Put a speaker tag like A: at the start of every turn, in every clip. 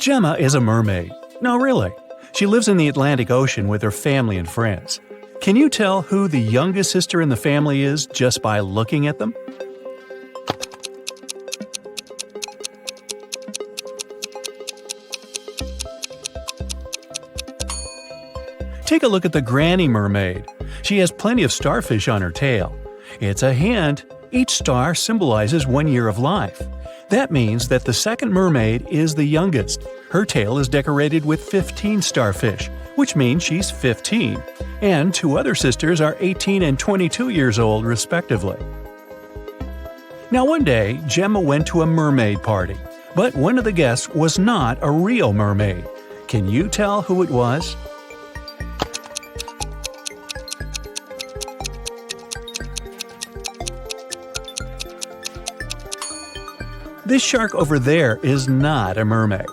A: Gemma is a mermaid. No, really. She lives in the Atlantic Ocean with her family and friends. Can you tell who the youngest sister in the family is just by looking at them? Take a look at the granny mermaid. She has plenty of starfish on her tail. It's a hint. Each star symbolizes 1 year of life. That means that the second mermaid is the youngest. Her tail is decorated with 15 starfish, which means she's 15. And 2 other sisters are 18 and 22 years old, respectively. Now one day, Gemma went to a mermaid party, but one of the guests was not a real mermaid. Can you tell who it was? This shark over there is not a mermaid.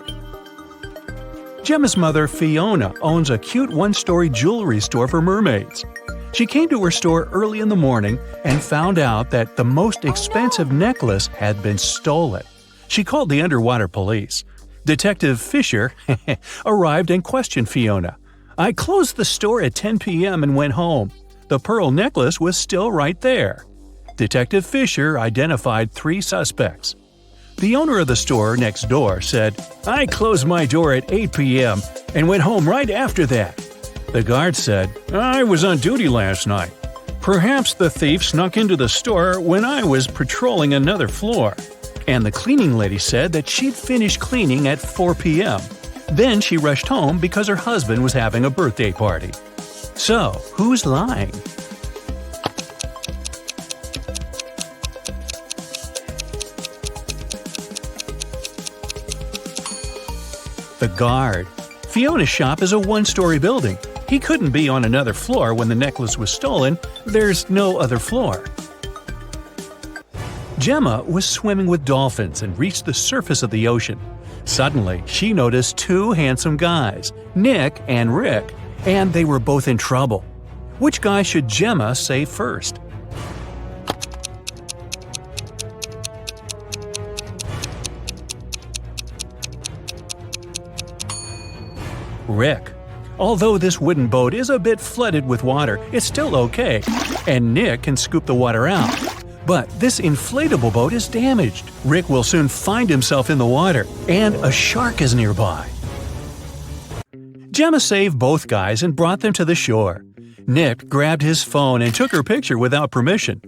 A: Gemma's mother, Fiona, owns a cute one-story jewelry store for mermaids. She came to her store early in the morning and found out that the most expensive necklace had been stolen. She called the underwater police. Detective Fisher arrived and questioned Fiona. "I closed the store at 10 p.m. and went home. The pearl necklace was still right there." Detective Fisher identified 3 suspects. The owner of the store next door said, "I closed my door at 8 p.m. and went home right after that." The guard said, "I was on duty last night. Perhaps the thief snuck into the store when I was patrolling another floor." And the cleaning lady said that she'd finished cleaning at 4 p.m. Then she rushed home because her husband was having a birthday party. So, who's lying? The guard. Fiona's shop is a one-story building. He couldn't be on another floor when the necklace was stolen. There's no other floor. Gemma was swimming with dolphins and reached the surface of the ocean. Suddenly, she noticed 2 handsome guys, Nick and Rick, and they were both in trouble. Which guy should Gemma save first? Rick. Although this wooden boat is a bit flooded with water, it's still okay, and Nick can scoop the water out. But this inflatable boat is damaged. Rick will soon find himself in the water, and a shark is nearby. Gemma saved both guys and brought them to the shore. Nick grabbed his phone and took her picture without permission.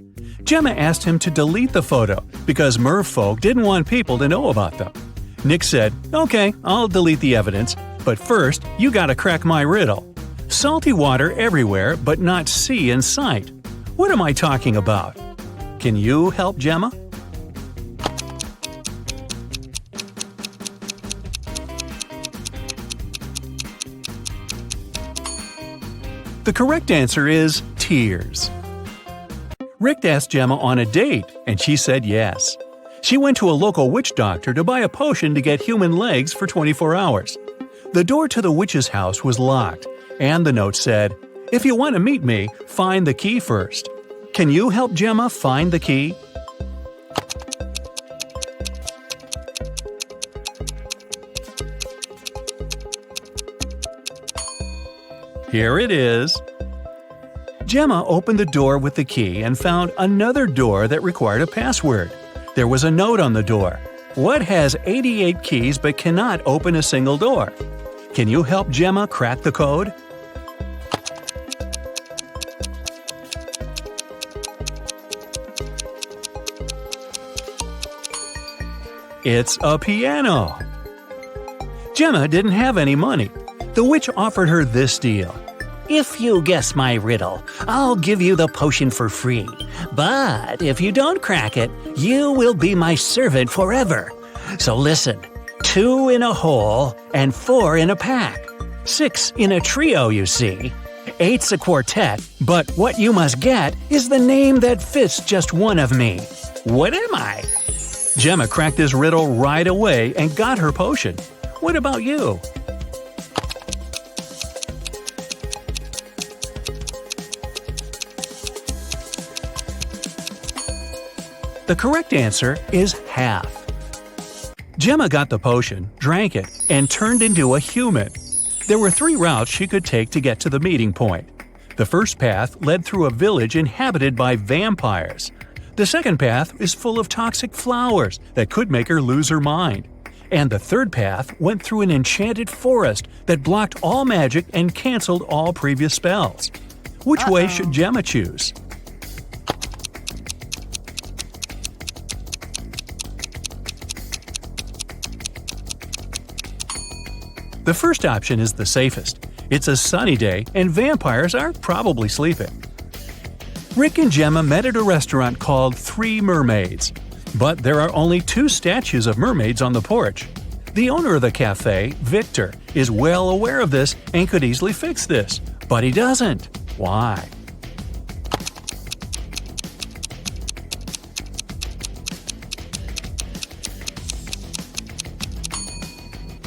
A: Gemma asked him to delete the photo because merfolk didn't want people to know about them. Nick said, "Okay, I'll delete the evidence. But first, you gotta crack my riddle. Salty water everywhere, but not sea in sight. What am I talking about? Can you help Gemma?" The correct answer is tears. Rick asked Gemma on a date, and she said yes. She went to a local witch doctor to buy a potion to get human legs for 24 hours. The door to the witch's house was locked, and the note said, "If you want to meet me, find the key first." Can you help Gemma find the key? Here it is. Gemma opened the door with the key and found another door that required a password. There was a note on the door. What has 88 keys but cannot open a single door? Can you help Gemma crack the code? It's a piano. Gemma didn't have any money. The witch offered her this deal. "If you guess my riddle, I'll give you the potion for free. But if you don't crack it, you will be my servant forever. So listen, 2 in a hole and 4 in a pack. 6 in a trio, you see. 8's a quartet, but what you must get is the name that fits just one of me. What am I?" Gemma cracked this riddle right away and got her potion. What about you? The correct answer is half. Gemma got the potion, drank it, and turned into a human. There were 3 routes she could take to get to the meeting point. The first path led through a village inhabited by vampires. The second path is full of toxic flowers that could make her lose her mind. And the third path went through an enchanted forest that blocked all magic and canceled all previous spells. Which way should Gemma choose? The first option is the safest. It's a sunny day and vampires are probably sleeping. Rick and Gemma met at a restaurant called Three Mermaids. But there are only 2 statues of mermaids on the porch. The owner of the cafe, Victor, is well aware of this and could easily fix this. But he doesn't. Why?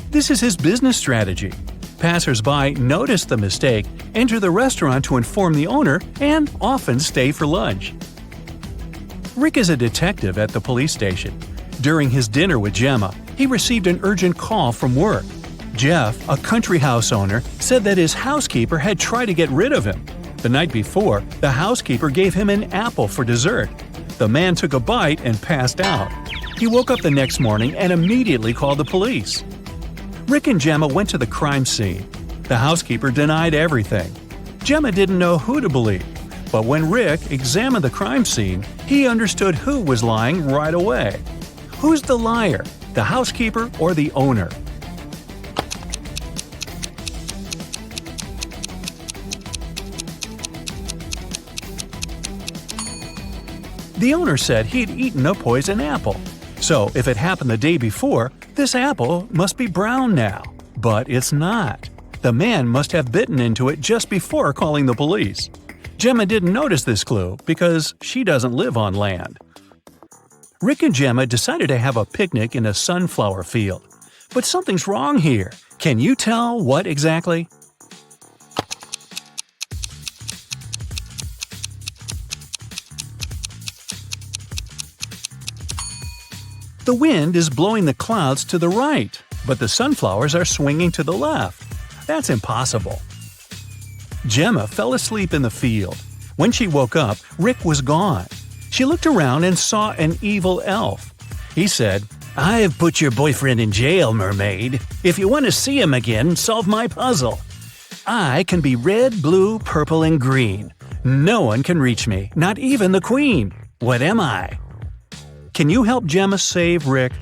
A: This is his business strategy. Passers-by notice the mistake, enter the restaurant to inform the owner, and often stay for lunch. Rick is a detective at the police station. During his dinner with Gemma, he received an urgent call from work. Jeff, a country house owner, said that his housekeeper had tried to get rid of him. The night before, the housekeeper gave him an apple for dessert. The man took a bite and passed out. He woke up the next morning and immediately called the police. Rick and Gemma went to the crime scene. The housekeeper denied everything. Gemma didn't know who to believe, but when Rick examined the crime scene, he understood who was lying right away. Who's the liar, the housekeeper or the owner? The owner said he'd eaten a poison apple. So if it happened the day before, this apple must be brown now. But it's not. The man must have bitten into it just before calling the police. Gemma didn't notice this clue because she doesn't live on land. Rick and Gemma decided to have a picnic in a sunflower field. But something's wrong here. Can you tell what exactly? The wind is blowing the clouds to the right, but the sunflowers are swinging to the left. That's impossible. Gemma fell asleep in the field. When she woke up, Rick was gone. She looked around and saw an evil elf. He said, "I've put your boyfriend in jail, mermaid. If you want to see him again, solve my puzzle. I can be red, blue, purple, and green. No one can reach me, not even the queen. What am I?" Can you help Gemma save Rick?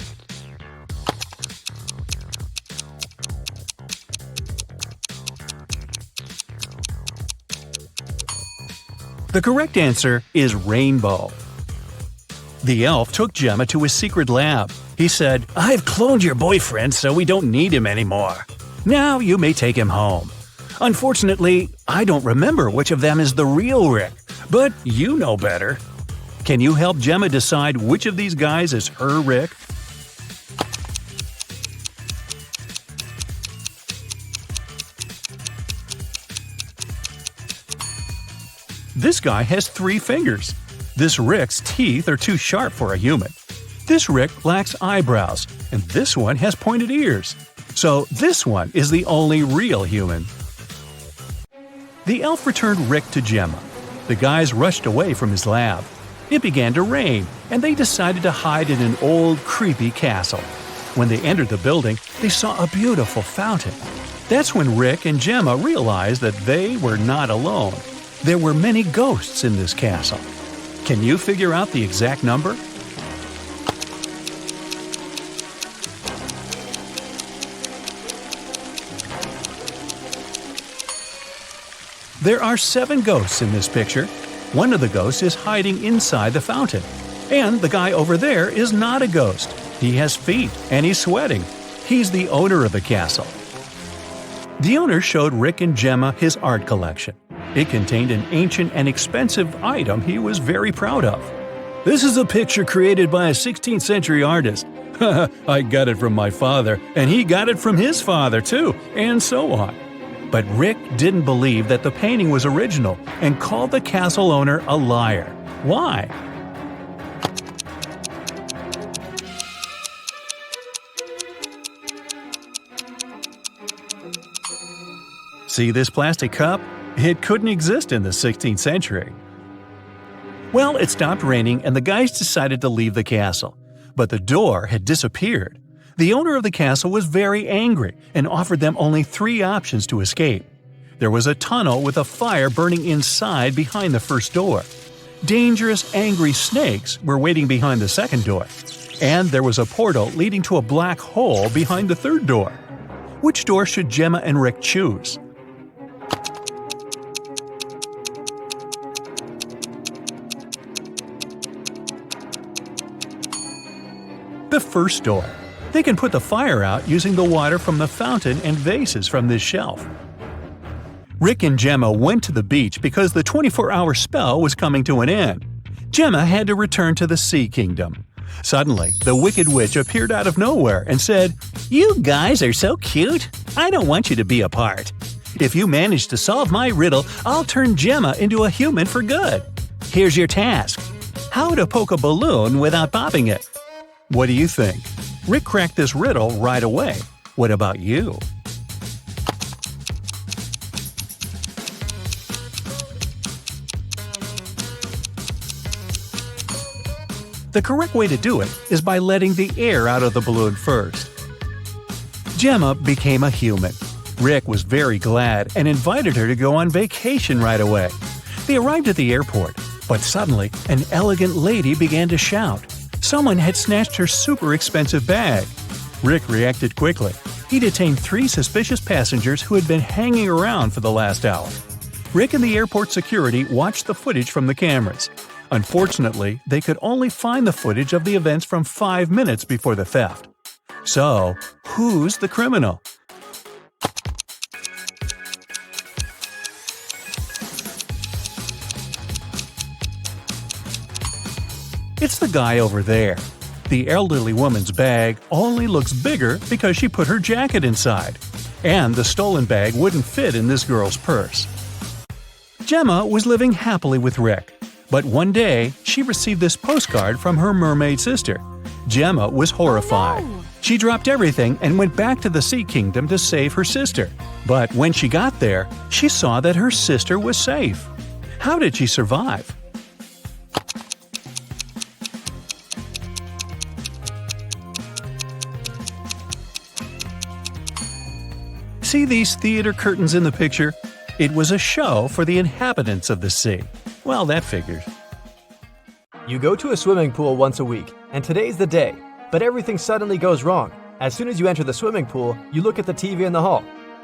A: The correct answer is rainbow. The elf took Gemma to his secret lab. He said, "I've cloned your boyfriend so we don't need him anymore. Now you may take him home. Unfortunately, I don't remember which of them is the real Rick, but you know better." Can you help Gemma decide which of these guys is her Rick? This guy has 3 fingers. This Rick's teeth are too sharp for a human. This Rick lacks eyebrows, and this one has pointed ears. So this one is the only real human. The elf returned Rick to Gemma. The guys rushed away from his lab. It began to rain, and they decided to hide in an old, creepy castle. When they entered the building, they saw a beautiful fountain. That's when Rick and Gemma realized that they were not alone. There were many ghosts in this castle. Can you figure out the exact number? There are 7 ghosts in this picture. One of the ghosts is hiding inside the fountain. And the guy over there is not a ghost. He has feet and he's sweating. He's the owner of the castle. The owner showed Rick and Gemma his art collection. It contained an ancient and expensive item he was very proud of. "This is a picture created by a 16th century artist. I got it from my father, and he got it from his father too, and so on." But Rick didn't believe that the painting was original and called the castle owner a liar. Why? See this plastic cup? It couldn't exist in the 16th century. Well, it stopped raining and the guys decided to leave the castle. But the door had disappeared. The owner of the castle was very angry and offered them only 3 options to escape. There was a tunnel with a fire burning inside behind the first door. Dangerous, angry snakes were waiting behind the second door. And there was a portal leading to a black hole behind the third door. Which door should Gemma and Rick choose? The first door. They can put the fire out using the water from the fountain and vases from this shelf. Rick and Gemma went to the beach because the 24-hour spell was coming to an end. Gemma had to return to the Sea Kingdom. Suddenly, the Wicked Witch appeared out of nowhere and said, "You guys are so cute. I don't want you to be apart. If you manage to solve my riddle, I'll turn Gemma into a human for good. Here's your task. How to poke a balloon without popping it." What do you think? Rick cracked this riddle right away. What about you? The correct way to do it is by letting the air out of the balloon first. Gemma became a human. Rick was very glad and invited her to go on vacation right away. They arrived at the airport, but suddenly an elegant lady began to shout. Someone had snatched her super expensive bag. Rick reacted quickly. He detained 3 suspicious passengers who had been hanging around for the last hour. Rick and the airport security watched the footage from the cameras. Unfortunately, they could only find the footage of the events from 5 minutes before the theft. So, who's the criminal? It's the guy over there. The elderly woman's bag only looks bigger because she put her jacket inside. And the stolen bag wouldn't fit in this girl's purse. Gemma was living happily with Rick. But one day, she received this postcard from her mermaid sister. Gemma was horrified.
B: Oh, no.
A: She dropped everything and went back to the Sea Kingdom to save her sister. But when she got there, she saw that her sister was safe. How did she survive? See these theater curtains in the picture? It was a show for the inhabitants of the sea. Well, that figures.
C: You go to a swimming pool once a week, and today's the day, but everything suddenly goes wrong. As soon as you enter the swimming pool, you look at the TV in the hall.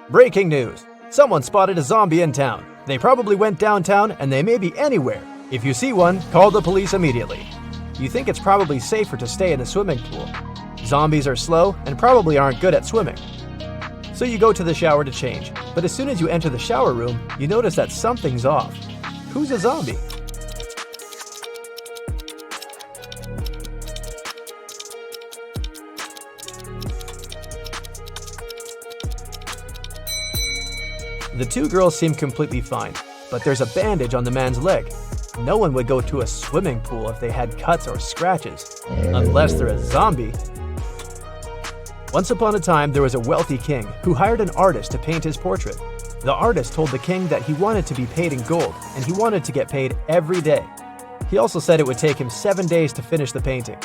C: Breaking news! Someone spotted a zombie in town. They probably went downtown, and they may be anywhere. If you see one, call the police immediately. You think it's probably safer to stay in the swimming pool. Zombies are slow and probably aren't good at swimming. So you go to the shower to change, but as soon as you enter the shower room, you notice that something's off. Who's a zombie? The 2 girls seem completely fine, but there's a bandage on the man's leg. No one would go to a swimming pool if they had cuts or scratches, unless they're a zombie. Once upon a time, there was a wealthy king who hired an artist to paint his portrait. The artist told the king that he wanted to be paid in gold, and he wanted to get paid every day. He also said it would take him 7 days to finish the painting.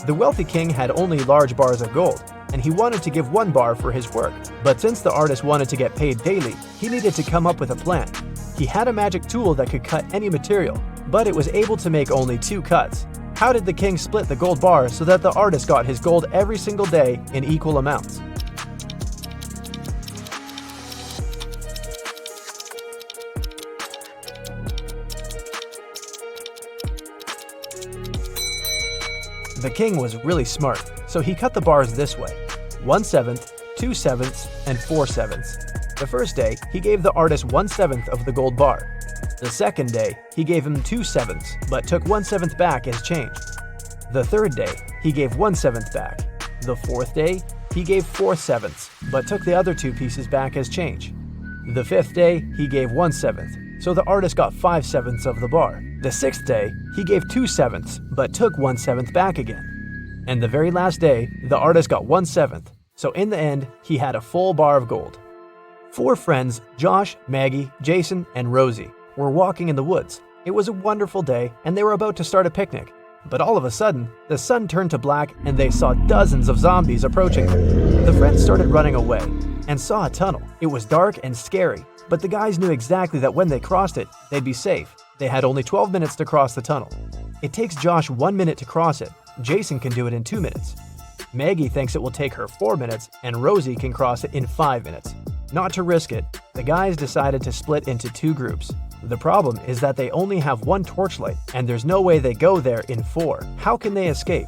C: The wealthy king had only large bars of gold, and he wanted to give 1 bar for his work. But since the artist wanted to get paid daily, he needed to come up with a plan. He had a magic tool that could cut any material, but it was able to make only 2 cuts. How did the king split the gold bar so that the artist got his gold every single day in equal amounts? The king was really smart, so he cut the bars this way: 1/7, 2/7, and 4/7. The first day, he gave the artist 1/7 of the gold bar. The second day, he gave him 2/7, but took 1/7 back as change. The third day, he gave 1/7 back. The fourth day, he gave 4/7, but took the other 2 pieces back as change. The fifth day, he gave 1/7, so the artist got 5/7 of the bar. The sixth day, he gave 2/7, but took 1/7 back again. And the very last day, the artist got 1/7, so in the end, he had a full bar of gold. Four friends, Josh, Maggie, Jason, and Rosie, were walking in the woods. It was a wonderful day, and they were about to start a picnic. But all of a sudden, the sun turned to black and they saw dozens of zombies approaching them. The friends started running away and saw a tunnel. It was dark and scary, but the guys knew exactly that when they crossed it, they'd be safe. They had only 12 minutes to cross the tunnel. It takes Josh 1 minute to cross it. Jason can do it in 2 minutes. Maggie thinks it will take her 4 minutes, and Rosie can cross it in 5 minutes. Not to risk it, the guys decided to split into 2 groups. The problem is that they only have 1 torchlight, and there's no way they go there in 4. How can they escape?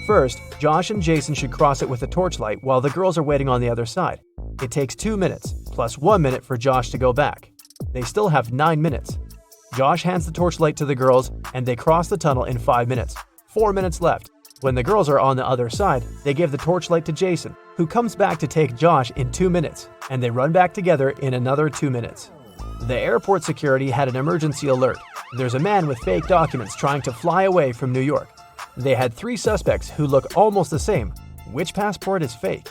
C: First, Josh and Jason should cross it with a torchlight while the girls are waiting on the other side. It takes 2 minutes, plus 1 minute for Josh to go back. They still have 9 minutes. Josh hands the torchlight to the girls, and they cross the tunnel in 5 minutes. 4 minutes left. When the girls are on the other side, they give the torchlight to Jason, who comes back to take Josh in 2 minutes, and they run back together in another 2 minutes. The airport security had an emergency alert. There's a man with fake documents trying to fly away from New York. They had 3 suspects who look almost the same. Which passport is fake?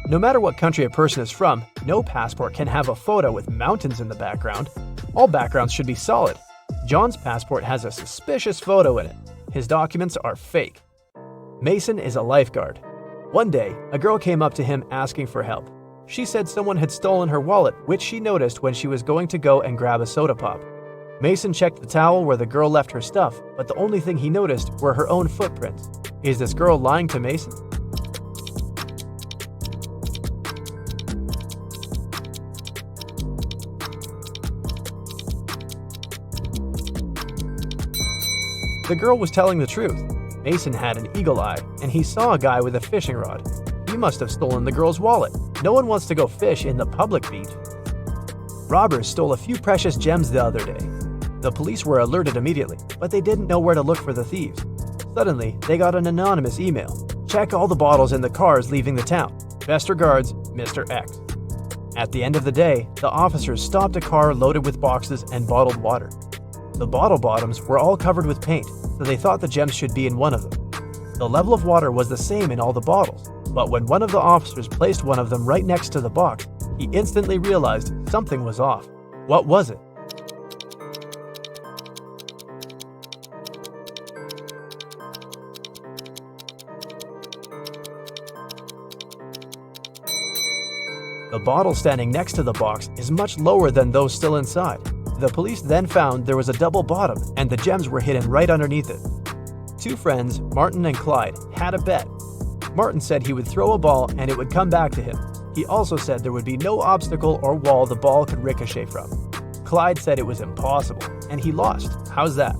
C: No matter what country a person is from, no passport can have a photo with mountains in the background. All backgrounds should be solid. John's passport has a suspicious photo in it. His documents are fake. Mason is a lifeguard. One day, a girl came up to him asking for help. She said someone had stolen her wallet, which she noticed when she was going to go and grab a soda pop. Mason checked the towel where the girl left her stuff, but the only thing he noticed were her own footprints. Is this girl lying to Mason? The girl was telling the truth. Mason had an eagle eye, and he saw a guy with a fishing rod. He must have stolen the girl's wallet. No one wants to go fish in the public beach. Robbers stole a few precious gems the other day. The police were alerted immediately, but they didn't know where to look for the thieves. Suddenly, they got an anonymous email. Check all the bottles in the cars leaving the town. Best regards, Mr. X. At the end of the day, the officers stopped a car loaded with boxes and bottled water. The bottle bottoms were all covered with paint, so they thought the gems should be in one of them. The level of water was the same in all the bottles, but when one of the officers placed one of them right next to the box, he instantly realized something was off. What was it? The bottle standing next to the box is much lower than those still inside. The police then found there was a double bottom and the gems were hidden right underneath it. 2 friends, Martin and Clyde, had a bet. Martin said he would throw a ball and it would come back to him. He also said there would be no obstacle or wall the ball could ricochet from. Clyde said it was impossible, and he lost. How's that?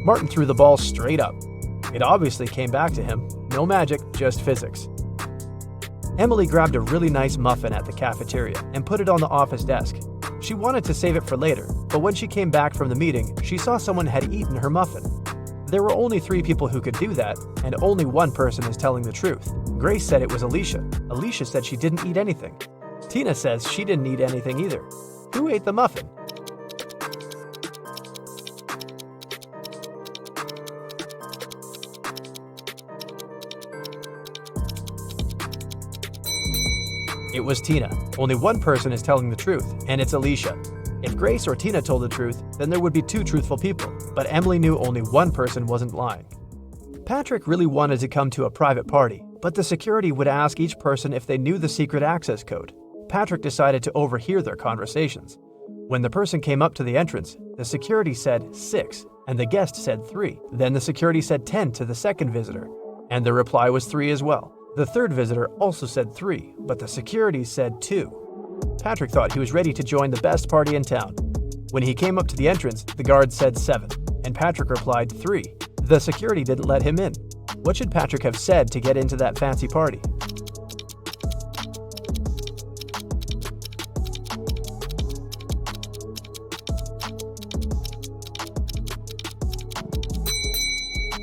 C: Martin threw the ball straight up. It obviously came back to him. No magic, just physics. Emily grabbed a really nice muffin at the cafeteria and put it on the office desk. She wanted to save it for later, but when she came back from the meeting, she saw someone had eaten her muffin. There were only 3 people who could do that, and only one person is telling the truth. Grace said it was Alicia. Alicia said she didn't eat anything. Tina says she didn't eat anything either. Who ate the muffin? It was Tina. Only one person is telling the truth, and it's Alicia. If Grace or Tina told the truth, then there would be 2 truthful people, but Emily knew only one person wasn't lying. Patrick really wanted to come to a private party, but the security would ask each person if they knew the secret access code. Patrick decided to overhear their conversations. When the person came up to the entrance, the security said 6, and the guest said 3. Then the security said 10 to the second visitor, and the reply was 3 as well. The third visitor also said 3, but the security said 2. Patrick thought he was ready to join the best party in town. When he came up to the entrance, the guard said 7, and Patrick replied 3. The security didn't let him in. What should Patrick have said to get into that fancy party?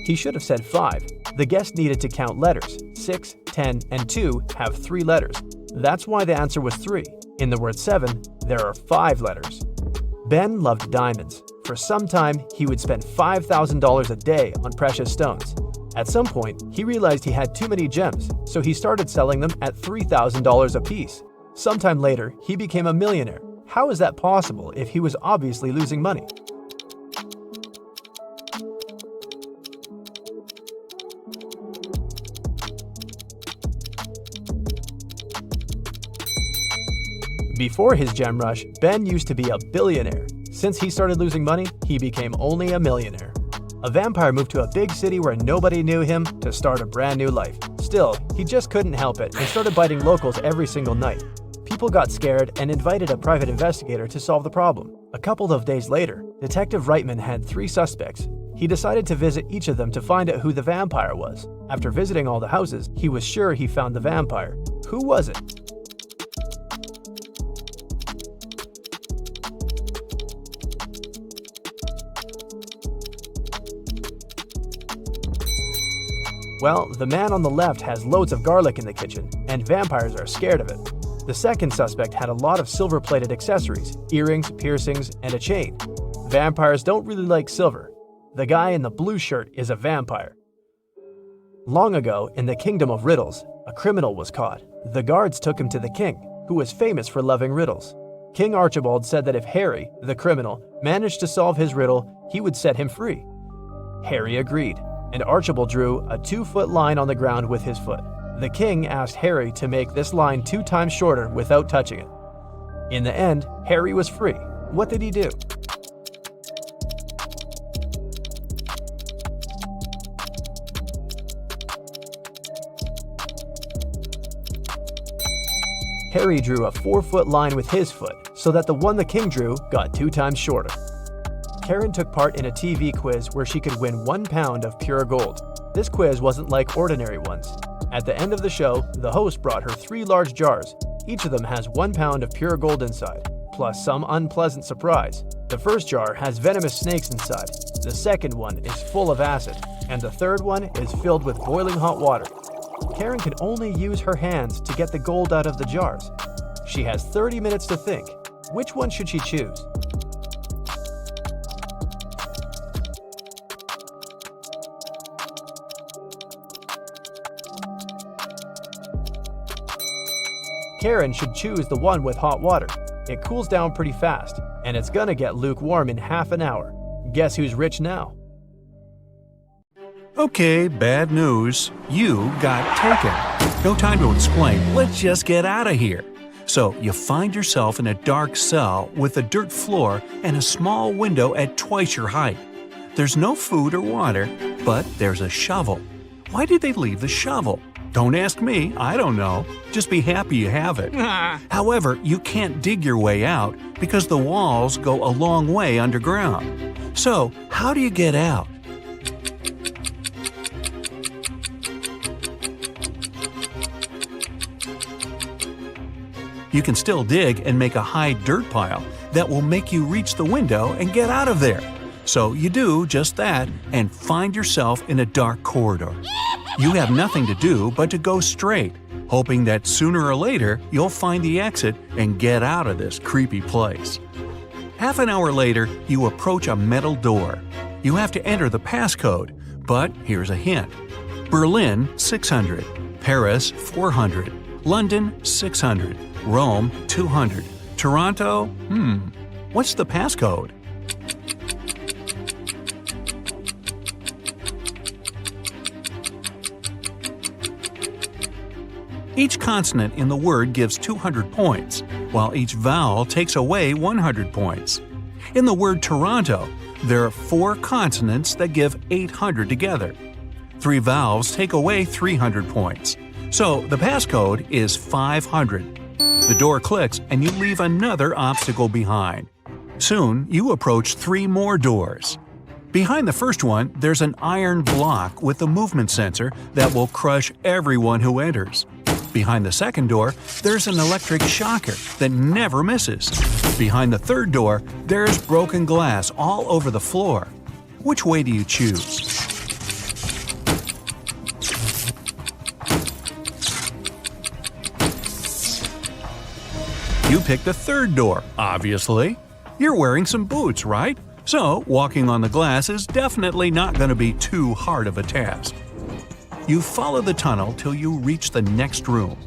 C: He should have said 5. The guest needed to count letters. 6, 10, and 2 have 3 letters. That's why the answer was 3. In the word 7, there are 5 letters. Ben loved diamonds. For some time, he would spend $5,000 a day on precious stones. At some point, he realized he had too many gems, so he started selling them at $3,000 a piece. Sometime later, he became a millionaire. How is that possible if he was obviously losing money? Before his gem rush, Ben used to be a billionaire. Since he started losing money, he became only a millionaire. A vampire moved to a big city where nobody knew him to start a brand new life. Still, he just couldn't help it and started biting locals every single night. People got scared and invited a private investigator to solve the problem. A couple of days later, Detective Reitman had 3 suspects. He decided to visit each of them to find out who the vampire was. After visiting all the houses, he was sure he found the vampire. Who was it? Well, the man on the left has loads of garlic in the kitchen, and vampires are scared of it. The second suspect had a lot of silver-plated accessories, earrings, piercings, and a chain. Vampires don't really like silver. The guy in the blue shirt is a vampire. Long ago, in the kingdom of Riddles, a criminal was caught. The guards took him to the king, who was famous for loving riddles. King Archibald said that if Harry, the criminal, managed to solve his riddle, he would set him free. Harry agreed, and Archibald drew a 2-foot line on the ground with his foot. The king asked Harry to make this line 2 times shorter without touching it. In the end, Harry was free. What did he do? Harry drew a 4-foot line with his foot, so that the one the king drew got 2 times shorter. Karen took part in a TV quiz where she could win 1 pound of pure gold. This quiz wasn't like ordinary ones. At the end of the show, the host brought her 3 large jars. Each of them has 1 pound of pure gold inside, plus some unpleasant surprise. The first jar has venomous snakes inside, the second one is full of acid, and the third one is filled with boiling hot water. Karen can only use her hands to get the gold out of the jars. She has 30 minutes to think. Which one should she choose? Karen should choose the one with hot water. It cools down pretty fast, and it's gonna get lukewarm in half an hour. Guess who's rich now?
A: Okay, bad news. You got taken. No time to explain. Let's just get out of here. So, you find yourself in a dark cell with a dirt floor and a small window at twice your height. There's no food or water, but there's a shovel. Why did they leave the shovel? Don't ask me, I don't know. Just be happy you have it. However, you can't dig your way out because the walls go a long way underground. So, how do you get out? You can still dig and make a high dirt pile that will make you reach the window and get out of there. So you do just that and find yourself in a dark corridor. You have nothing to do but to go straight, hoping that sooner or later you'll find the exit and get out of this creepy place. Half an hour later, you approach a metal door. You have to enter the passcode, but here's a hint. Berlin, 600. Paris, 400. London, 600. Rome, 200. Toronto, what's the passcode? Each consonant in the word gives 200 points, while each vowel takes away 100 points. In the word Toronto, there are 4 consonants that give 800 together. 3 vowels take away 300 points. So the passcode is 500. The door clicks and you leave another obstacle behind. Soon, you approach 3 more doors. Behind the first one, there's an iron block with a movement sensor that will crush everyone who enters. Behind the second door, there's an electric shocker that never misses. Behind the third door, there's broken glass all over the floor. Which way do you choose? pick the third door, obviously. You're wearing some boots, right? So, walking on the glass is definitely not going to be too hard of a task. You follow the tunnel till you reach the next room.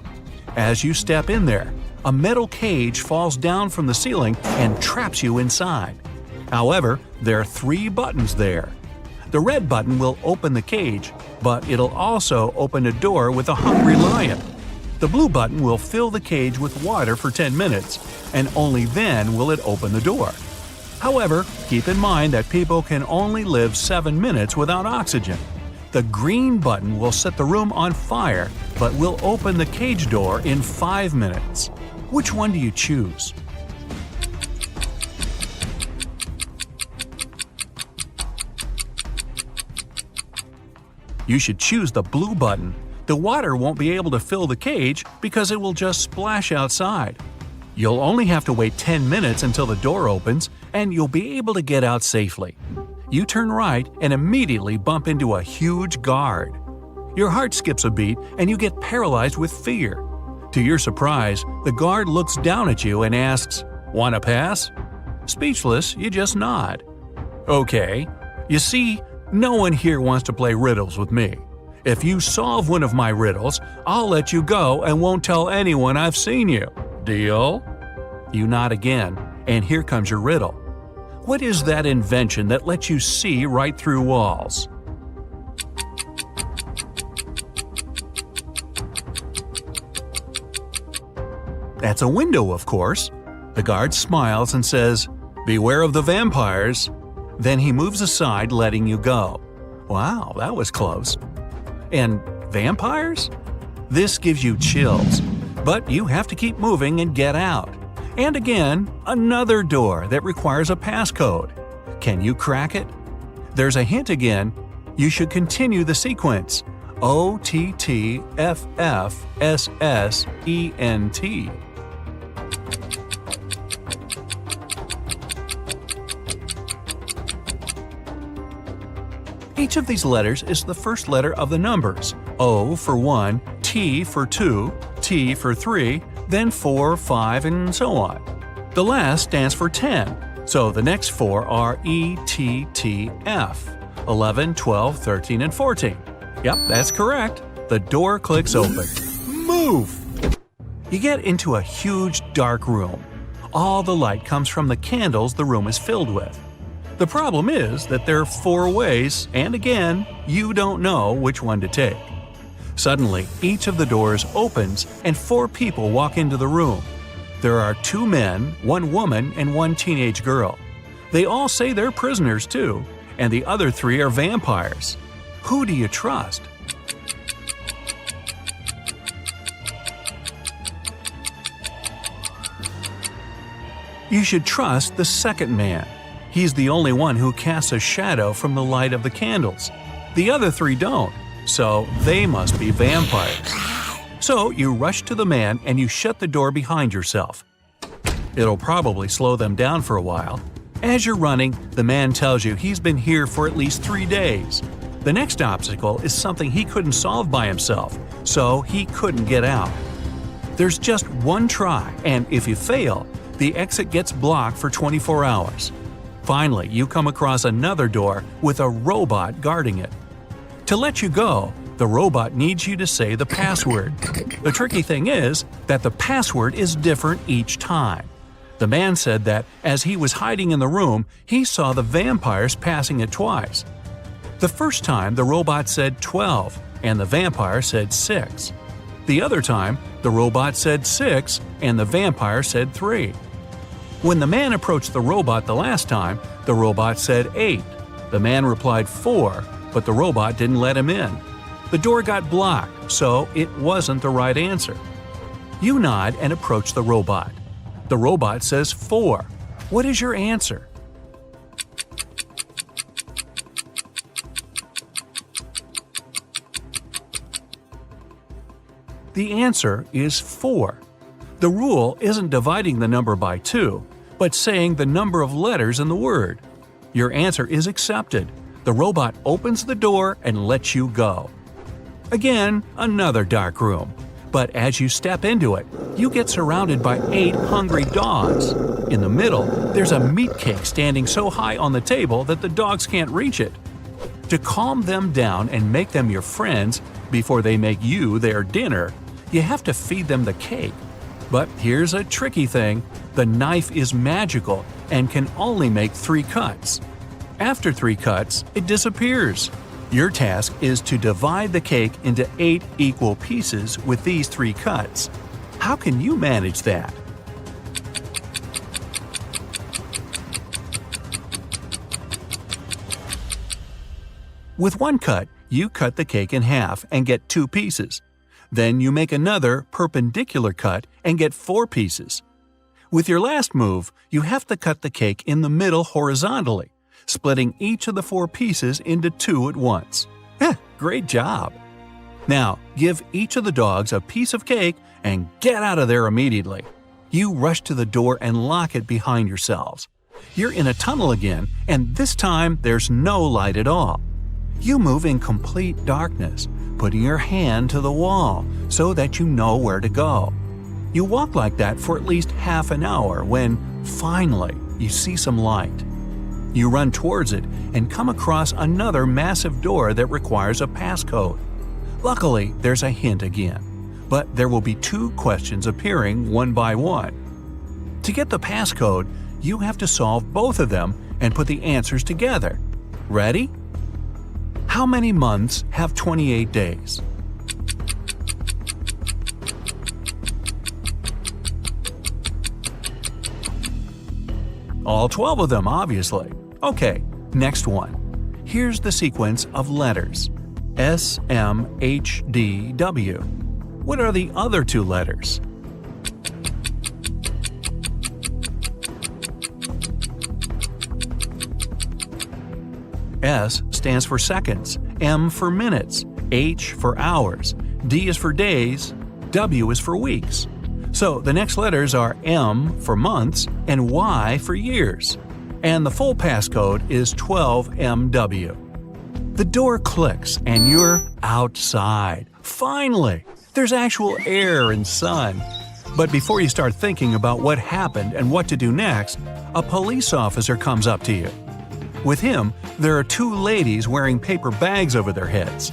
A: As you step in there, a metal cage falls down from the ceiling and traps you inside. However, there are 3 buttons there. The red button will open the cage, but it'll also open a door with a hungry lion. The blue button will fill the cage with water for 10 minutes, and only then will it open the door. However, keep in mind that people can only live 7 minutes without oxygen. The green button will set the room on fire, but will open the cage door in 5 minutes. Which one do you choose? You should choose the blue button. The water won't be able to fill the cage because it will just splash outside. You'll only have to wait 10 minutes until the door opens, and you'll be able to get out safely. You turn right and immediately bump into a huge guard. Your heart skips a beat and you get paralyzed with fear. To your surprise, the guard looks down at you and asks, "Want to pass?" Speechless, you just nod. Okay. You see, no one here wants to play riddles with me. If you solve one of my riddles, I'll let you go and won't tell anyone I've seen you. Deal? You nod again, and here comes your riddle. What is that invention that lets you see right through walls? That's a window, of course. The guard smiles and says, "Beware of the vampires." Then he moves aside, letting you go. Wow, that was close. And vampires? This gives you chills, but you have to keep moving and get out. And again, another door that requires a passcode. Can you crack it? There's a hint again. You should continue the sequence. OTTFFSSENT. Each of these letters is the first letter of the numbers. O for 1, T for 2, T for 3, then 4, 5, and so on. The last stands for 10, so the next 4 are ETTF, 11, 12, 13, and 14. Yep, that's correct. The door clicks open. Move! You get into a huge dark room. All the light comes from the candles the room is filled with. The problem is that there are 4 ways, and again, you don't know which one to take. Suddenly, each of the doors opens and 4 people walk into the room. There are 2 men, 1 woman, and 1 teenage girl. They all say they're prisoners too, and the other 3 are vampires. Who do you trust? You should trust the second man. He's the only one who casts a shadow from the light of the candles. The other 3 don't, so they must be vampires. So you rush to the man and you shut the door behind yourself. It'll probably slow them down for a while. As you're running, the man tells you he's been here for at least 3 days. The next obstacle is something he couldn't solve by himself, so he couldn't get out. There's just one try, and if you fail, the exit gets blocked for 24 hours. Finally, you come across another door with a robot guarding it. To let you go, the robot needs you to say the password. The tricky thing is that the password is different each time. The man said that as he was hiding in the room, he saw the vampires passing it twice. The first time, the robot said 12, and the vampire said 6. The other time, the robot said 6, and the vampire said 3. When the man approached the robot the last time, the robot said 8. The man replied 4, but the robot didn't let him in. The door got blocked, so it wasn't the right answer. You nod and approach the robot. The robot says 4. What is your answer? The answer is 4. The rule isn't dividing the number by 2, but saying the number of letters in the word. Your answer is accepted. The robot opens the door and lets you go. Again, another dark room. But as you step into it, You get surrounded by 8 hungry dogs. In the middle, there's a meat cake standing so high on the table that the dogs can't reach it. To calm them down and make them your friends before they make you their dinner, you have to feed them the cake. But here's a tricky thing. The knife is magical and can only make 3 cuts. After 3 cuts, it disappears. Your task is to divide the cake into 8 equal pieces with these 3 cuts. How can you manage that? With 1 cut, you cut the cake in half and get 2 pieces. Then you make another perpendicular cut and get 4 pieces. With your last move, you have to cut the cake in the middle horizontally, splitting each of the 4 pieces into 2 at once. Great job! Now, give each of the dogs a piece of cake and get out of there immediately. You rush to the door and lock it behind yourselves. You're in a tunnel again, and this time there's no light at all. You move in complete darkness, putting your hand to the wall so that you know where to go. You walk like that for at least half an hour when, finally, you see some light. You run towards it and come across another massive door that requires a passcode. Luckily, there's a hint again, but there will be 2 questions appearing one by one. To get the passcode, you have to solve both of them and put the answers together. Ready? How many months have 28 days? All 12 of them, obviously. Okay, next one. Here's the sequence of letters. S, M, H, D, W. What are the other 2 letters? S stands for seconds, M for minutes, H for hours, D is for days, W is for weeks. So the next letters are M for months and Y for years. And the full passcode is 12MW. The door clicks and you're outside. Finally! There's actual air and sun. But before you start thinking about what happened and what to do next, a police officer comes up to you. With him, there are 2 ladies wearing paper bags over their heads.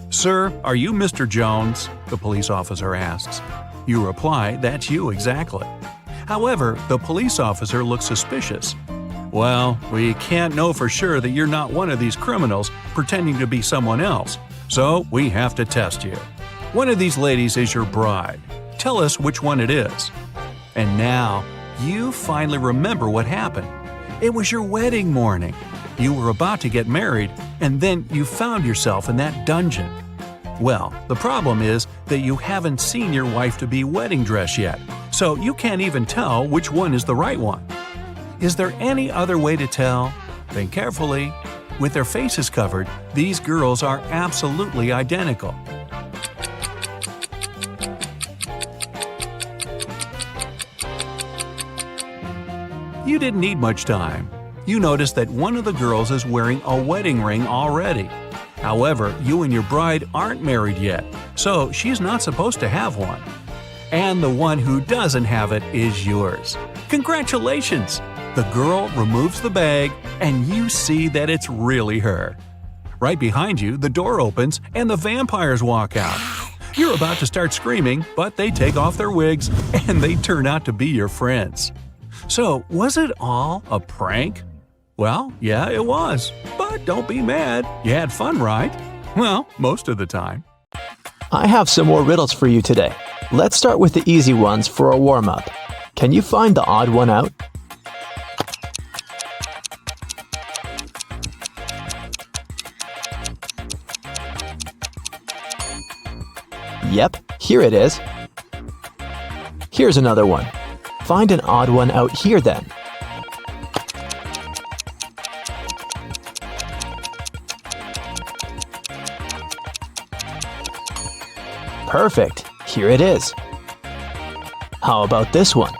A: "Sir, are you Mr. Jones?" the police officer asks. You reply, "That's you exactly." However, the police officer looks suspicious. "Well, we can't know for sure that you're not one of these criminals pretending to be someone else, so we have to test you. One of these ladies is your bride. Tell us which one it is." And now, you finally remember what happened. It was your wedding morning. You were about to get married, and then you found yourself in that dungeon. Well, the problem is that you haven't seen your wife-to-be wedding dress yet, so you can't even tell which one is the right one. Is there any other way to tell? Think carefully. With their faces covered, these girls are absolutely identical. You didn't need much time. You notice that one of the girls is wearing a wedding ring already. However, you and your bride aren't married yet, so she's not supposed to have one. And the one who doesn't have it is yours. Congratulations! The girl removes the bag, and you see that it's really her. Right behind you, the door opens and the vampires walk out. You're about to start screaming, but they take off their wigs and they turn out to be your friends. So, was it all a prank? Well, yeah, it was. But don't be mad. You had fun, right? Well, most of the time.
C: I have some more riddles for you today. Let's start with the easy ones for a warm-up. Can you find the odd one out? Yep, here it is. Here's another one. Find an odd one out here then. Perfect, here it is. How about this one?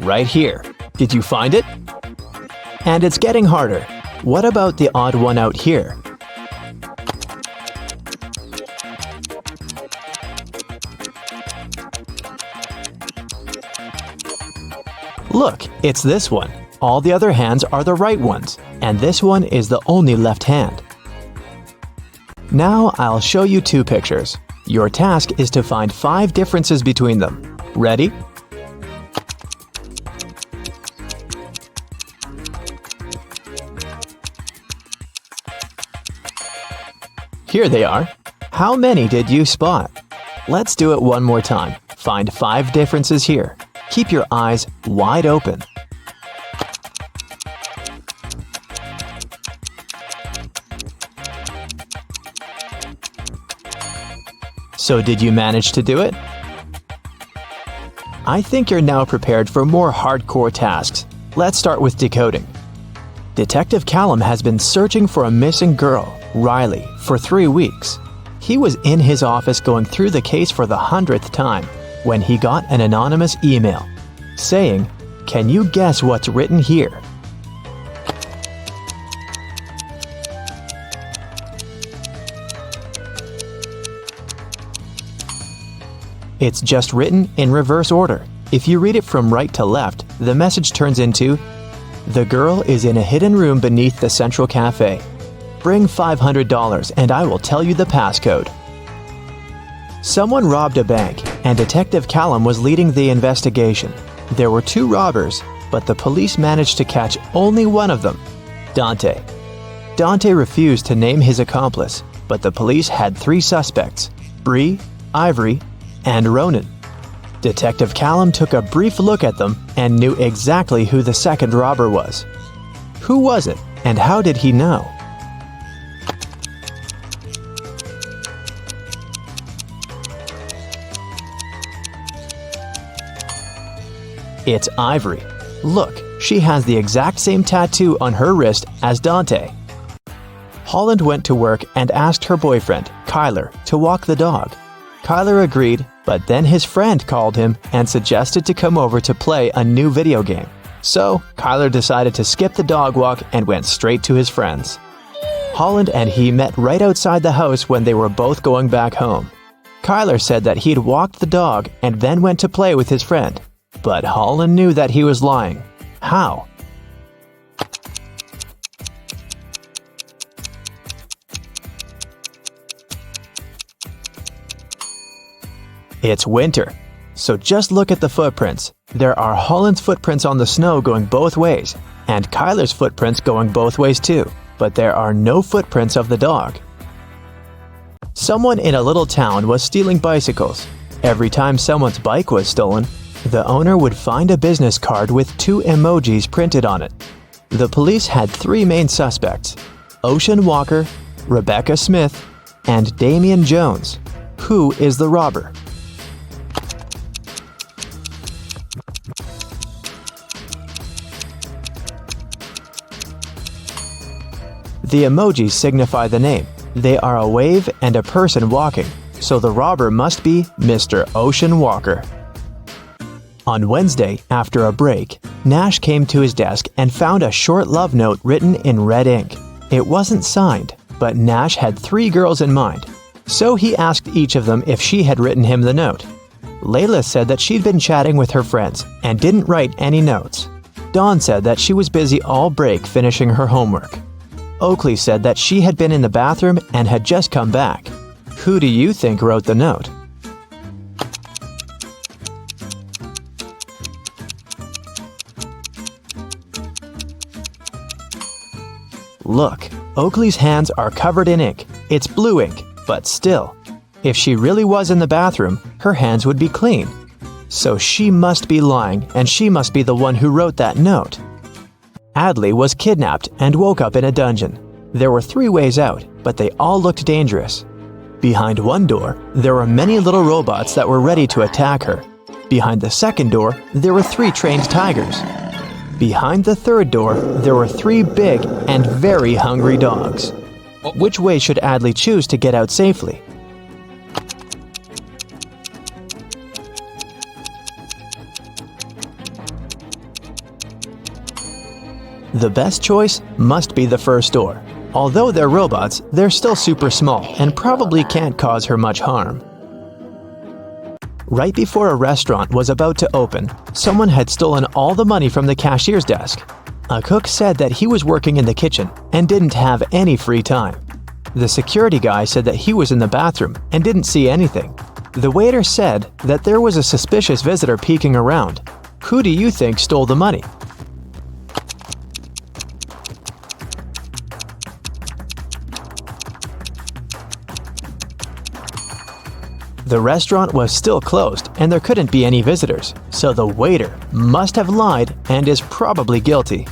C: Right here. Did you find it? And it's getting harder. What about the odd one out here? Look, it's this one. All the other hands are the right ones, and this one is the only left hand. Now I'll show you two pictures. Your task is to find 5 differences between them. Ready? Here they are. How many did you spot? Let's do it one more time. Find 5 differences here. Keep your eyes wide open. So did you manage to do it? I think you're now prepared for more hardcore tasks. Let's start with decoding. Detective Callum has been searching for a missing girl, Riley, for 3 weeks. He was in his office going through the case for the 100th time when he got an anonymous email saying, "Can you guess what's written here?" It's just written in reverse order. If you read it from right to left, the message turns into, "The girl is in a hidden room beneath the Central Cafe. Bring $500 and I will tell you the passcode." Someone robbed a bank, and Detective Callum was leading the investigation. There were 2 robbers, but the police managed to catch only one of them, Dante. Dante refused to name his accomplice, but the police had 3 suspects, Bree, Ivory, and Ronan. Detective Callum took a brief look at them and knew exactly who the second robber was. Who was it, and how did he know? It's Ivory. Look, she has the exact same tattoo on her wrist as Dante. Holland went to work and asked her boyfriend, Kyler, to walk the dog. Kyler agreed, but then his friend called him and suggested to come over to play a new video game. So, Kyler decided to skip the dog walk and went straight to his friends. Holland and he met right outside the house when they were both going back home. Kyler said that he'd walked the dog and then went to play with his friend. But Holland knew that he was lying. How? It's winter. So just look at the footprints. There are Holland's footprints on the snow going both ways, and Kyler's footprints going both ways too, but there are no footprints of the dog. Someone in a little town was stealing bicycles. Every time someone's bike was stolen, the owner would find a business card with 2 emojis printed on it. The police had 3 main suspects, Ocean Walker, Rebecca Smith, and Damian Jones. Who is the robber? The emojis signify the name. They are a wave and a person walking, so the robber must be Mr. Ocean Walker. On Wednesday, after a break, Nash came to his desk and found a short love note written in red ink. It wasn't signed, but Nash had 3 girls in mind, so he asked each of them if she had written him the note. Layla said that she'd been chatting with her friends and didn't write any notes. Dawn said that she was busy all break finishing her homework. Oakley said that she had been in the bathroom and had just come back. Who do you think wrote the note? Look, Oakley's hands are covered in ink. It's blue ink, but still. If she really was in the bathroom, her hands would be clean. So she must be lying, and she must be the one who wrote that note. Adley was kidnapped and woke up in a dungeon. There were 3 ways out, but they all looked dangerous. Behind one door, there were many little robots that were ready to attack her. Behind the second door, there were 3 trained tigers. Behind the third door, there were 3 big and very hungry dogs. Which way should Adley choose to get out safely? The best choice must be the first door. Although they're robots, they're still super small and probably can't cause her much harm. Right before a restaurant was about to open, someone had stolen all the money from the cashier's desk. A cook said that he was working in the kitchen and didn't have any free time. The security guy said that he was in the bathroom and didn't see anything. The waiter said that there was a suspicious visitor peeking around. Who do you think stole the money? The restaurant was still closed and there couldn't be any visitors, so the waiter must have lied and is probably guilty.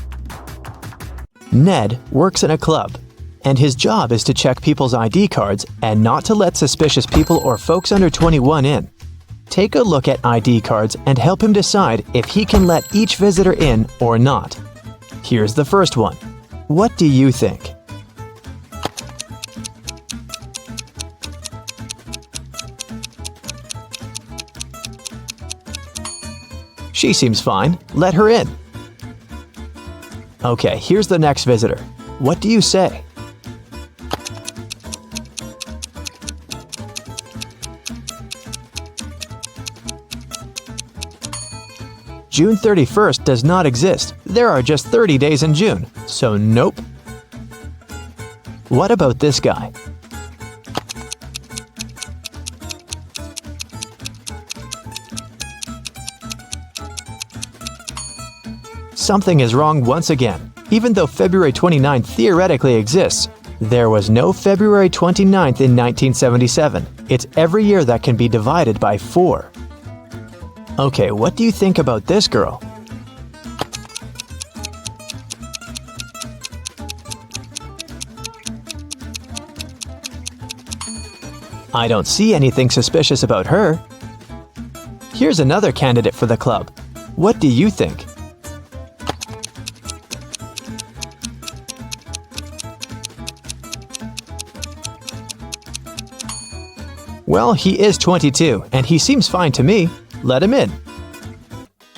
C: Ned works in a club, and his job is to check people's ID cards and not to let suspicious people or folks under 21 in. Take a look at ID cards and help him decide if he can let each visitor in or not. Here's the first one. What do you think? She seems fine. Let her in. Okay, here's the next visitor. What do you say? June 31st does not exist. There are just 30 days in June, so nope. What about this guy? Something is wrong once again. Even though February 29th theoretically exists, there was no February 29th in 1977. It's every year that can be divided by 4. Okay, what do you think about this girl? I don't see anything suspicious about her. Here's another candidate for the club. What do you think? Well, he is 22, and he seems fine to me. Let him in.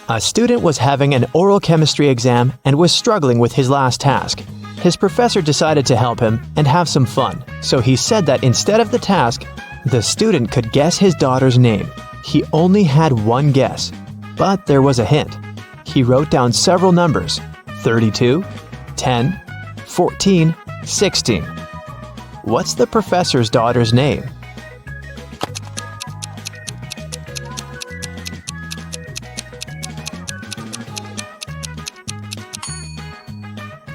C: A student was having an oral chemistry exam and was struggling with his last task. His professor decided to help him and have some fun, so he said that instead of the task, the student could guess his daughter's name. He only had one guess, but there was a hint. He wrote down several numbers: 32, 10, 14, 16. What's the professor's daughter's name?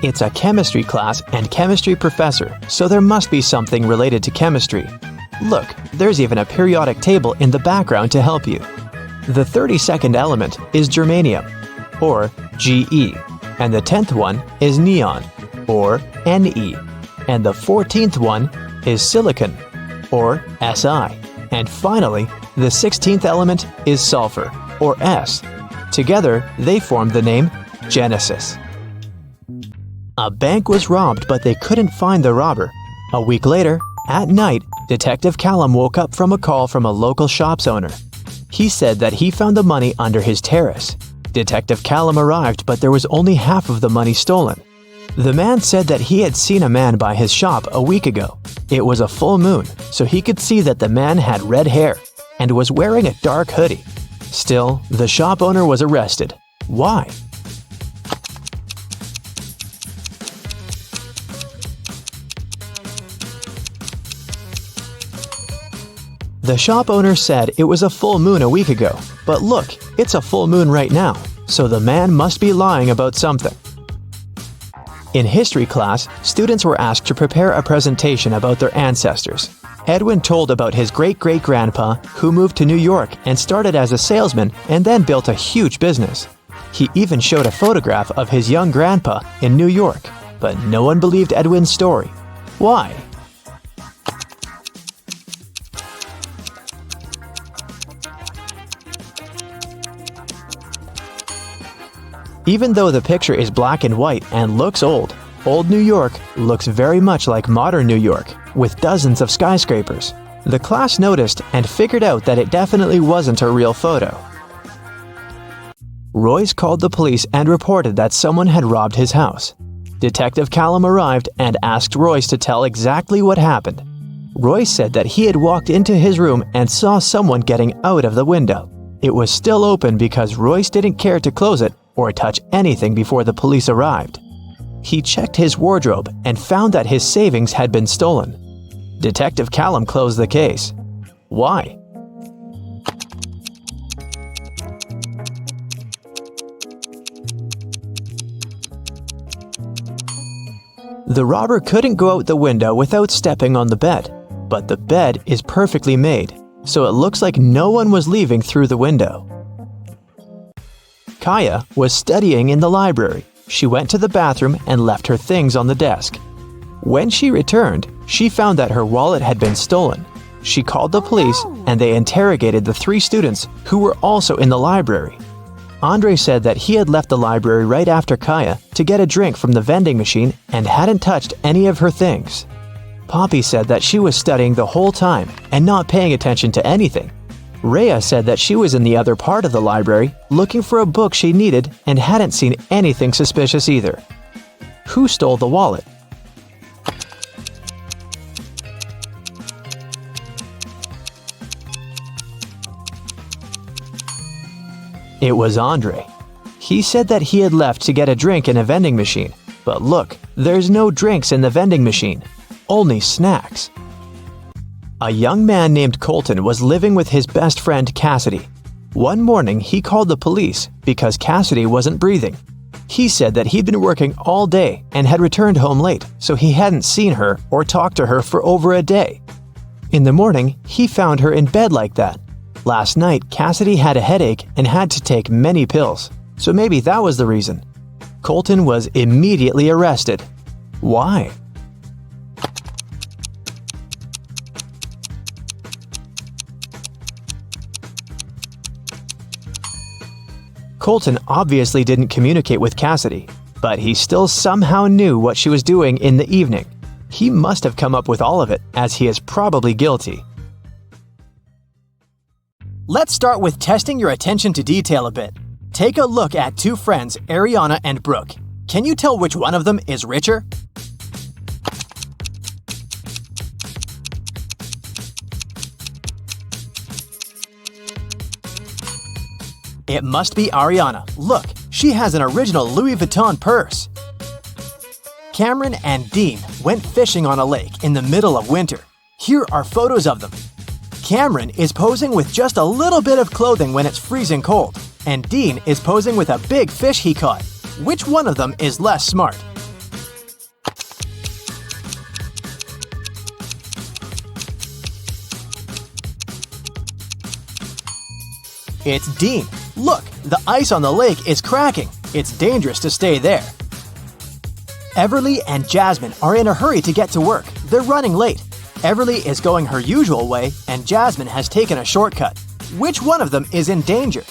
C: It's a chemistry class and chemistry professor, so there must be something related to chemistry. Look, there's even a periodic table in the background to help you. The 32nd element is germanium, or Ge, and the 10th one is neon, or Ne, and the 14th one is silicon, or Si, and finally, the 16th element is sulfur, or S. Together, they form the name Genesis. A bank was robbed, but they couldn't find the robber. A week later, at night, Detective Callum woke up from a call from a local shop's owner. He said that he found the money under his terrace. Detective Callum arrived, but there was only half of the money stolen. The man said that he had seen a man by his shop a week ago. It was a full moon, so he could see that the man had red hair and was wearing a dark hoodie. Still, the shop owner was arrested. Why? The shop owner said it was a full moon a week ago, but look, it's a full moon right now, so the man must be lying about something. In history class, students were asked to prepare a presentation about their ancestors. Edwin told about his great-great-grandpa who moved to New York and started as a salesman and then built a huge business. He even showed a photograph of his young grandpa in New York, but no one believed Edwin's story. Why? Even though the picture is black and white and looks old, old New York looks very much like modern New York, with dozens of skyscrapers. The class noticed and figured out that it definitely wasn't a real photo. Royce called the police and reported that someone had robbed his house. Detective Callum arrived and asked Royce to tell exactly what happened. Royce said that he had walked into his room and saw someone getting out of the window. It was still open because Royce didn't care to close it or touch anything before the police arrived. He checked his wardrobe and found that his savings had been stolen. Detective Callum closed the case. Why? The robber couldn't go out the window without stepping on the bed, but the bed is perfectly made, so it looks like no one was leaving through the window. Kaya was studying in the library. She went to the bathroom and left her things on the desk. When she returned, she found that her wallet had been stolen. She called the police and they interrogated the 3 students who were also in the library. Andre said that he had left the library right after Kaya to get a drink from the vending machine and hadn't touched any of her things. Poppy said that she was studying the whole time and not paying attention to anything. Rhea said that she was in the other part of the library looking for a book she needed and hadn't seen anything suspicious either. Who stole the wallet? It was Andre. He said that he had left to get a drink in a vending machine, but look, there's no drinks in the vending machine, only snacks. A young man named Colton was living with his best friend Cassidy. One morning, he called the police because Cassidy wasn't breathing. He said that he'd been working all day and had returned home late, so he hadn't seen her or talked to her for over a day. In the morning, he found her in bed like that. Last night, Cassidy had a headache and had to take many pills, so maybe that was the reason. Colton was immediately arrested. Why? Colton obviously didn't communicate with Cassidy, but he still somehow knew what she was doing in the evening. He must have come up with all of it, as he is probably guilty. Let's start with testing your attention to detail a bit. Take a look at 2 friends, Ariana and Brooke. Can you tell which one of them is richer? It must be Ariana. Look, she has an original Louis Vuitton purse. Cameron and Dean went fishing on a lake in the middle of winter. Here are photos of them. Cameron is posing with just a little bit of clothing when it's freezing cold, and Dean is posing with a big fish he caught. Which one of them is less smart? It's Dean. Look, the ice on the lake is cracking. It's dangerous to stay there. Everly and Jasmine are in a hurry to get to work. They're running late. Everly is going her usual way, and Jasmine has taken a shortcut. Which one of them is in danger?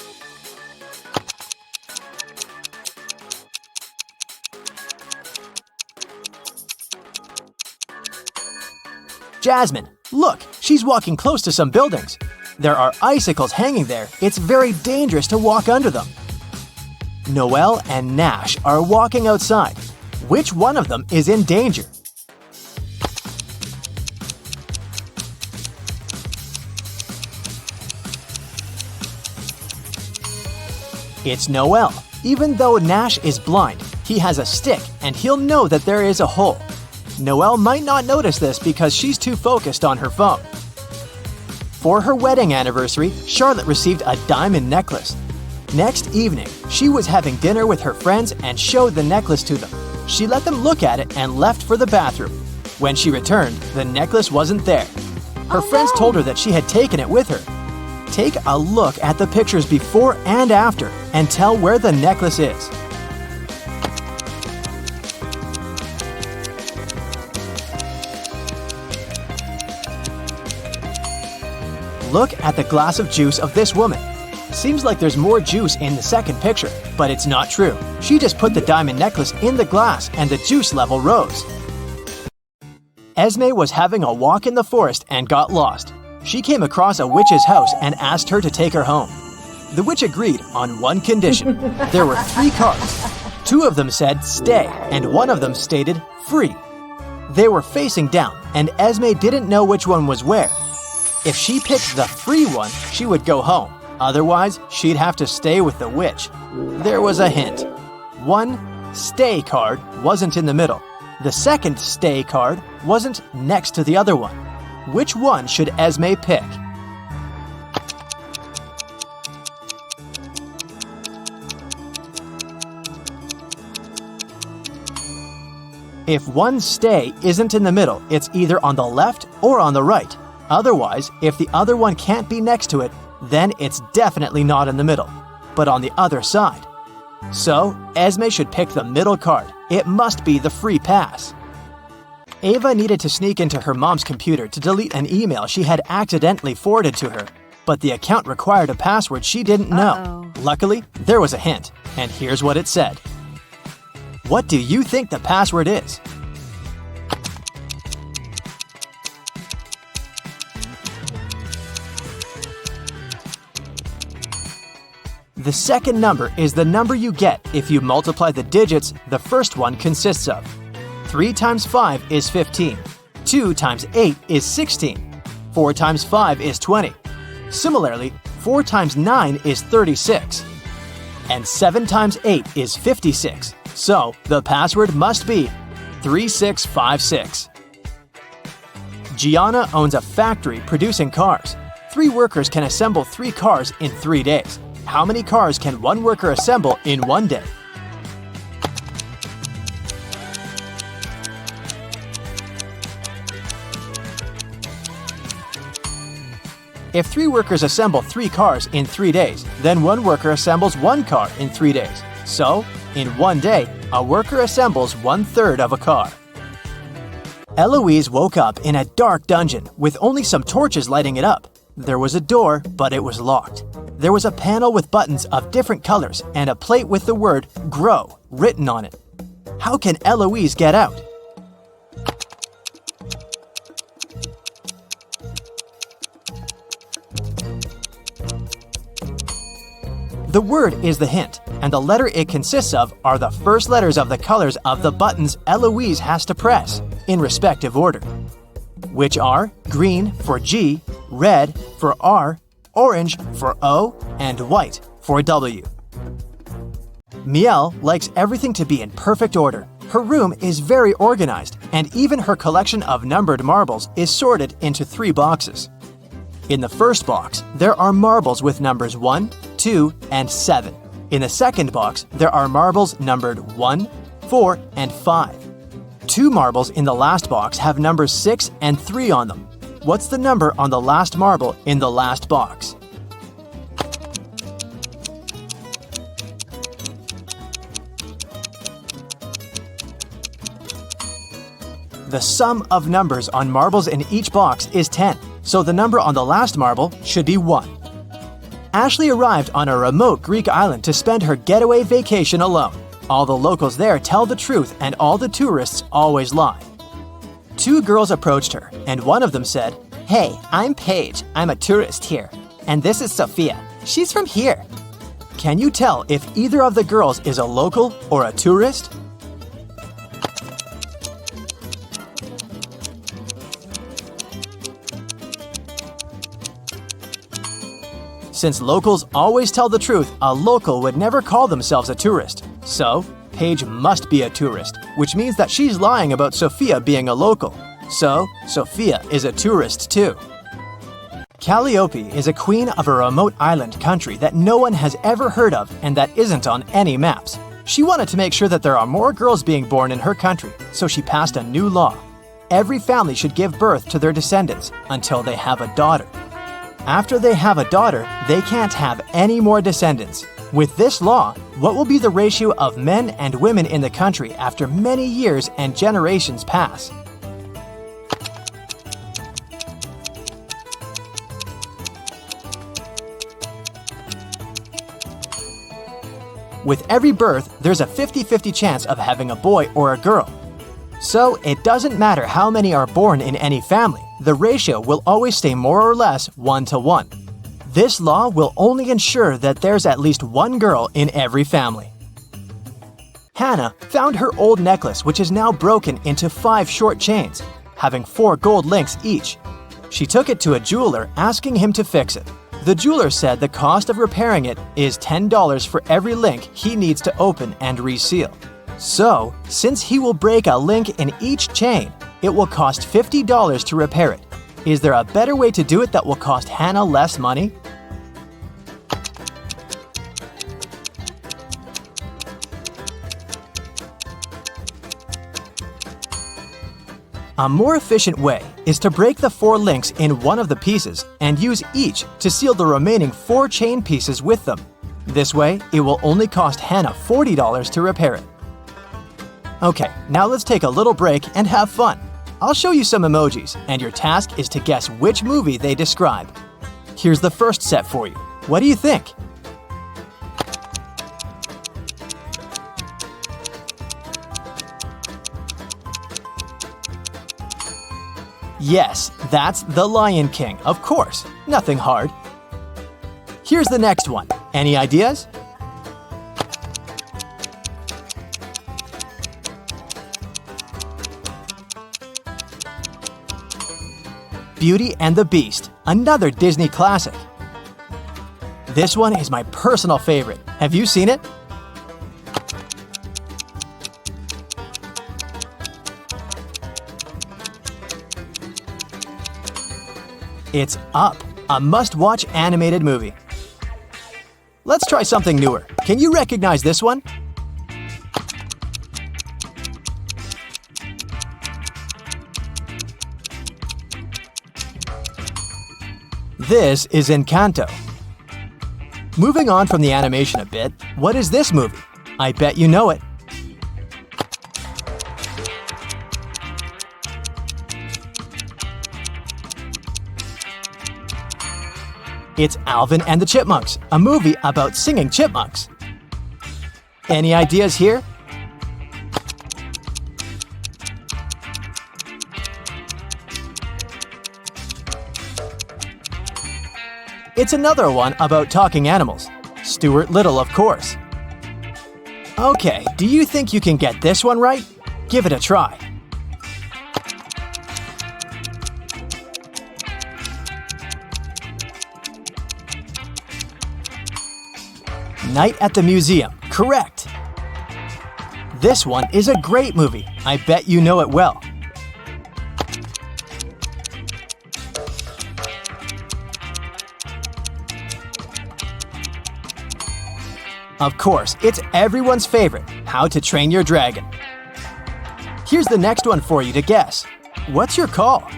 C: Jasmine, look, she's walking close to some buildings. There are icicles hanging there. It's very dangerous to walk under them. Noelle and Nash are walking outside. Which one of them is in danger? It's Noelle. Even though Nash is blind, he has a stick and he'll know that there is a hole. Noelle might not notice this because she's too focused on her phone. For her wedding anniversary, Charlotte received a diamond necklace. Next evening, she was having dinner with her friends and showed the necklace to them. She let them look at it and left for the bathroom. When she returned, the necklace wasn't there. Her friends told her that she had taken it with her. Take a look at the pictures before and after and tell where the necklace is. Look at the glass of juice of this woman. Seems like there's more juice in the second picture, but it's not true. She just put the diamond necklace in the glass and the juice level rose. Esme was having a walk in the forest and got lost. She came across a witch's house and asked her to take her home. The witch agreed on one condition. There were 3 cards. 2 of them said stay, and 1 of them stated free. They were facing down, and Esme didn't know which one was where. If she picked the free one, she would go home. Otherwise, she'd have to stay with the witch. There was a hint. 1 stay card wasn't in the middle. The second stay card wasn't next to the other one. Which one should Esme pick? If 1 stay isn't in the middle, it's either on the left or on the right. Otherwise, if the other one can't be next to it, then it's definitely not in the middle, but on the other side. So, Esme should pick the middle card. It must be the free pass. Ava needed to sneak into her mom's computer to delete an email she had accidentally forwarded to her, but the account required a password she didn't know. Luckily, there was a hint, and here's what it said. What do you think the password is? The second number is the number you get if you multiply the digits the first one consists of. 3 times 5 is 15. 2 times 8 is 16. 4 times 5 is 20. Similarly, 4 times 9 is 36. And 7 times 8 is 56. So, the password must be 3656. Gianna owns a factory producing cars. 3 workers can assemble 3 cars in 3 days. How many cars can 1 worker assemble in 1 day? If 3 workers assemble 3 cars in 3 days, then 1 worker assembles 1 car in 3 days. So, in 1 day, a worker assembles 1/3 of a car. Eloise woke up in a dark dungeon with only some torches lighting it up. There was a door, but it was locked. There was a panel with buttons of different colors and a plate with the word grow written on it. How can Eloise get out? The word is the hint, and the letter it consists of are the first letters of the colors of the buttons Eloise has to press, in respective order, which are green for G, red for R, orange for O, and white for W. Miel likes everything to be in perfect order. Her room is very organized, and even her collection of numbered marbles is sorted into 3 boxes. In the first box, there are marbles with numbers 1, 2, and 7. In the second box, there are marbles numbered 1, 4, and 5. 2 marbles in the last box have numbers 6 and 3 on them. What's the number on the last marble in the last box? The sum of numbers on marbles in each box is 10, so the number on the last marble should be 1. Ashley arrived on a remote Greek island to spend her getaway vacation alone. All the locals there tell the truth and all the tourists always lie. 2 girls approached her, and one of them said, "Hey, I'm Paige. I'm a tourist here. And this is Sophia. She's from here." Can you tell if either of the girls is a local or a tourist? Since locals always tell the truth, a local would never call themselves a tourist. So, Paige must be a tourist, which means that she's lying about Sophia being a local. So, Sophia is a tourist too. Calliope is a queen of a remote island country that no one has ever heard of and that isn't on any maps. She wanted to make sure that there are more girls being born in her country, so she passed a new law. Every family should give birth to their descendants until they have a daughter. After they have a daughter, they can't have any more descendants. With this law, what will be the ratio of men and women in the country after many years and generations pass? With every birth, there's a 50-50 chance of having a boy or a girl. So, it doesn't matter how many are born in any family, the ratio will always stay more or less 1 to 1. This law will only ensure that there's at least one girl in every family. Hannah found her old necklace, which is now broken into 5 short chains, having 4 gold links each. She took it to a jeweler, asking him to fix it. The jeweler said the cost of repairing it is $10 for every link he needs to open and reseal. So, since he will break a link in each chain, it will cost $50 to repair it. Is there a better way to do it that will cost Hannah less money? A more efficient way is to break the 4 links in one of the pieces and use each to seal the remaining 4 chain pieces with them. This way, it will only cost Hannah $40 to repair it. Okay, now let's take a little break and have fun. I'll show you some emojis, and your task is to guess which movie they describe. Here's the first set for you. What do you think? Yes, that's The Lion King, of course. Nothing hard. Here's the next one. Any ideas? Beauty and the Beast, another Disney classic. This one is my personal favorite. Have you seen it? It's Up, a must-watch animated movie. Let's try something newer. Can you recognize this one? This is Encanto. Moving on from the animation a bit, what is this movie? I bet you know it. It's Alvin and the Chipmunks, a movie about singing chipmunks. Any ideas here? It's another one about talking animals. Stuart Little, of course. Okay, do you think you can get this one right? Give it a try. Night at the Museum, correct. This one is a great movie. I bet you know it well. Of course, it's everyone's favorite, How to Train Your Dragon. Here's the next one for you to guess. What's your call?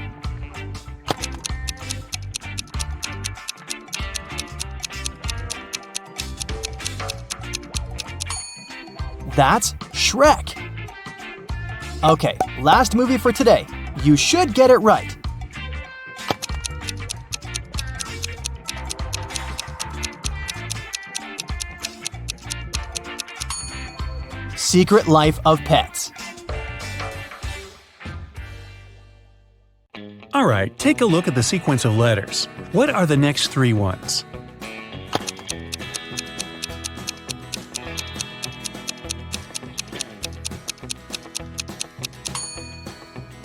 C: That's Shrek. Okay, last movie for today. You should get it right. Secret Life of Pets.
A: All right, take a look at the sequence of letters. What are the next 3 ones?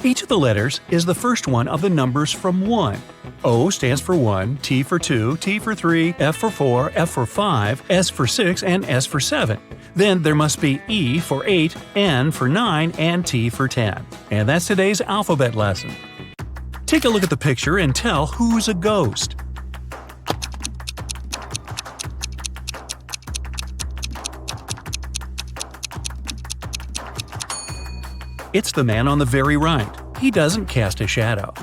A: Each of the letters is the first one of the numbers from 1. O stands for 1, T for 2, T for 3, F for 4, F for 5, S for 6, and S for 7. Then there must be E for 8, N for 9, and T for 10. And that's today's alphabet lesson. Take a look at the picture and tell who's a ghost. It's the man on the very right. He doesn't cast a shadow.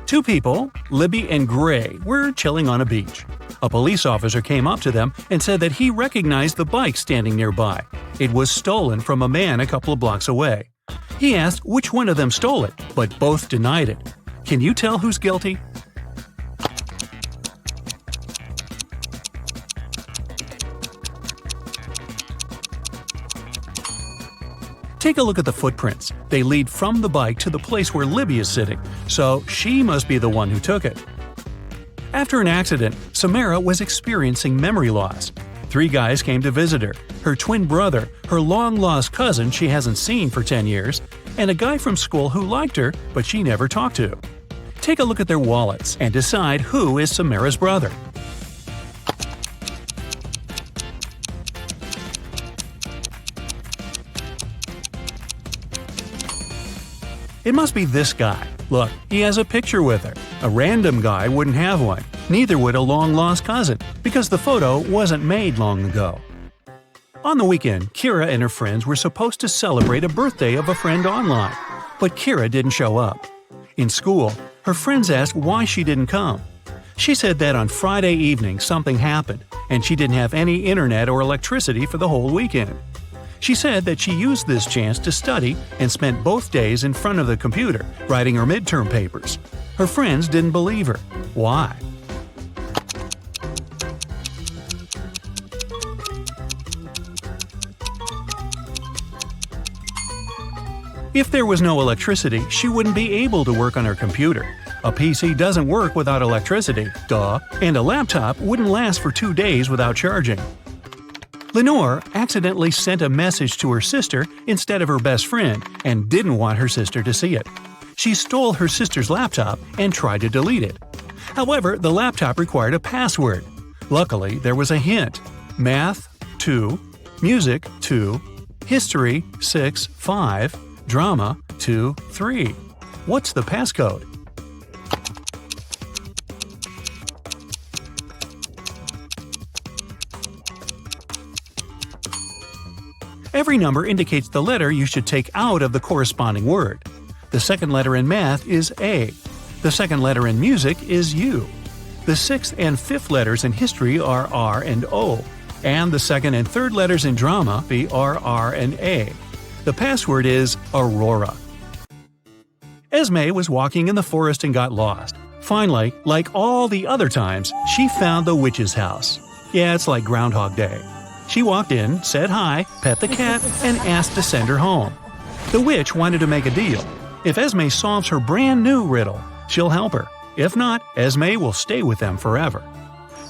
A: 2 people, Libby and Gray, were chilling on a beach. A police officer came up to them and said that he recognized the bike standing nearby. It was stolen from a man a couple of blocks away. He asked which one of them stole it, but both denied it. Can you tell who's guilty? Take a look at the footprints. They lead from the bike to the place where Libby is sitting, so she must be the one who took it. After an accident, Samara was experiencing memory loss. 3 guys came to visit her: her twin brother, her long-lost cousin she hasn't seen for 10 years, and a guy from school who liked her but she never talked to. Take a look at their wallets and decide who is Samara's brother. It must be this guy. Look, he has a picture with her. A random guy wouldn't have one. Neither would a long-lost cousin, because the photo wasn't made long ago. On the weekend, Kira and her friends were supposed to celebrate a birthday of a friend online, but Kira didn't show up. In school, her friends asked why she didn't come. She said that on Friday evening something happened, and she didn't have any internet or electricity for the whole weekend. She said that she used this chance to study and spent both days in front of the computer writing her midterm papers. Her friends didn't believe her. Why? If there was no electricity, she wouldn't be able to work on her computer. A PC doesn't work without electricity, duh, and a laptop wouldn't last for 2 days without charging. Lenore accidentally sent a message to her sister instead of her best friend and didn't want her sister to see it. She stole her sister's laptop and tried to delete it. However, the laptop required a password. Luckily, there was a hint: Math 2, Music 2, History 6 5, Drama 2 3. What's the passcode? Every number indicates the letter you should take out of the corresponding word. The second letter in math is A. The second letter in music is U. The sixth and fifth letters in history are R and O, and the second and third letters in drama are R and A. The password is Aurora. Esme was walking in the forest and got lost. Finally, like all the other times, she found the witch's house. Yeah, it's like Groundhog Day. She walked in, said hi, pet the cat, and asked to send her home. The witch wanted to make a deal. If Esme solves her brand new riddle, she'll help her. If not, Esme will stay with them forever.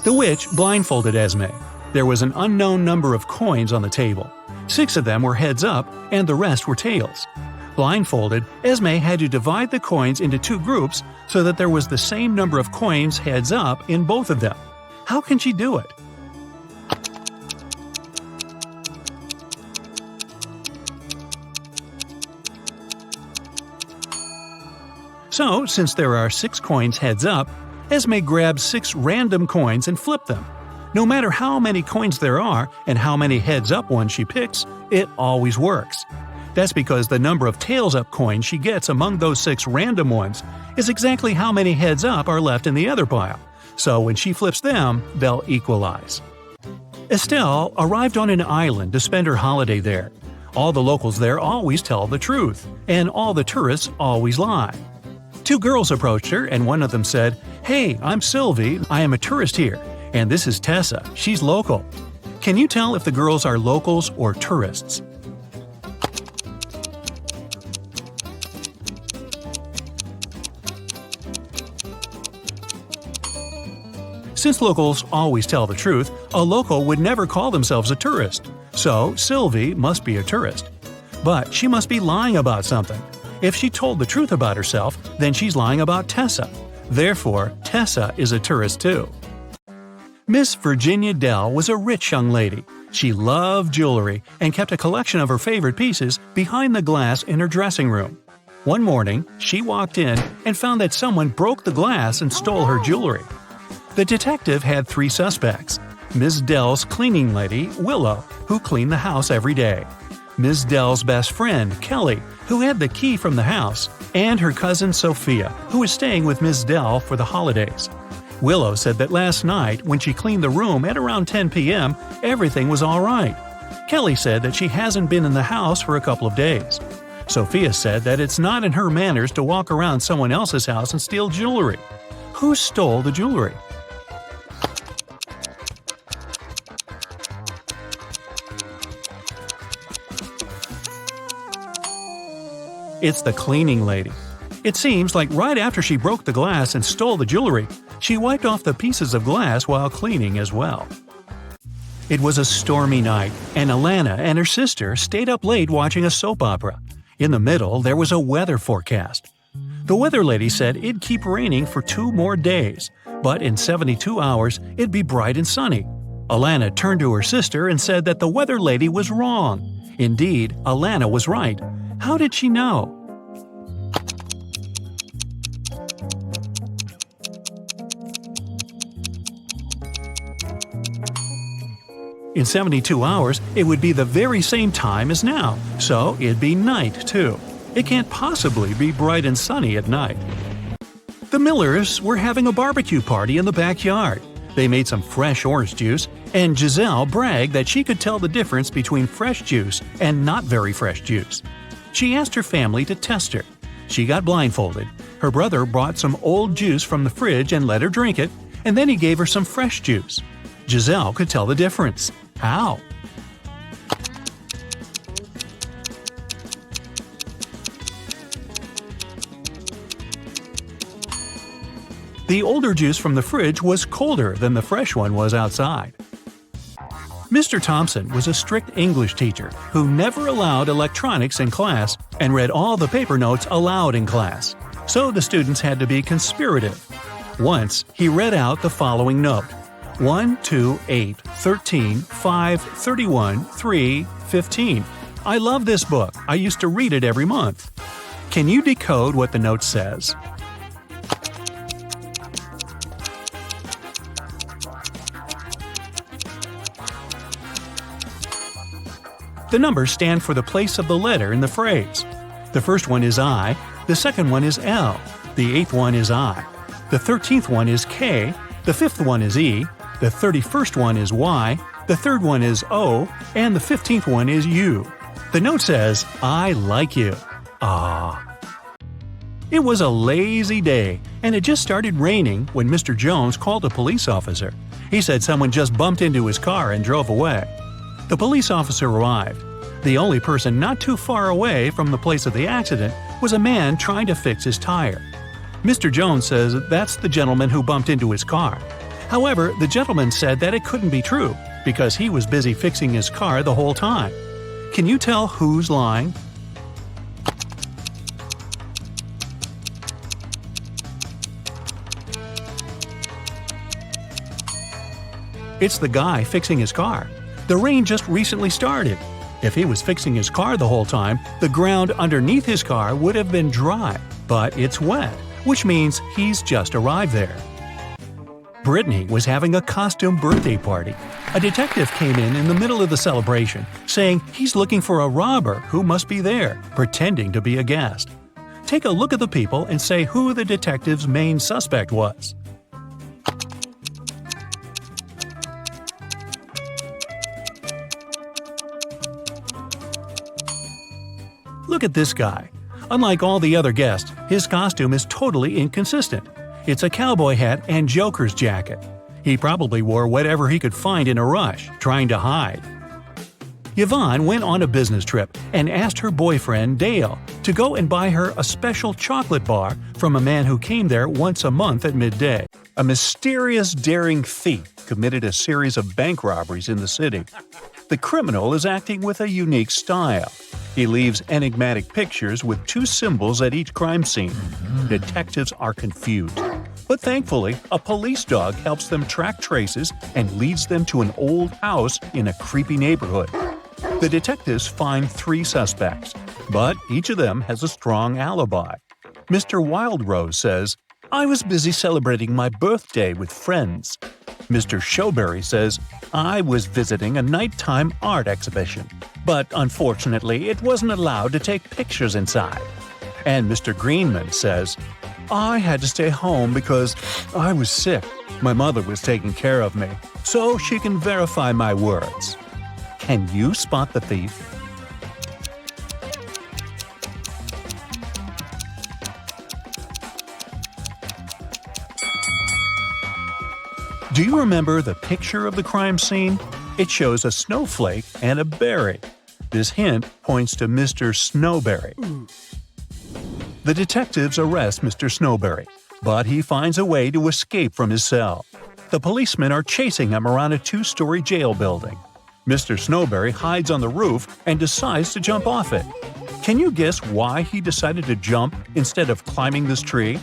A: The witch blindfolded Esme. There was an unknown number of coins on the table. 6 of them were heads up, and the rest were tails. Blindfolded, Esme had to divide the coins into 2 groups so that there was the same number of coins heads up in both of them. How can she do it? So, since there are 6 coins heads up, Esme grabs 6 random coins and flipped them. No matter how many coins there are and how many heads up ones she picks, it always works. That's because the number of tails up coins she gets among those 6 random ones is exactly how many heads up are left in the other pile. So when she flips them, they'll equalize. Estelle arrived on an island to spend her holiday there. All the locals there always tell the truth, and all the tourists always lie. 2 girls approached her, and one of them said, "Hey, I'm Sylvie, I am a tourist here, and this is Tessa, she's local." Can you tell if the girls are locals or tourists? Since locals always tell the truth, a local would never call themselves a tourist. So, Sylvie must be a tourist. But she must be lying about something. If she told the truth about herself, then she's lying about Tessa. Therefore, Tessa is a tourist too. Miss Virginia Dell was a rich young lady. She loved jewelry and kept a collection of her favorite pieces behind the glass in her dressing room. One morning, she walked in and found that someone broke the glass and stole her jewelry. The detective had 3 suspects: Ms. Dell's cleaning lady, Willow, who cleaned the house every day; Ms. Dell's best friend, Kelly, who had the key from the house; and her cousin Sophia, who was staying with Ms. Dell for the holidays. Willow said that last night, when she cleaned the room at around 10 p.m., everything was all right. Kelly said that she hasn't been in the house for a couple of days. Sophia said that it's not in her manners to walk around someone else's house and steal jewelry. Who stole the jewelry? It's the cleaning lady. It seems like right after she broke the glass and stole the jewelry, She wiped off the pieces of glass while cleaning as well. It was a stormy night, and Alana and her sister stayed up late watching a soap opera. In the middle, there was a weather forecast. The weather lady said it'd keep raining for 2 more days, but in 72 hours, it'd be bright and sunny. Alana turned to her sister and said that the weather lady was wrong. Indeed, Alana was right. How did she know? In 72 hours, it would be the very same time as now, so it'd be night too. It can't possibly be bright and sunny at night. The Millers were having a barbecue party in the backyard. They made some fresh orange juice, and Giselle bragged that she could tell the difference between fresh juice and not very fresh juice. She asked her family to test her. She got blindfolded. Her brother brought some old juice from the fridge and let her drink it, and then he gave her some fresh juice. Giselle could tell the difference. How? The older juice from the fridge was colder than the fresh one was outside. Mr. Thompson was a strict English teacher who never allowed electronics in class and read all the paper notes aloud in class, so the students had to be conspirative. Once, he read out the following note: 1, 2, 8, 13, 5, 31, 3, 15. I love this book. I used to read it every month. Can you decode what the note says? The numbers stand for the place of the letter in the phrase. The first one is I, the second one is L, the eighth one is I, the 13th one is K, the fifth one is E, the 31st one is Y, the third one is O, and the 15th one is U. The note says, I like you. Ah. It was a lazy day, and it just started raining when Mr. Jones called a police officer. He said someone just bumped into his car and drove away. The police officer arrived. The only person not too far away from the place of the accident was a man trying to fix his tire. Mr. Jones says that's the gentleman who bumped into his car. However, the gentleman said that it couldn't be true because he was busy fixing his car the whole time. Can you tell who's lying? It's the guy fixing his car. The rain just recently started. If he was fixing his car the whole time, the ground underneath his car would have been dry, but it's wet, which means he's just arrived there. Brittany was having a costume birthday party. A detective came in the middle of the celebration, saying he's looking for a robber who must be there, pretending to be a guest. Take a look at the people and say who the detective's main suspect was. Look at this guy. Unlike all the other guests, his costume is totally inconsistent. It's a cowboy hat and Joker's jacket. He probably wore whatever he could find in a rush, trying to hide. Yvonne went on a business trip and asked her boyfriend, Dale, to go and buy her a special chocolate bar from a man who came there once a month at midday. A mysterious, daring thief committed a series of bank robberies in the city. The criminal is acting with a unique style. He leaves enigmatic pictures with 2 symbols at each crime scene. Detectives are confused. But thankfully, a police dog helps them track traces and leads them to an old house in a creepy neighborhood. The detectives find 3 suspects, but each of them has a strong alibi. Mr. Wildrose says, I was busy celebrating my birthday with friends. Mr. Snowberry says, I was visiting a nighttime art exhibition, but unfortunately it wasn't allowed to take pictures inside. And Mr. Greenman says, I had to stay home because I was sick. My mother was taking care of me, so she can verify my words. Can you spot the thief? Do you remember the picture of the crime scene? It shows a snowflake and a berry. This hint points to Mr. Snowberry. The detectives arrest Mr. Snowberry. But he finds a way to escape from his cell. The policemen are chasing him around a two-story jail building. Mr. Snowberry hides on the roof and decides to jump off it. Can you guess why he decided to jump instead of climbing this tree?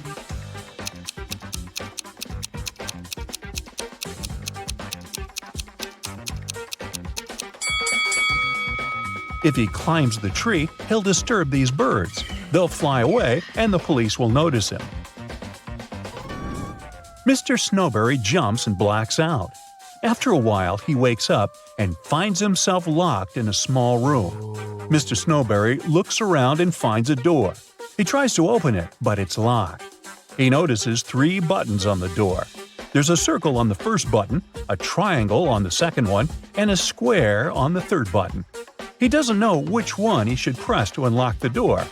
A: If he climbs the tree, he'll disturb these birds. They'll fly away and the police will notice him. Mr. Snowberry jumps and blacks out. After a while, he wakes up and finds himself locked in a small room. Mr. Snowberry looks around and finds a door. He tries to open it, but it's locked. He notices 3 buttons on the door. There's a circle on the first button, a triangle on the second one, and a square on the third button. He doesn't know which one he should press to unlock the door.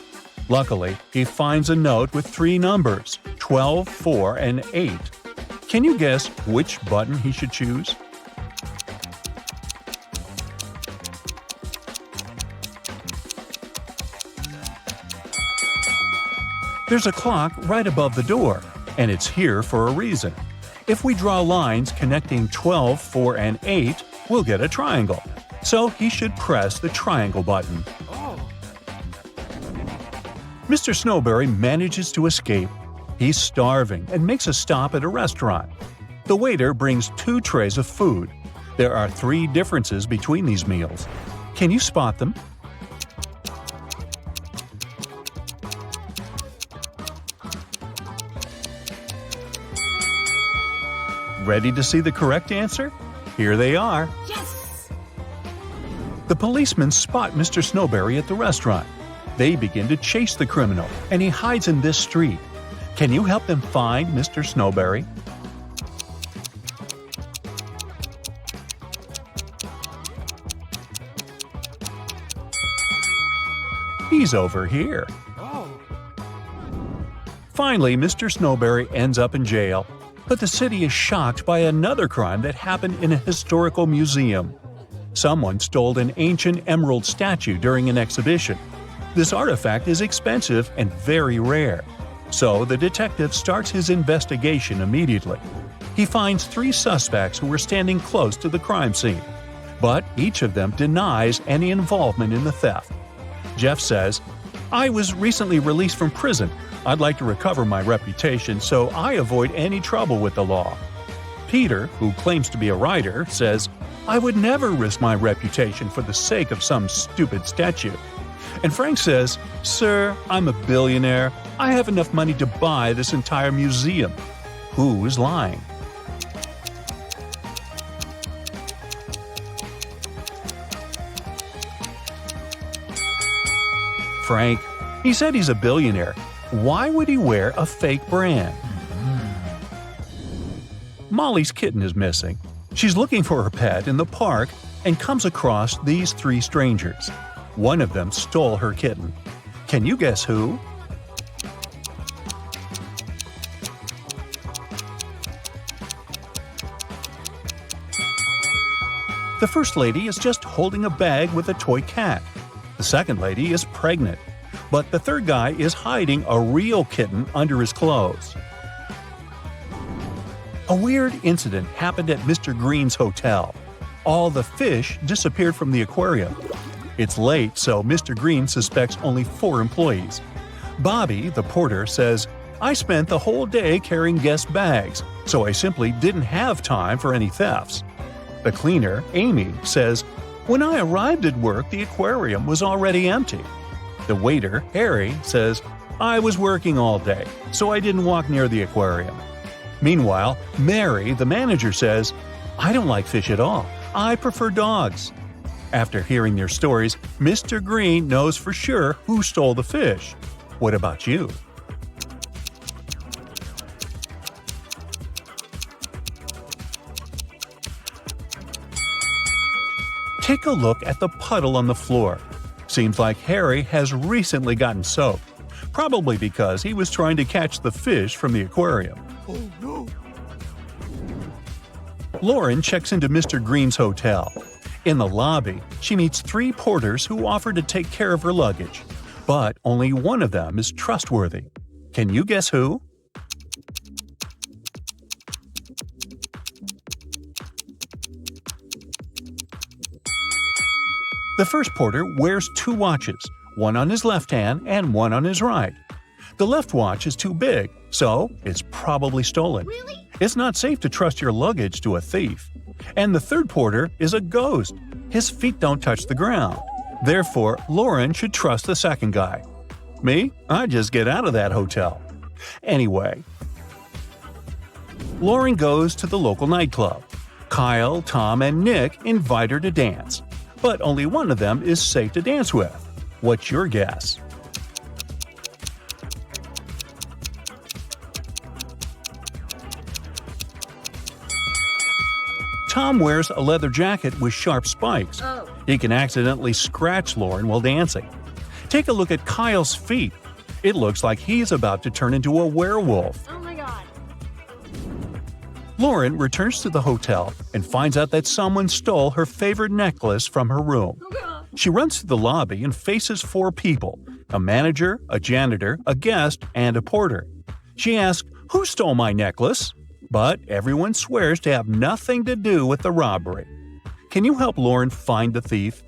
A: Luckily, he finds a note with 3 numbers, 12, 4, and 8. Can you guess which button he should choose? There's a clock right above the door, and it's here for a reason. If we draw lines connecting 12, 4, and 8, we'll get a triangle. So he should press the triangle button. Mr. Snowberry manages to escape. He's starving and makes a stop at a restaurant. The waiter brings 2 trays of food. There are 3 differences between these meals. Can you spot them? Ready to see the correct answer? Here they are.
B: Yes!
A: The policemen spot Mr. Snowberry at the restaurant. They begin to chase the criminal, and he hides in this street. Can you help them find Mr. Snowberry? He's over here. Finally, Mr. Snowberry ends up in jail. But the city is shocked by another crime that happened in a historical museum. Someone stole an ancient emerald statue during an exhibition. This artifact is expensive and very rare. So the detective starts his investigation immediately. He finds 3 suspects who were standing close to the crime scene. But each of them denies any involvement in the theft. Jeff says, "I was recently released from prison. I'd like to recover my reputation, so I avoid any trouble with the law." Peter, who claims to be a writer, says, "I would never risk my reputation for the sake of some stupid statue." And Frank says, "Sir, I'm a billionaire. I have enough money to buy this entire museum." Who is lying? Frank. He said he's a billionaire. Why would he wear a fake brand? Molly's kitten is missing. She's looking for her pet in the park and comes across these 3 strangers. One of them stole her kitten. Can you guess who? The first lady is just holding a bag with a toy cat. The second lady is pregnant. But the third guy is hiding a real kitten under his clothes. A weird incident happened at Mr. Green's hotel. All the fish disappeared from the aquarium. It's late, so Mr. Green suspects only 4 employees. Bobby, the porter, says, "I spent the whole day carrying guest bags, so I simply didn't have time for any thefts." The cleaner, Amy, says, "When I arrived at work, the aquarium was already empty." The waiter, Harry, says, "I was working all day, so I didn't walk near the aquarium." Meanwhile, Mary, the manager, says, "I don't like fish at all. I prefer dogs." After hearing their stories, Mr. Green knows for sure who stole the fish. What about you? Take a look at the puddle on the floor. Seems like Harry has recently gotten soaked, probably because he was trying to catch the fish from the aquarium.
B: Oh no!
A: Lauren checks into Mr. Green's hotel. In the lobby, she meets 3 porters who offer to take care of her luggage. But only one of them is trustworthy. Can you guess who? The first porter wears 2 watches, one on his left hand and one on his right. The left watch is too big, so it's probably stolen.
B: Really?
A: It's not safe to trust your luggage to a thief. And the third porter is a ghost. His feet don't touch the ground. Therefore, Lauren should trust the second guy. Me? I'd just get out of that hotel. Anyway, Lauren goes to the local nightclub. Kyle, Tom, and Nick invite her to dance. But only one of them is safe to dance with. What's your guess? Tom wears a leather jacket with sharp spikes.
B: Oh.
A: He can accidentally scratch Lauren while dancing. Take a look at Kyle's feet. It looks like he's about to turn into a werewolf.
B: Oh my god.
A: Lauren returns to the hotel and finds out that someone stole her favorite necklace from her room.
B: Oh god.
A: She runs to the lobby and faces 4 people: a manager, a janitor, a guest, and a porter. She asks, "Who stole my necklace?" But everyone swears to have nothing to do with the robbery. Can you help Lauren find the thief?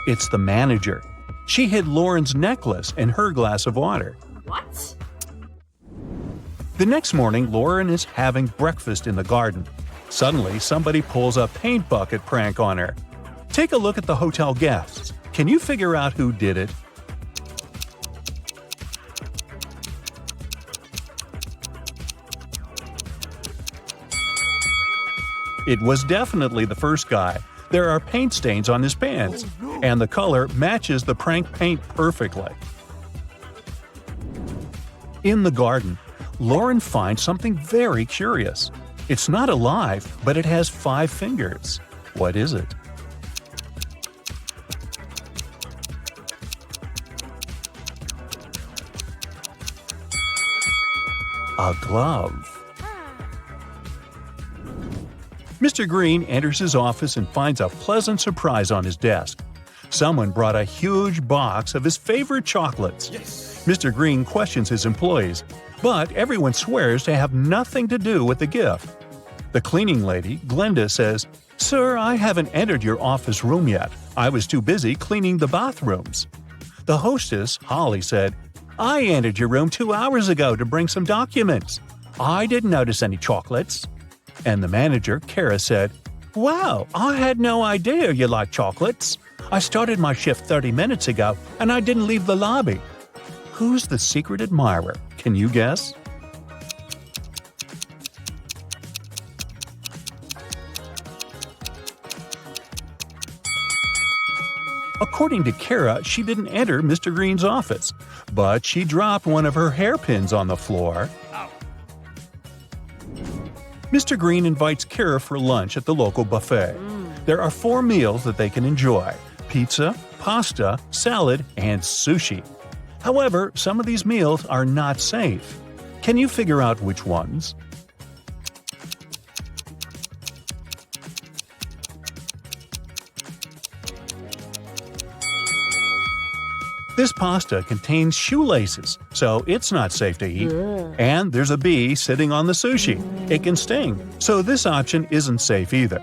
A: It's the manager. She hid Lauren's necklace in her glass of water.
B: What?
A: The next morning, Lauren is having breakfast in the garden. Suddenly, somebody pulls a paint bucket prank on her. Take a look at the hotel guests. Can you figure out who did it? It was definitely the first guy. There are paint stains on his pants, and the color matches the prank paint perfectly. In the garden, Lauren finds something very curious. It's not alive, but it has 5 fingers. What is it? A glove. Mr. Green enters his office and finds a pleasant surprise on his desk. Someone brought a huge box of his favorite chocolates.
D: Yes.
A: Mr. Green questions his employees, but everyone swears to have nothing to do with the gift. The cleaning lady, Glenda, says, "Sir, I haven't entered your office room yet. I was too busy cleaning the bathrooms." The hostess, Holly, said, "I entered your room 2 hours ago to bring some documents. I didn't notice any chocolates." And the manager, Kara, said, "Wow, I had no idea you like chocolates. I started my shift 30 minutes ago and I didn't leave the lobby." Who's the secret admirer? Can you guess? According to Kara, she didn't enter Mr. Green's office, but she dropped one of her hairpins on the floor. Mr. Green invites Kara for lunch at the local buffet. There are 4 meals that they can enjoy: pizza, pasta, salad, and sushi. However, some of these meals are not safe. Can you figure out which ones? This pasta contains shoelaces, so it's not safe to eat. And there's a bee sitting on the sushi. It can sting, so this option isn't safe either.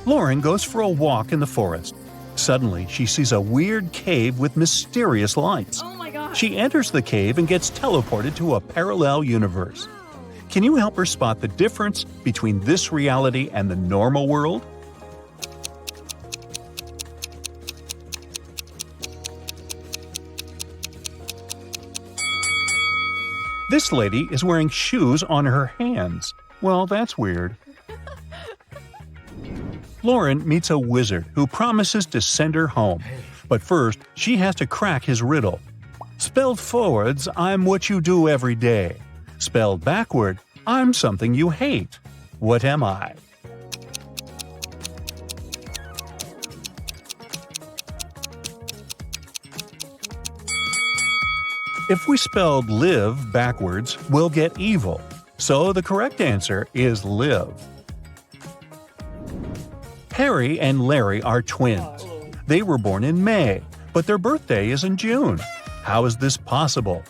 A: Lauren goes for a walk in the forest. Suddenly, she sees a weird cave with mysterious lights.
B: Oh my god.
A: She enters the cave and gets teleported to a parallel universe. Can you help her spot the difference between this reality and the normal world? This lady is wearing shoes on her hands. Well, that's weird. Lauren meets a wizard who promises to send her home. But first, she has to crack his riddle. Spelled forwards, I'm what you do every day. Spelled backward, I'm something you hate. What am I? If we spelled live backwards, we'll get evil. So the correct answer is live. Harry and Larry are twins. They were born in May, but their birthday is in June. How is this possible?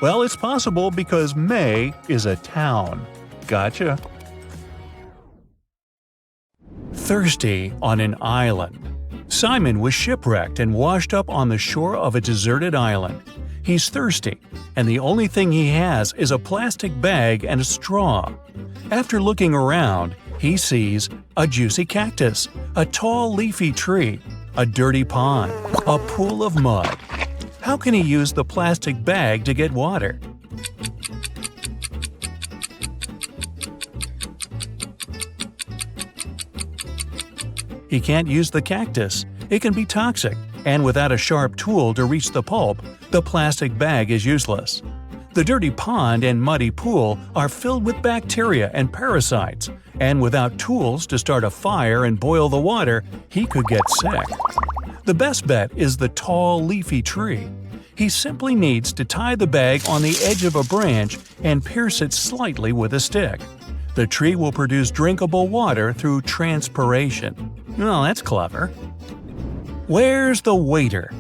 A: Well, it's possible because May is a town. Gotcha. Thirsty on an island. Simon was shipwrecked and washed up on the shore of a deserted island. He's thirsty, and the only thing he has is a plastic bag and a straw. After looking around, he sees a juicy cactus, a tall leafy tree, a dirty pond, a pool of mud. How can he use the plastic bag to get water? He can't use the cactus. It can be toxic, and without a sharp tool to reach the pulp, the plastic bag is useless. The dirty pond and muddy pool are filled with bacteria and parasites, and without tools to start a fire and boil the water, he could get sick. The best bet is the tall, leafy tree. He simply needs to tie the bag on the edge of a branch and pierce it slightly with a stick. The tree will produce drinkable water through transpiration. Oh, that's clever. Where's the waiter?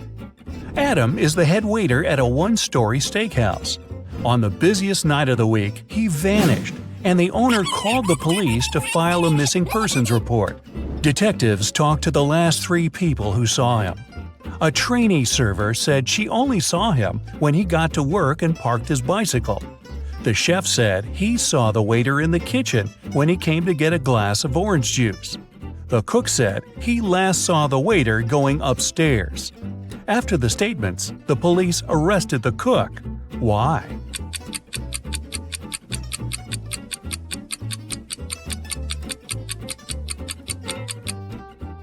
A: Adam is the head waiter at a one-story steakhouse. On the busiest night of the week, he vanished, and the owner called the police to file a missing persons report. Detectives talked to the last 3 people who saw him. A trainee server said she only saw him when he got to work and parked his bicycle. The chef said he saw the waiter in the kitchen when he came to get a glass of orange juice. The cook said he last saw the waiter going upstairs. After the statements, the police arrested the cook. Why?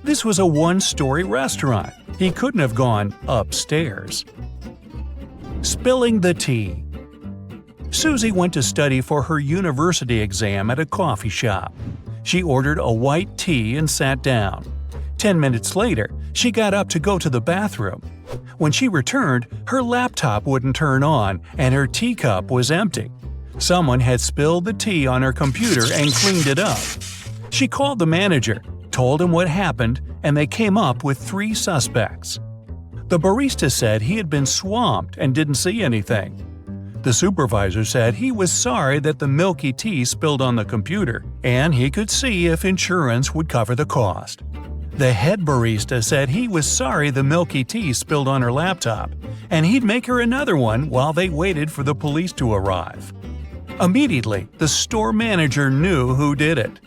A: This was a one-story restaurant. He couldn't have gone upstairs. Spilling the tea. Susie went to study for her university exam at a coffee shop. She ordered a white tea and sat down. 10 minutes later, she got up to go to the bathroom. When she returned, her laptop wouldn't turn on and her teacup was empty. Someone had spilled the tea on her computer and cleaned it up. She called the manager, told him what happened, and they came up with 3 suspects. The barista said he had been swamped and didn't see anything. The supervisor said he was sorry that the milky tea spilled on the computer, and he could see if insurance would cover the cost. The head barista said he was sorry the milky tea spilled on her laptop, and he'd make her another one while they waited for the police to arrive. Immediately, the store manager knew who did it.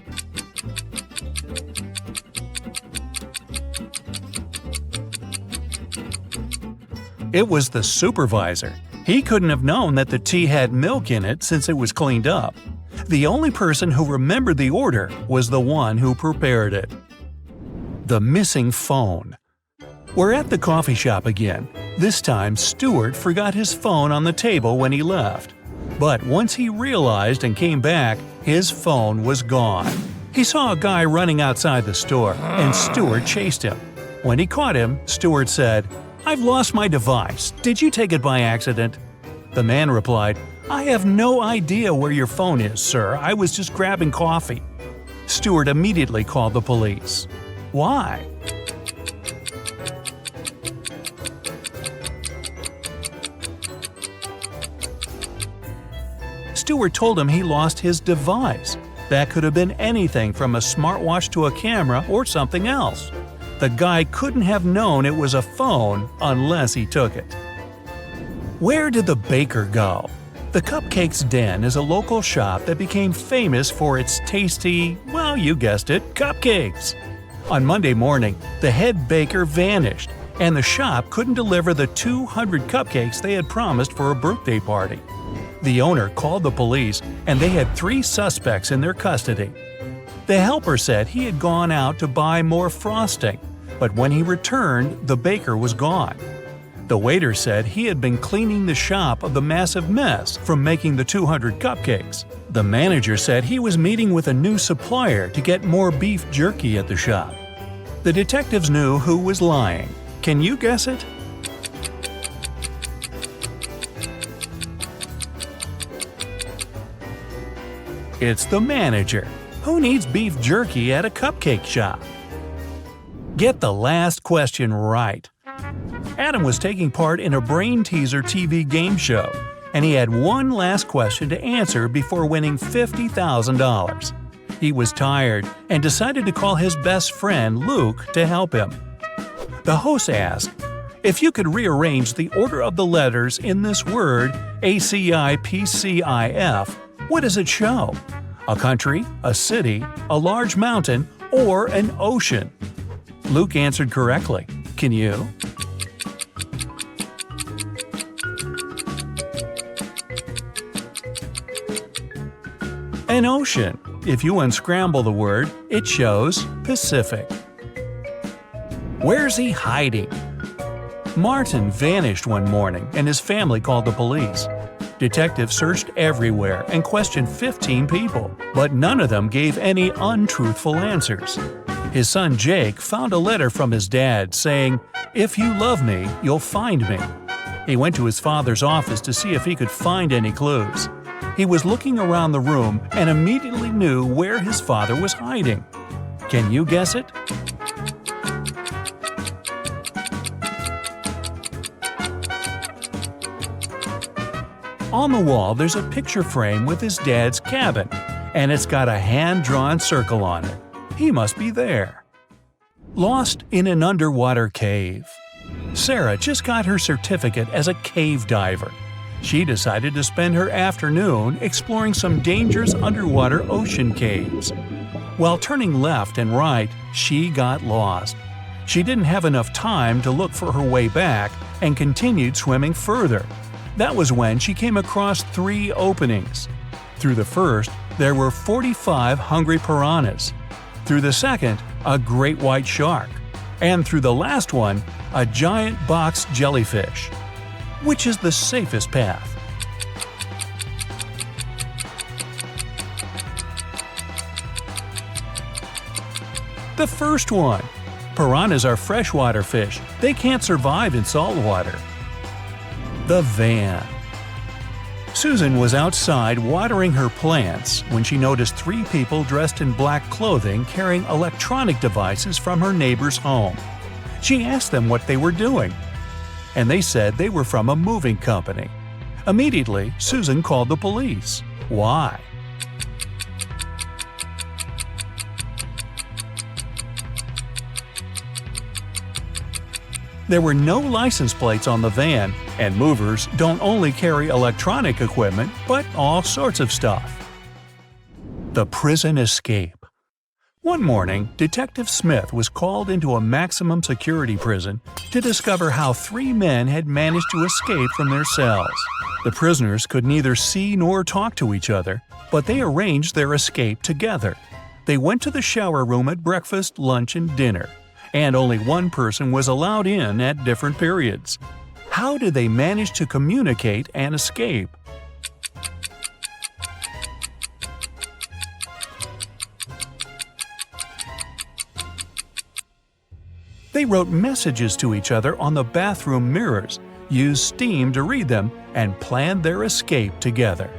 A: It was the supervisor. He couldn't have known that the tea had milk in it since it was cleaned up. The only person who remembered the order was the one who prepared it. The missing phone. We're at the coffee shop again. This time, Stuart forgot his phone on the table when he left. But once he realized and came back, his phone was gone. He saw a guy running outside the store, and Stuart chased him. When he caught him, Stuart said, "I've lost my device. Did you take it by accident?" The man replied, "I have no idea where your phone is, sir. I was just grabbing coffee." Stuart immediately called the police. Why? Stuart told him he lost his device. That could have been anything from a smartwatch to a camera or something else. The guy couldn't have known it was a phone unless he took it. Where did the baker go? The Cupcakes Den is a local shop that became famous for its tasty, well, you guessed it, cupcakes. On Monday morning, the head baker vanished, and the shop couldn't deliver the 200 cupcakes they had promised for a birthday party. The owner called the police, and they had 3 suspects in their custody. The helper said he had gone out to buy more frosting, but when he returned, the baker was gone. The waiter said he had been cleaning the shop of the massive mess from making the 200 cupcakes. The manager said he was meeting with a new supplier to get more beef jerky at the shop. The detectives knew who was lying. Can you guess it? It's the manager. Who needs beef jerky at a cupcake shop? Get the last question right. Adam was taking part in a brain teaser TV game show, and he had one last question to answer before winning $50,000. He was tired and decided to call his best friend Luke to help him. The host asked, "If you could rearrange the order of the letters in this word ACIPCIF, what does it show? A country, a city, a large mountain, or an ocean?" Luke answered correctly. Can you? An ocean. If you unscramble the word, it shows Pacific. Where's he hiding? Martin vanished one morning and his family called the police. Detectives searched everywhere and questioned 15 people, but none of them gave any untruthful answers. His son Jake found a letter from his dad saying, "If you love me, you'll find me." He went to his father's office to see if he could find any clues. He was looking around the room and immediately knew where his father was hiding. Can you guess it? On the wall, there's a picture frame with his dad's cabin, and it's got a hand-drawn circle on it. He must be there. Lost in an underwater cave. Sarah just got her certificate as a cave diver. She decided to spend her afternoon exploring some dangerous underwater ocean caves. While turning left and right, she got lost. She didn't have enough time to look for her way back and continued swimming further. That was when she came across 3 openings. Through the first, there were 45 hungry piranhas. Through the second, a great white shark. And through the last one, a giant box jellyfish. Which is the safest path? The first one. Piranhas are freshwater fish. They can't survive in salt water. The van. Susan was outside watering her plants when she noticed 3 people dressed in black clothing carrying electronic devices from her neighbor's home. She asked them what they were doing, and they said they were from a moving company. Immediately, Susan called the police. Why? There were no license plates on the van, and movers don't only carry electronic equipment, but all sorts of stuff. The prison escape. One morning, Detective Smith was called into a maximum security prison to discover how 3 men had managed to escape from their cells. The prisoners could neither see nor talk to each other, but they arranged their escape together. They went to the shower room at breakfast, lunch, and dinner, and only one person was allowed in at different periods. How did they manage to communicate and escape? They wrote messages to each other on the bathroom mirrors, used steam to read them, and planned their escape together.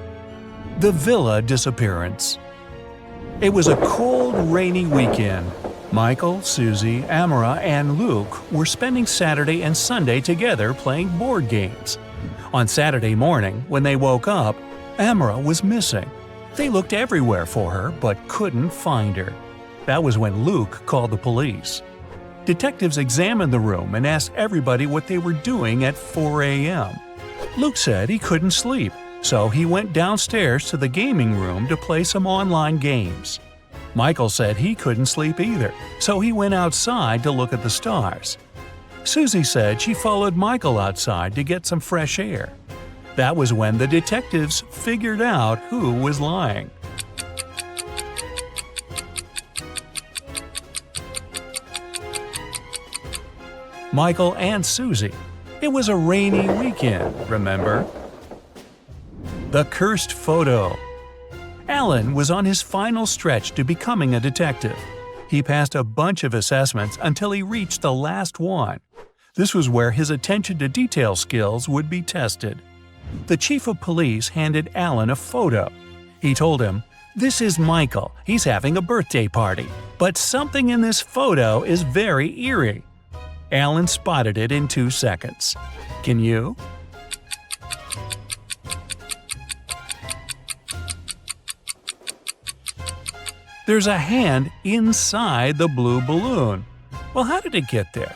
A: The villa disappearance. It was a cold, rainy weekend. Michael, Susie, Amara, and Luke were spending Saturday and Sunday together playing board games. On Saturday morning, when they woke up, Amara was missing. They looked everywhere for her but couldn't find her. That was when Luke called the police. Detectives examined the room and asked everybody what they were doing at 4 a.m. Luke said he couldn't sleep, so he went downstairs to the gaming room to play some online games. Michael said he couldn't sleep either, so he went outside to look at the stars. Susie said she followed Michael outside to get some fresh air. That was when the detectives figured out who was lying. Michael and Susie. It was a rainy weekend, remember? The cursed photo. Alan was on his final stretch to becoming a detective. He passed a bunch of assessments until he reached the last one. This was where his attention to detail skills would be tested. The chief of police handed Alan a photo. He told him, "This is Michael. He's having a birthday party. But something in this photo is very eerie." Alan spotted it in 2 seconds. Can you? There's a hand inside the blue balloon. Well, how did it get there?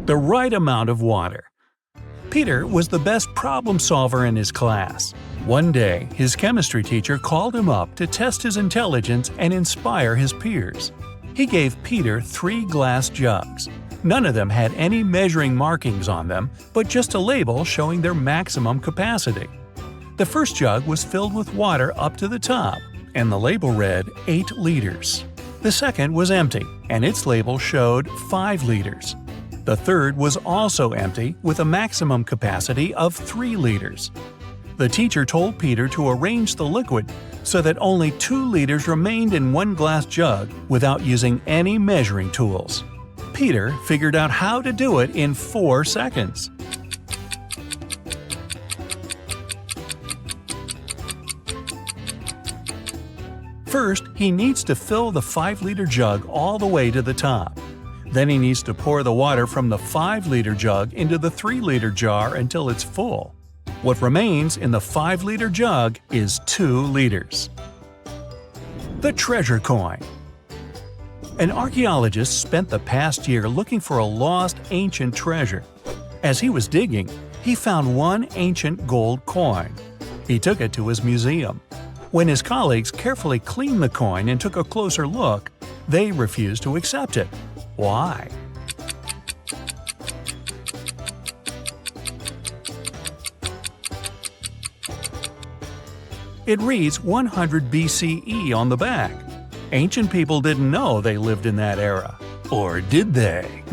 A: The right amount of water. Peter was the best problem solver in his class. One day, his chemistry teacher called him up to test his intelligence and inspire his peers. He gave Peter 3 glass jugs. None of them had any measuring markings on them, but just a label showing their maximum capacity. The first jug was filled with water up to the top, and the label read 8 liters. The second was empty, and its label showed 5 liters. The third was also empty, with a maximum capacity of 3 liters. The teacher told Peter to arrange the liquid so that only 2 liters remained in one glass jug without using any measuring tools. Peter figured out how to do it in 4 seconds. First, he needs to fill the 5-liter jug all the way to the top. Then he needs to pour the water from the 5-liter jug into the 3-liter jar until it's full. What remains in the 5-liter jug is 2 liters. The treasure coin. An archaeologist spent the past year looking for a lost ancient treasure. As he was digging, he found one ancient gold coin. He took it to his museum. When his colleagues carefully cleaned the coin and took a closer look, they refused to accept it. Why? It reads 100 BCE on the back. Ancient people didn't know they lived in that era. Or did they?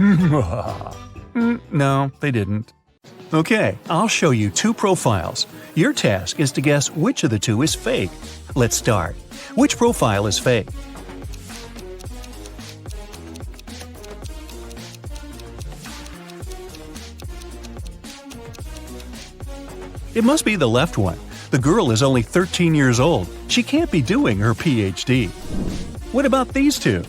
A: No, they didn't. Okay, I'll show you 2 profiles. Your task is to guess which of the 2 is fake. Let's start. Which profile is fake? It must be the left one. The girl is only 13 years old. She can't be doing her PhD. What about these 2?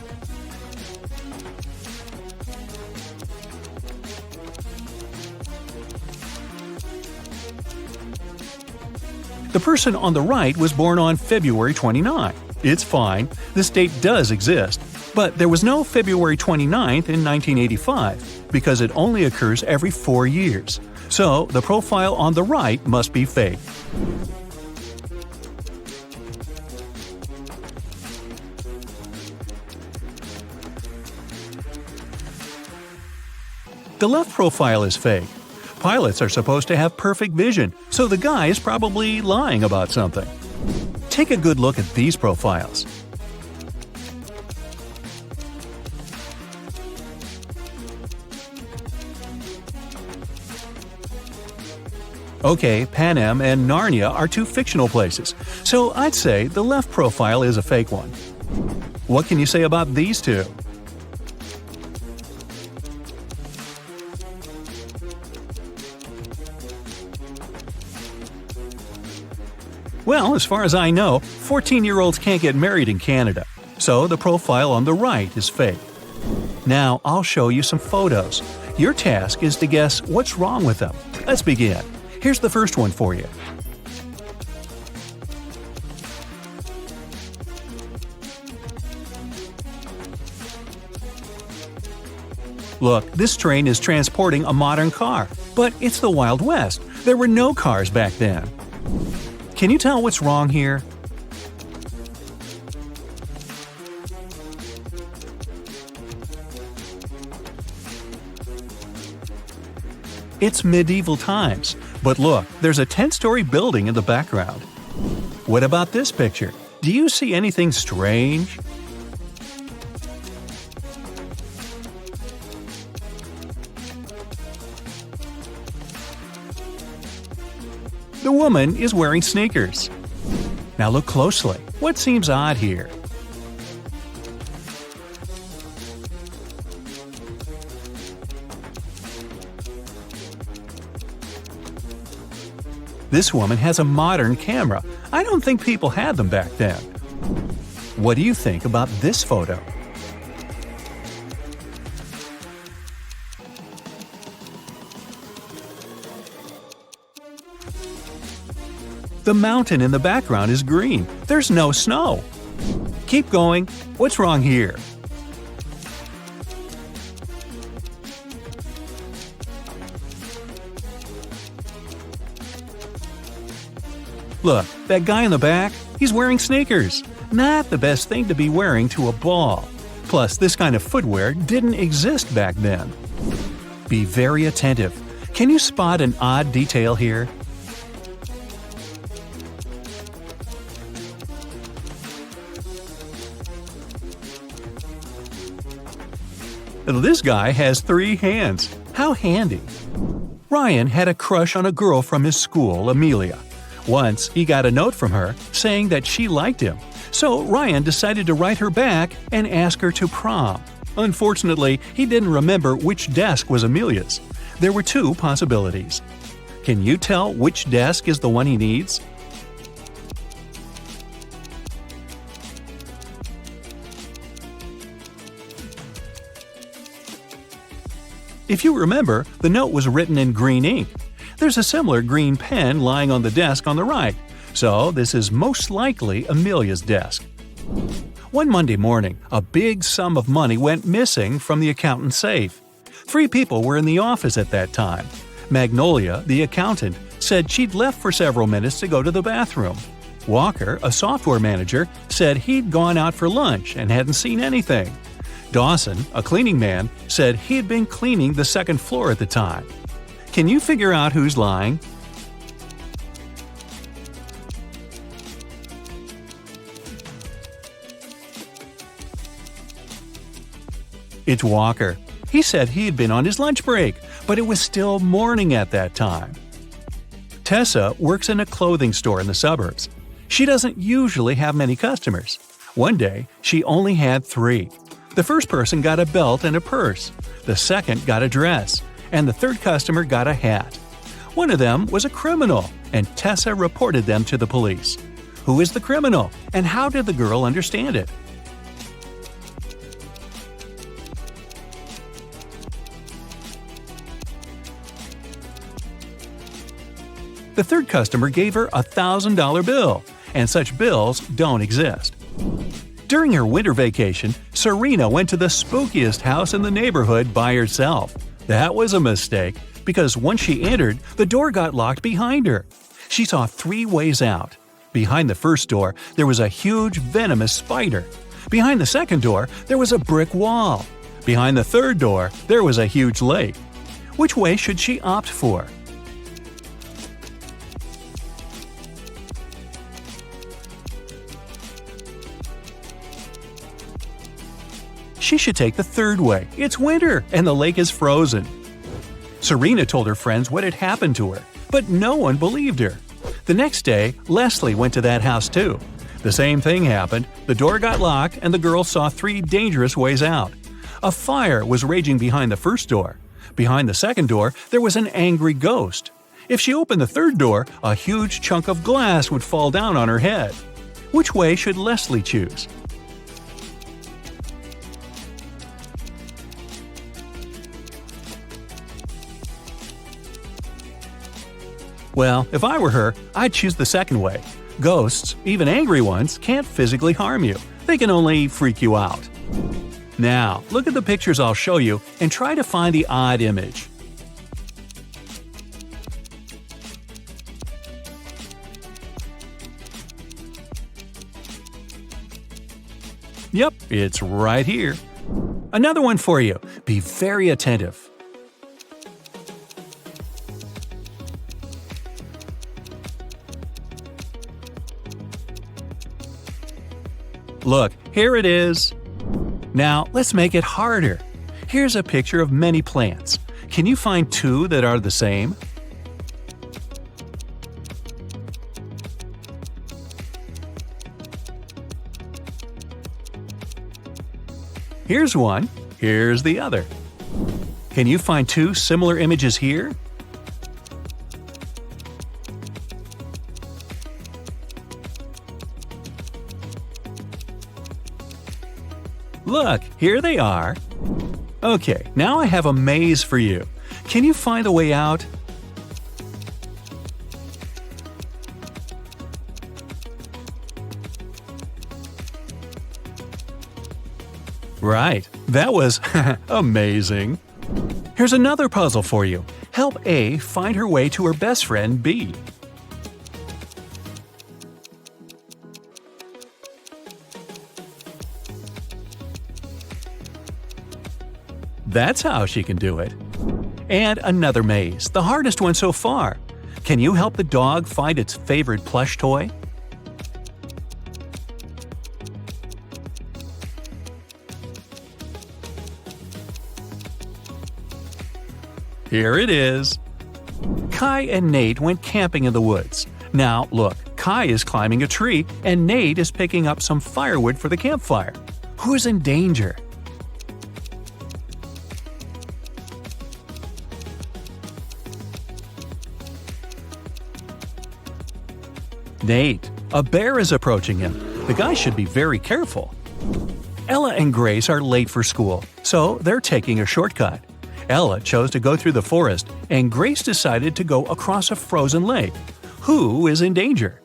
A: The person on the right was born on February 29. It's fine, this date does exist, but there was no February 29th in 1985 because it only occurs every 4 years. So the profile on the right must be fake. The left profile is fake. Pilots are supposed to have perfect vision, so the guy is probably lying about something. Take a good look at these profiles. Okay, Panem and Narnia are 2 fictional places, so I'd say the left profile is a fake one. What can you say about these 2? Well, as far as I know, 14-year-olds can't get married in Canada, so the profile on the right is fake. Now, I'll show you some photos. Your task is to guess what's wrong with them. Let's begin. Here's the first one for you. Look, this train is transporting a modern car, but it's the Wild West. There were no cars back then. Can you tell what's wrong here? It's medieval times, but look, there's a 10-story building in the background. What about this picture? Do you see anything strange? The woman is wearing sneakers. Now look closely. What seems odd here? This woman has a modern camera. I don't think people had them back then. What do you think about this photo? The mountain in the background is green. There's no snow. Keep going. What's wrong here? Look, that guy in the back, he's wearing sneakers. Not the best thing to be wearing to a ball. Plus, this kind of footwear didn't exist back then. Be very attentive. Can you spot an odd detail here? This guy has 3 hands. How handy. Ryan had a crush on a girl from his school, Amelia. Once, he got a note from her saying that she liked him. So Ryan decided to write her back and ask her to prom. Unfortunately, he didn't remember which desk was Amelia's. There were 2 possibilities. Can you tell which desk is the one he needs? If you remember, the note was written in green ink. There's a similar green pen lying on the desk on the right, so this is most likely Amelia's desk. One Monday morning, a big sum of money went missing from the accountant's safe. 3 people were in the office at that time. Magnolia, the accountant, said she'd left for several minutes to go to the bathroom. Walker, a software manager, said he'd gone out for lunch and hadn't seen anything. Dawson, a cleaning man, said he'd been cleaning the 2nd floor at the time. Can you figure out who's lying? It's Walker. He said he had been on his lunch break, but it was still morning at that time. Tessa works in a clothing store in the suburbs. She doesn't usually have many customers. One day, she only had 3. The first person got a belt and a purse, the second got a dress, and the third customer got a hat. One of them was a criminal, and Tessa reported them to the police. Who is the criminal, and how did the girl understand it? The third customer gave her a $1,000 bill, and such bills don't exist. During her winter vacation, Serena went to the spookiest house in the neighborhood by herself. That was a mistake, because once she entered, the door got locked behind her. She saw 3 ways out. Behind the first door, there was a huge venomous spider. Behind the second door, there was a brick wall. Behind the third door, there was a huge lake. Which way should she opt for? She should take the third way. It's winter, and the lake is frozen. Serena told her friends what had happened to her, but no one believed her. The next day, Leslie went to that house too. The same thing happened. The door got locked, and the girl saw 3 dangerous ways out. A fire was raging behind the first door. Behind the second door, there was an angry ghost. If she opened the third door, a huge chunk of glass would fall down on her head. Which way should Leslie choose? Well, if I were her, I'd choose the second way. Ghosts, even angry ones, can't physically harm you. They can only freak you out. Now, look at the pictures I'll show you and try to find the odd image. Yep, it's right here. Another one for you. Be very attentive. Look, here it is. Now, let's make it harder. Here's a picture of many plants. Can you find 2 that are the same? Here's one. Here's the other. Can you find 2 similar images here? Look, here they are. Okay, now I have a maze for you. Can you find a way out? Right, that was amazing. Here's another puzzle for you. Help A find her way to her best friend B. That's how she can do it. And another maze, the hardest one so far. Can you help the dog find its favorite plush toy? Here it is. Kai and Nate went camping in the woods. Now, look, Kai is climbing a tree and Nate is picking up some firewood for the campfire. Who's in danger? Nate. A bear is approaching him. The guy should be very careful. Ella and Grace are late for school, so they're taking a shortcut. Ella chose to go through the forest, and Grace decided to go across a frozen lake. Who is in danger?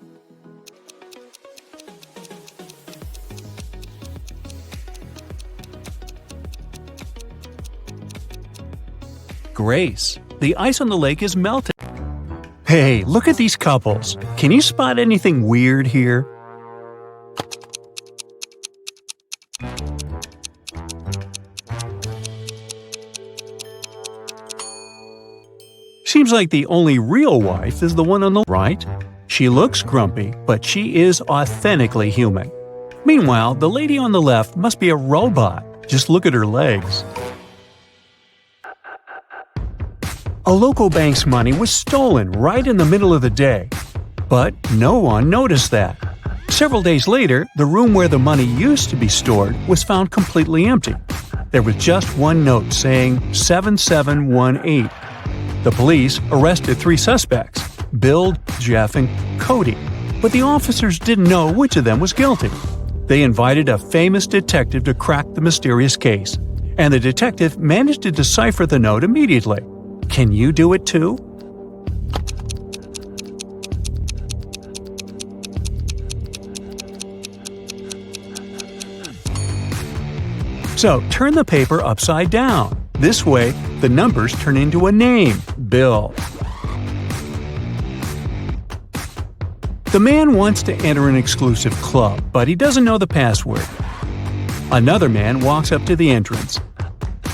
A: Grace. The ice on the lake is melting. Hey, look at these couples. Can you spot anything weird here? Seems like the only real wife is the one on the right. She looks grumpy, but she is authentically human. Meanwhile, the lady on the left must be a robot. Just look at her legs. A local bank's money was stolen right in the middle of the day. But no one noticed that. Several days later, the room where the money used to be stored was found completely empty. There was just one note saying 7718. The police arrested 3 suspects, Bill, Jeff, and Cody. But the officers didn't know which of them was guilty. They invited a famous detective to crack the mysterious case. And the detective managed to decipher the note immediately. Can you do it too? So turn the paper upside down. This way, the numbers turn into a name, Bill. The man wants to enter an exclusive club, but he doesn't know the password. Another man walks up to the entrance.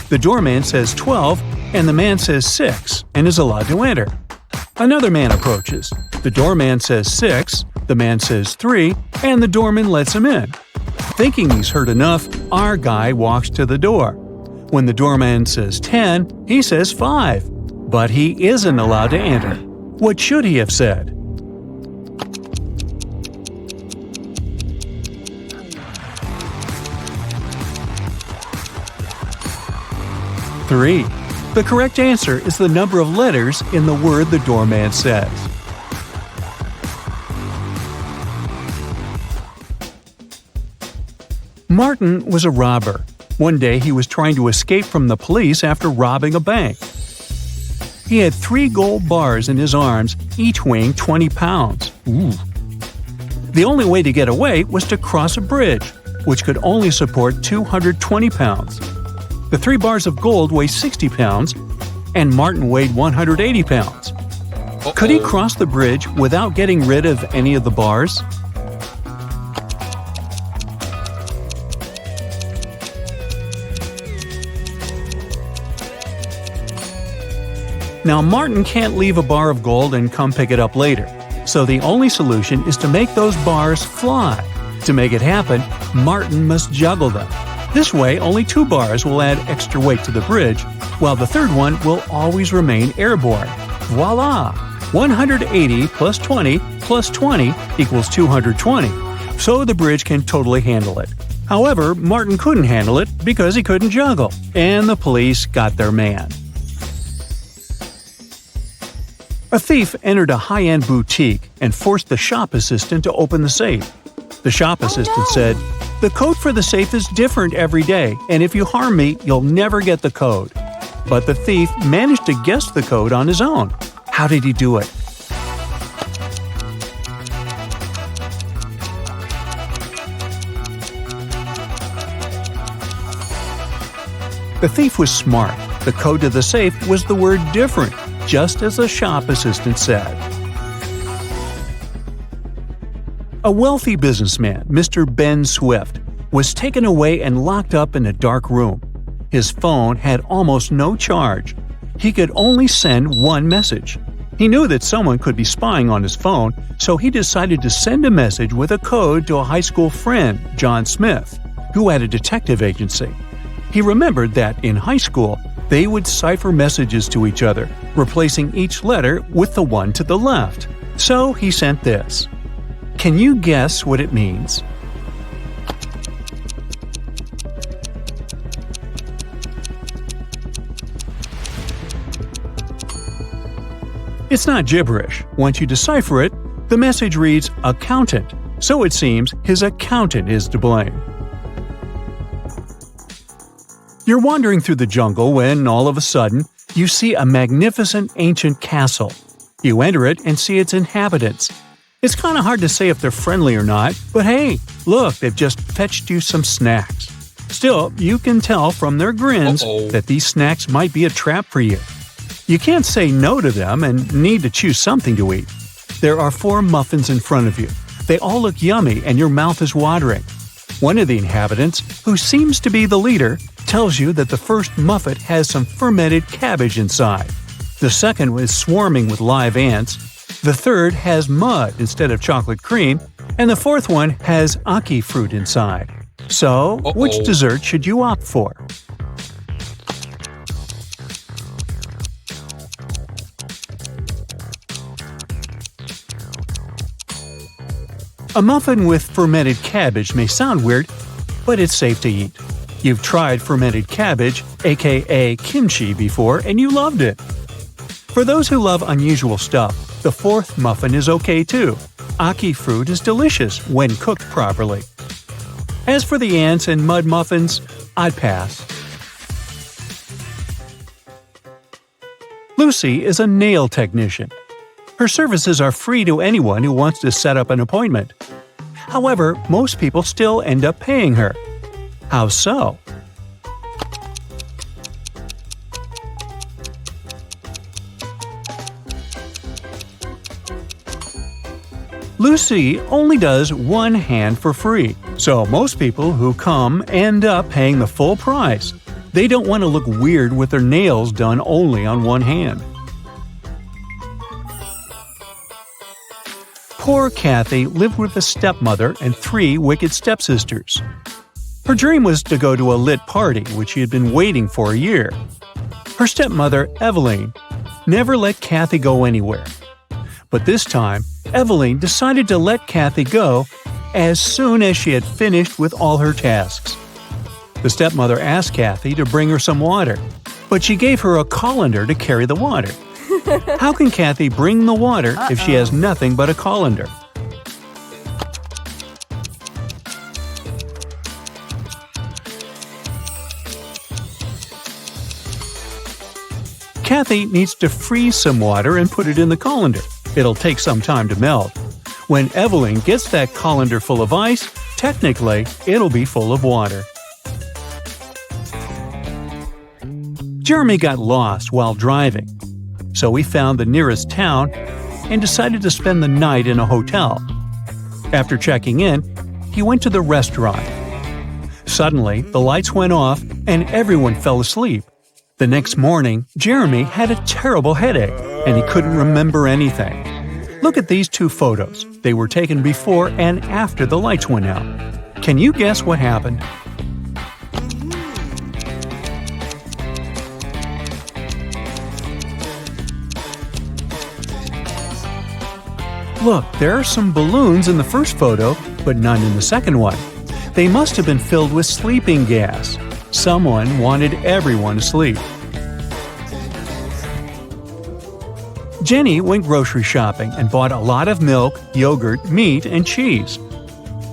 A: The doorman says 12, and the man says 6, and is allowed to enter. Another man approaches. The doorman says 6, the man says 3, and the doorman lets him in. Thinking he's heard enough, our guy walks to the door. When the doorman says 10, he says 5. But he isn't allowed to enter. What should he have said? Three. The correct answer is the number of letters in the word the doorman says. Martin was a robber. One day he was trying to escape from the police after robbing a bank. He had 3 gold bars in his arms, each weighing 20 pounds. Ooh. The only way to get away was to cross a bridge, which could only support 220 pounds. The 3 bars of gold weigh 60 pounds, and Martin weighed 180 pounds. Could he cross the bridge without getting rid of any of the bars? Now, Martin can't leave a bar of gold and come pick it up later, so the only solution is to make those bars fly. To make it happen, Martin must juggle them. This way, only 2 bars will add extra weight to the bridge, while the third one will always remain airborne. Voila! 180 plus 20 plus 20 equals 220, so the bridge can totally handle it. However, Martin couldn't handle it because he couldn't juggle, and the police got their man. A thief entered a high-end boutique and forced the shop assistant to open the safe. The shop assistant said, "The code for the safe is different every day, and if you harm me, you'll never get the code." But the thief managed to guess the code on his own. How did he do it? The thief was smart. The code to the safe was the word different, just as the shop assistant said. A wealthy businessman, Mr. Ben Swift, was taken away and locked up in a dark room. His phone had almost no charge. He could only send one message. He knew that someone could be spying on his phone, so he decided to send a message with a code to a high school friend, John Smith, who had a detective agency. He remembered that in high school, they would cipher messages to each other, replacing each letter with the one to the left. So he sent this. Can you guess what it means? It's not gibberish. Once you decipher it, the message reads accountant, so it seems his accountant is to blame. You're wandering through the jungle when, all of a sudden, you see a magnificent ancient castle. You enter it and see its inhabitants. It's kind of hard to say if they're friendly or not, but hey, look, they've just fetched you some snacks. Still, you can tell from their grins that these snacks might be a trap for you. You can't say no to them and need to choose something to eat. There are 4 muffins in front of you. They all look yummy and your mouth is watering. One of the inhabitants, who seems to be the leader, tells you that the first muffin has some fermented cabbage inside. The second is swarming with live ants. The third has mud instead of chocolate cream. And the fourth one has aki fruit inside. So, which dessert should you opt for? A muffin with fermented cabbage may sound weird, but it's safe to eat. You've tried fermented cabbage, aka kimchi, before and you loved it. For those who love unusual stuff, the fourth muffin is okay too. Aki fruit is delicious when cooked properly. As for the ants and mud muffins, I'd pass. Lucy is a nail technician. Her services are free to anyone who wants to set up an appointment. However, most people still end up paying her. How so? Lucy only does one hand for free, so most people who come end up paying the full price. They don't want to look weird with their nails done only on one hand. Poor Kathy lived with a stepmother and 3 wicked stepsisters. Her dream was to go to a lit party, which she had been waiting for a year. Her stepmother, Eveline, never let Kathy go anywhere. But this time, Eveline decided to let Kathy go as soon as she had finished with all her tasks. The stepmother asked Kathy to bring her some water, but she gave her a colander to carry the water. How can Kathy bring the water if she has nothing but a colander? Kathy needs to freeze some water and put it in the colander. It'll take some time to melt. When Eveline gets that colander full of ice, technically, it'll be full of water. Jeremy got lost while driving, so he found the nearest town and decided to spend the night in a hotel. After checking in, he went to the restaurant. Suddenly, the lights went off and everyone fell asleep. The next morning, Jeremy had a terrible headache and he couldn't remember anything. Look at these 2 photos. They were taken before and after the lights went out. Can you guess what happened? Look, there are some balloons in the first photo, but none in the second one. They must have been filled with sleeping gas. Someone wanted everyone to sleep. Jenny went grocery shopping and bought a lot of milk, yogurt, meat, and cheese.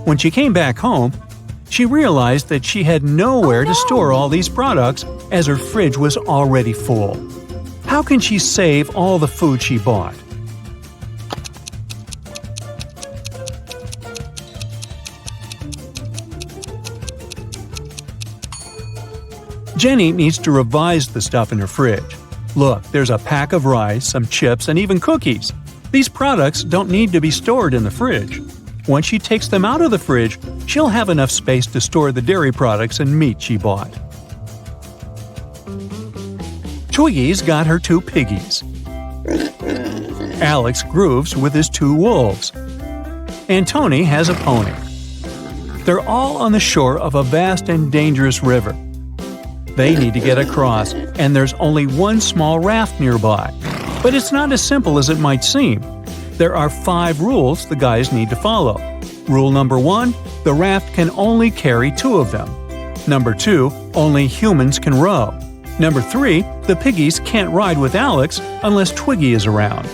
A: When she came back home, she realized that she had nowhere to store all these products as her fridge was already full. How can she save all the food she bought? Jenny needs to revise the stuff in her fridge. Look, there's a pack of rice, some chips, and even cookies. These products don't need to be stored in the fridge. Once she takes them out of the fridge, she'll have enough space to store the dairy products and meat she bought. Twiggy's got her 2 piggies. Alex grooves with his 2 wolves. And Tony has a pony. They're all on the shore of a vast and dangerous river. They need to get across, and there's only one small raft nearby. But it's not as simple as it might seem. There are 5 rules the guys need to follow. Rule number 1, the raft can only carry 2 of them. Number 2, only humans can row. Number 3, the piggies can't ride with Alex unless Twiggy is around.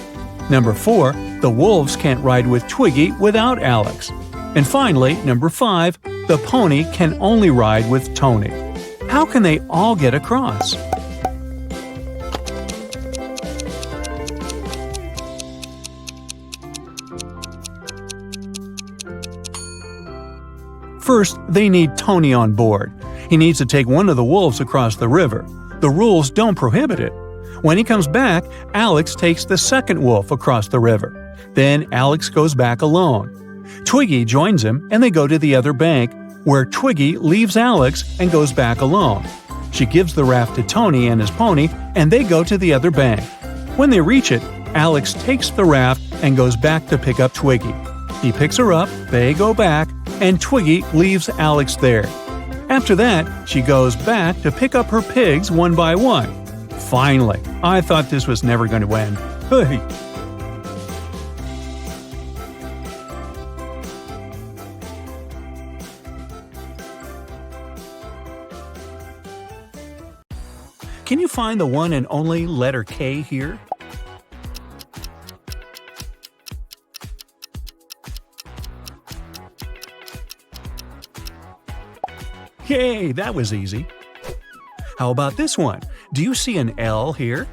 A: Number 4, the wolves can't ride with Twiggy without Alex. And finally, number 5, the pony can only ride with Tony. How can they all get across? First, they need Tony on board. He needs to take one of the wolves across the river. The rules don't prohibit it. When he comes back, Alex takes the second wolf across the river. Then Alex goes back alone. Twiggy joins him and they go to the other bank, where Twiggy leaves Alex and goes back alone. She gives the raft to Tony and his pony, and they go to the other bank. When they reach it, Alex takes the raft and goes back to pick up Twiggy. He picks her up, they go back, and Twiggy leaves Alex there. After that, she goes back to pick up her pigs one by one. Finally, I thought this was never going to end. Hey! Can you find the one and only letter K here? Yay, that was easy. How about this one? Do you see an L here?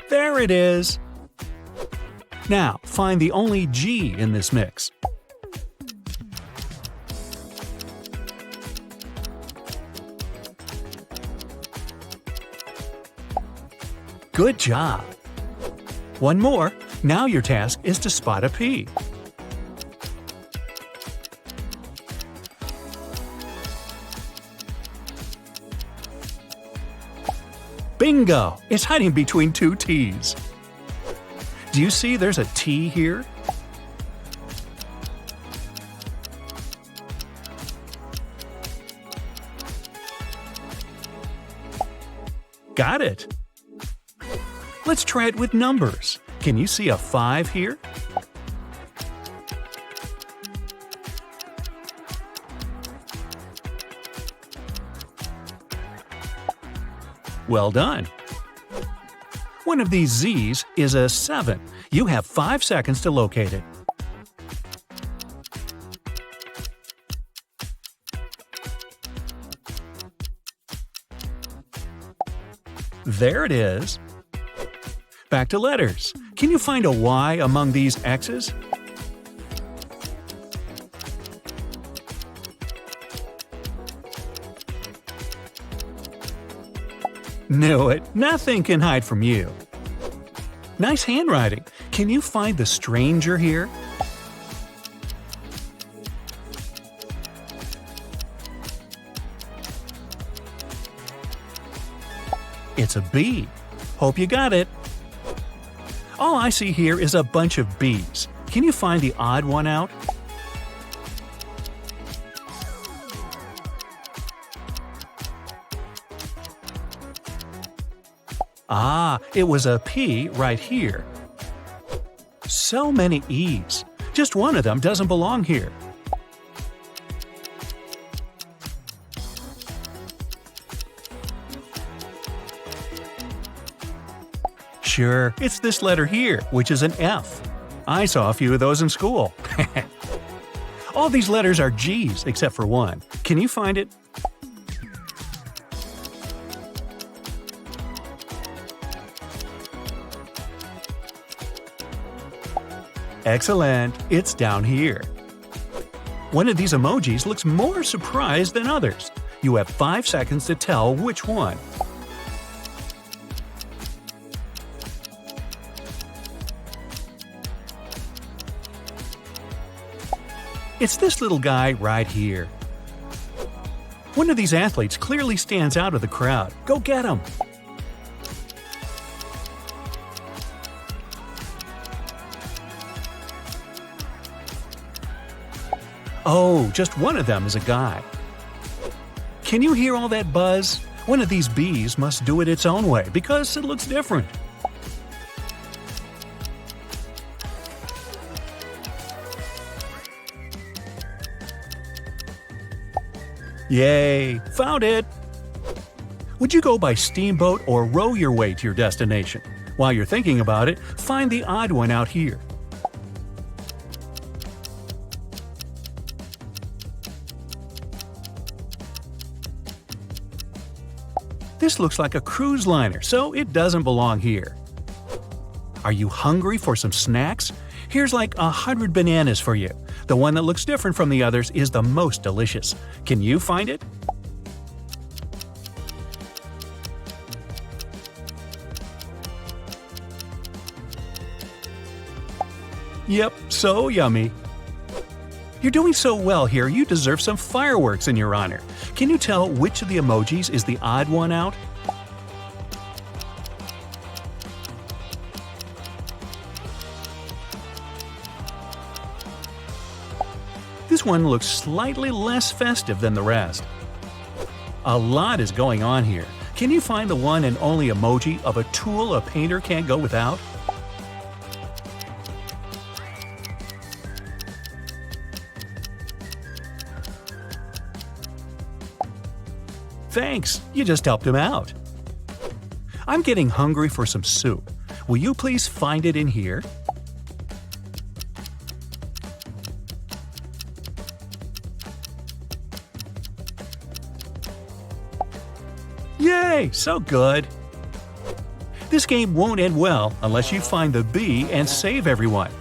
A: There it is! Now, find the only G in this mix. Good job! One more. Now your task is to spot a P. Bingo! It's hiding between 2 T's. Do you see there's a T here? Got it! Let's try it with numbers. Can you see a 5 here? Well done! One of these Z's is a 7. You have 5 seconds to locate it. There it is. Back to letters. Can you find a Y among these X's? Knew it. Nothing can hide from you. Nice handwriting. Can you find the stranger here? It's a B. Hope you got it. All I see here is a bunch of B's. Can you find the odd one out? Ah, it was a P right here. So many E's. Just one of them doesn't belong here. Sure, it's this letter here, which is an F. I saw a few of those in school. All these letters are G's except for one. Can you find it? Excellent, it's down here. One of these emojis looks more surprised than others. You have 5 seconds to tell which one. It's this little guy right here. One of these athletes clearly stands out of the crowd. Go get him! Oh, just one of them is a guy. Can you hear all that buzz? One of these bees must do it its own way because it looks different. Yay! Found it! Would you go by steamboat or row your way to your destination? While you're thinking about it, find the odd one out here. This looks like a cruise liner, so it doesn't belong here. Are you hungry for some snacks? Here's like 100 bananas for you. The one that looks different from the others is the most delicious. Can you find it? Yep, so yummy. You're doing so well here, you deserve some fireworks in your honor. Can you tell which of the emojis is the odd one out? This one looks slightly less festive than the rest. A lot is going on here. Can you find the one and only emoji of a tool a painter can't go without? Thanks, you just helped him out. I'm getting hungry for some soup. Will you please find it in here? Yay, so good! This game won't end well unless you find the bee and save everyone.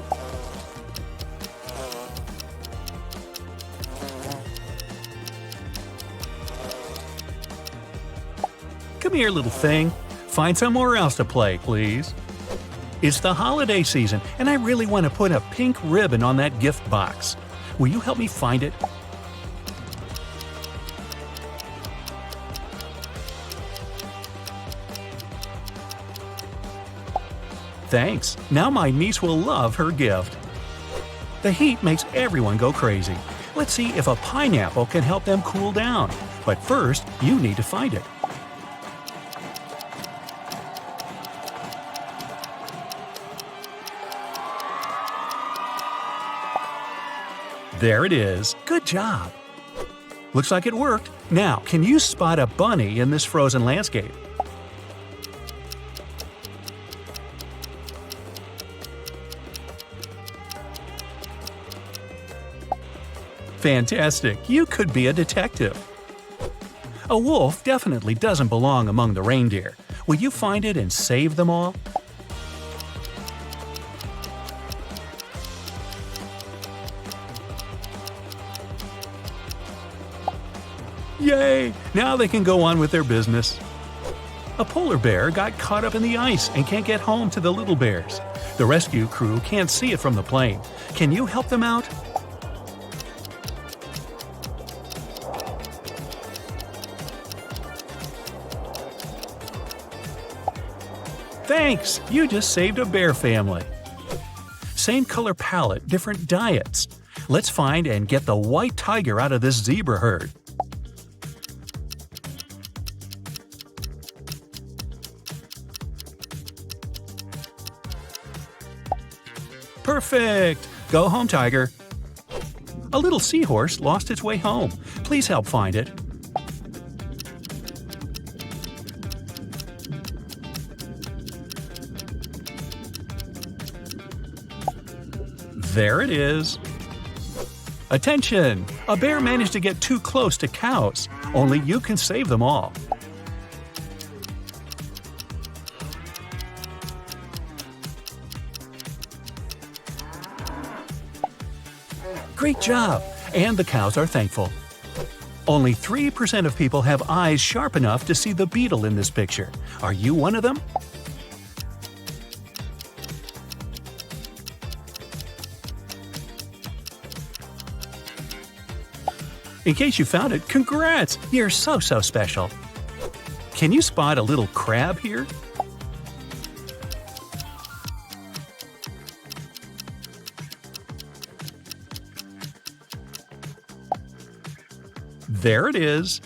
A: Come here, little thing. Find somewhere else to play, please. It's the holiday season, and I really want to put a pink ribbon on that gift box. Will you help me find it? Thanks. Now my niece will love her gift. The heat makes everyone go crazy. Let's see if a pineapple can help them cool down. But first, you need to find it. There it is. Good job. Looks like it worked. Now, can you spot a bunny in this frozen landscape? Fantastic. You could be a detective. A wolf definitely doesn't belong among the reindeer. Will you find it and save them all? Yay! Now they can go on with their business. A polar bear got caught up in the ice and can't get home to the little bears. The rescue crew can't see it from the plane. Can you help them out? Thanks! You just saved a bear family. Same color palette, different diets. Let's find and get the white tiger out of this zebra herd. Perfect! Go home, tiger. A little seahorse lost its way home. Please help find it. There it is. Attention! A bear managed to get too close to cows. Only you can save them all. Great job! And the cows are thankful. Only 3% of people have eyes sharp enough to see the beetle in this picture. Are you one of them? In case you found it, congrats! You're so special. Can you spot a little crab here? There it is.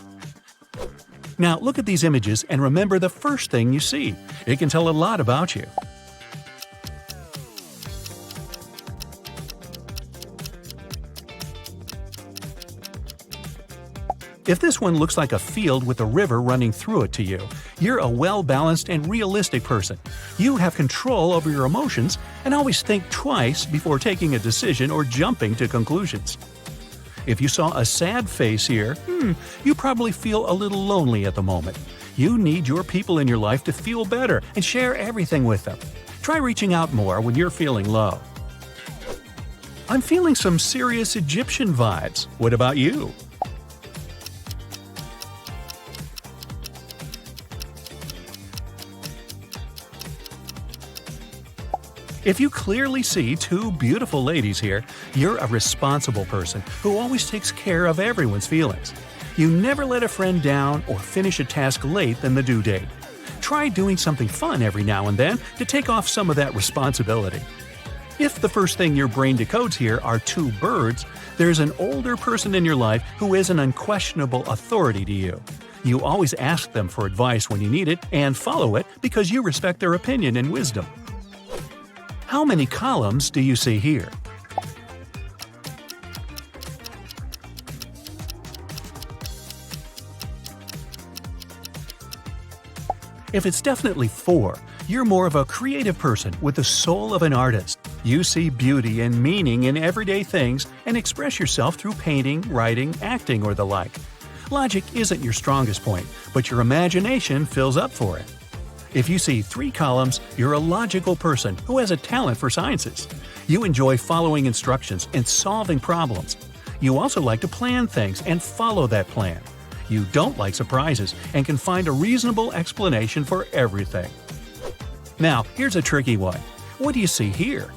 A: Now look at these images and remember the first thing you see. It can tell a lot about you. If this one looks like a field with a river running through it to you, you're a well-balanced and realistic person. You have control over your emotions and always think twice before taking a decision or jumping to conclusions. If you saw a sad face here, you probably feel a little lonely at the moment. You need your people in your life to feel better and share everything with them. Try reaching out more when you're feeling low. I'm feeling some serious Egyptian vibes. What about you? If you clearly see two beautiful ladies here, you're a responsible person who always takes care of everyone's feelings. You never let a friend down or finish a task late than the due date. Try doing something fun every now and then to take off some of that responsibility. If the first thing your brain decodes here are two birds, there's an older person in your life who is an unquestionable authority to you. You always ask them for advice when you need it and follow it because you respect their opinion and wisdom. How many columns do you see here? If it's definitely 4, you're more of a creative person with the soul of an artist. You see beauty and meaning in everyday things and express yourself through painting, writing, acting, or the like. Logic isn't your strongest point, but your imagination fills up for it. If you see 3 columns, you're a logical person who has a talent for sciences. You enjoy following instructions and solving problems. You also like to plan things and follow that plan. You don't like surprises and can find a reasonable explanation for everything. Now, here's a tricky one. What do you see here?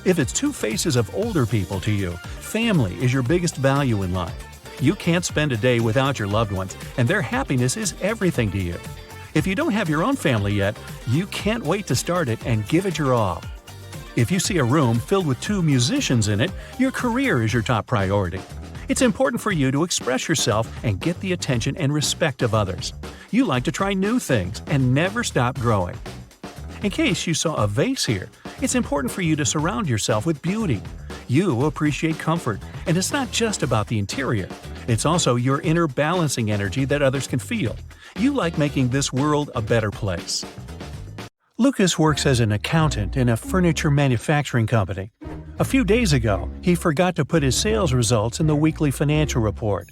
A: If it's 2 faces of older people to you, family is your biggest value in life. You can't spend a day without your loved ones, and their happiness is everything to you. If you don't have your own family yet, you can't wait to start it and give it your all. If you see a room filled with 2 musicians in it, your career is your top priority. It's important for you to express yourself and get the attention and respect of others. You like to try new things and never stop growing. In case you saw a vase here, it's important for you to surround yourself with beauty. You appreciate comfort, and it's not just about the interior. It's also your inner balancing energy that others can feel. You like making this world a better place. Lucas works as an accountant in a furniture manufacturing company. A few days ago, he forgot to put his sales results in the weekly financial report.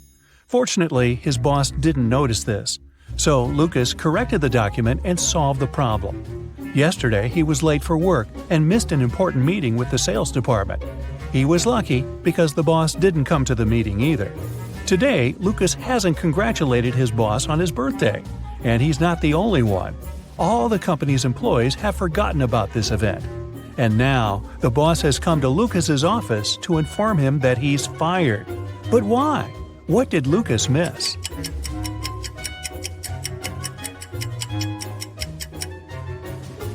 A: Fortunately, his boss didn't notice this. So Lucas corrected the document and solved the problem. Yesterday, he was late for work and missed an important meeting with the sales department. He was lucky because the boss didn't come to the meeting either. Today, Lucas hasn't congratulated his boss on his birthday, and he's not the only one. All the company's employees have forgotten about this event. And now, the boss has come to Lucas's office to inform him that he's fired. But why? What did Lucas miss?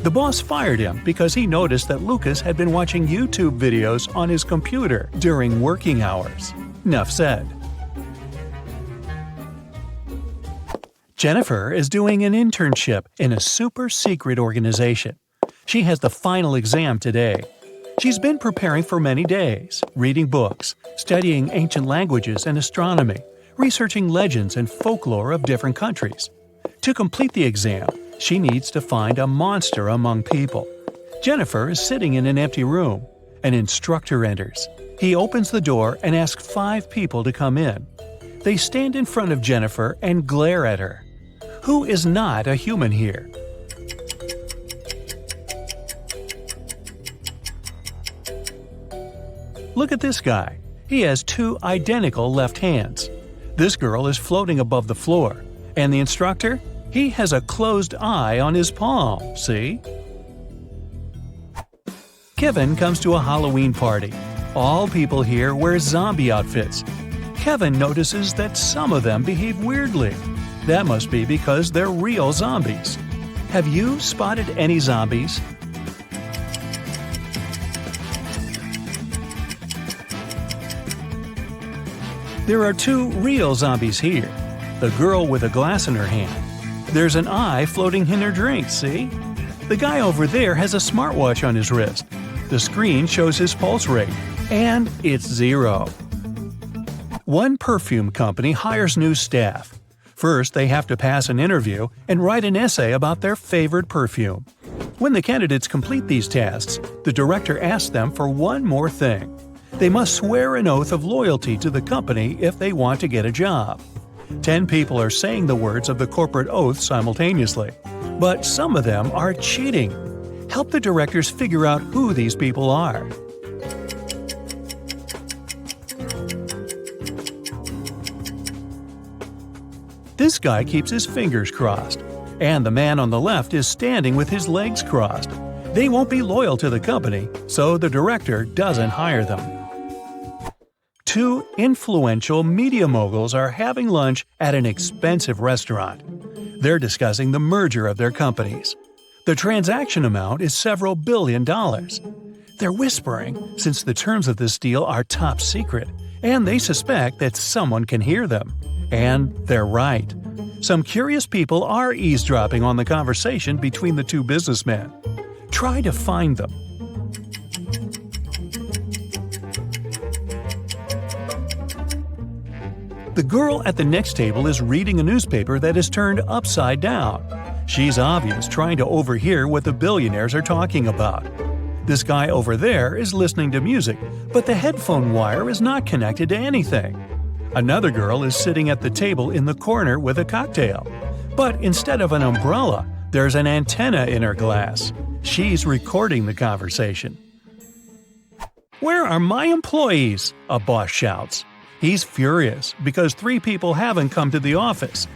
A: The boss fired him because he noticed that Lucas had been watching YouTube videos on his computer during working hours. Enough said. Jennifer is doing an internship in a super-secret organization. She has the final exam today. She's been preparing for many days, reading books, studying ancient languages and astronomy, researching legends and folklore of different countries. To complete the exam, she needs to find a monster among people. Jennifer is sitting in an empty room. An instructor enters. He opens the door and asks 5 people to come in. They stand in front of Jennifer and glare at her. Who is not a human here? Look at this guy. He has two identical left hands. This girl is floating above the floor. And the instructor? He has a closed eye on his palm, see? Kevin comes to a Halloween party. All people here wear zombie outfits. Kevin notices that some of them behave weirdly. That must be because they're real zombies. Have you spotted any zombies? There are two real zombies here. The girl with a glass in her hand. There's an eye floating in her drink, see? The guy over there has a smartwatch on his wrist. The screen shows his pulse rate, and it's 0. One perfume company hires new staff. First, they have to pass an interview and write an essay about their favorite perfume. When the candidates complete these tasks, the director asks them for one more thing. They must swear an oath of loyalty to the company if they want to get a job. 10 people are saying the words of the corporate oath simultaneously, but some of them are cheating. Help the directors figure out who these people are. This guy keeps his fingers crossed, and the man on the left is standing with his legs crossed. They won't be loyal to the company, so the director doesn't hire them. Two influential media moguls are having lunch at an expensive restaurant. They're discussing the merger of their companies. The transaction amount is several $billion. They're whispering since the terms of this deal are top secret, and they suspect that someone can hear them. And they're right. Some curious people are eavesdropping on the conversation between the two businessmen. Try to find them. The girl at the next table is reading a newspaper that is turned upside down. She's obvious trying to overhear what the billionaires are talking about. This guy over there is listening to music, but the headphone wire is not connected to anything. Another girl is sitting at the table in the corner with a cocktail. But instead of an umbrella, there's an antenna in her glass. She's recording the conversation. "Where are my employees?" a boss shouts. He's furious because 3 people haven't come to the office.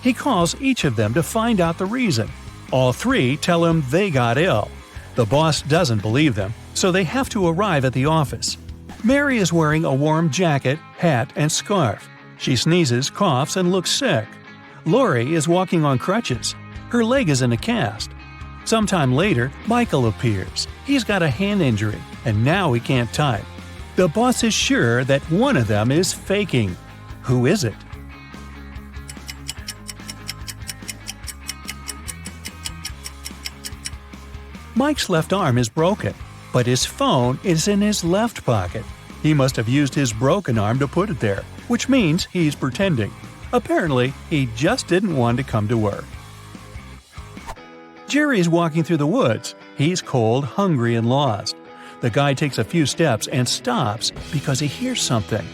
A: He calls each of them to find out the reason. All 3 tell him they got ill. The boss doesn't believe them, so they have to arrive at the office. Mary is wearing a warm jacket, hat, and scarf. She sneezes, coughs, and looks sick. Lori is walking on crutches. Her leg is in a cast. Sometime later, Michael appears. He's got a hand injury, and now he can't type. The boss is sure that one of them is faking. Who is it? Mike's left arm is broken, but his phone is in his left pocket. He must have used his broken arm to put it there, which means he's pretending. Apparently, he just didn't want to come to work. Jerry is walking through the woods. He's cold, hungry, and lost. The guy takes a few steps and stops because he hears something.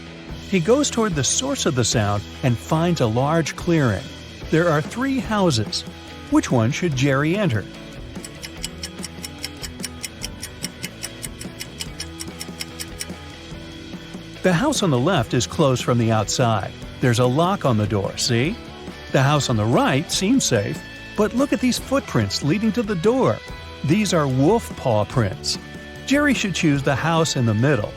A: He goes toward the source of the sound and finds a large clearing. There are 3 houses. Which one should Jerry enter? The house on the left is closed from the outside. There's a lock on the door, see? The house on the right seems safe, but look at these footprints leading to the door. These are wolf paw prints. Jerry should choose the house in the middle.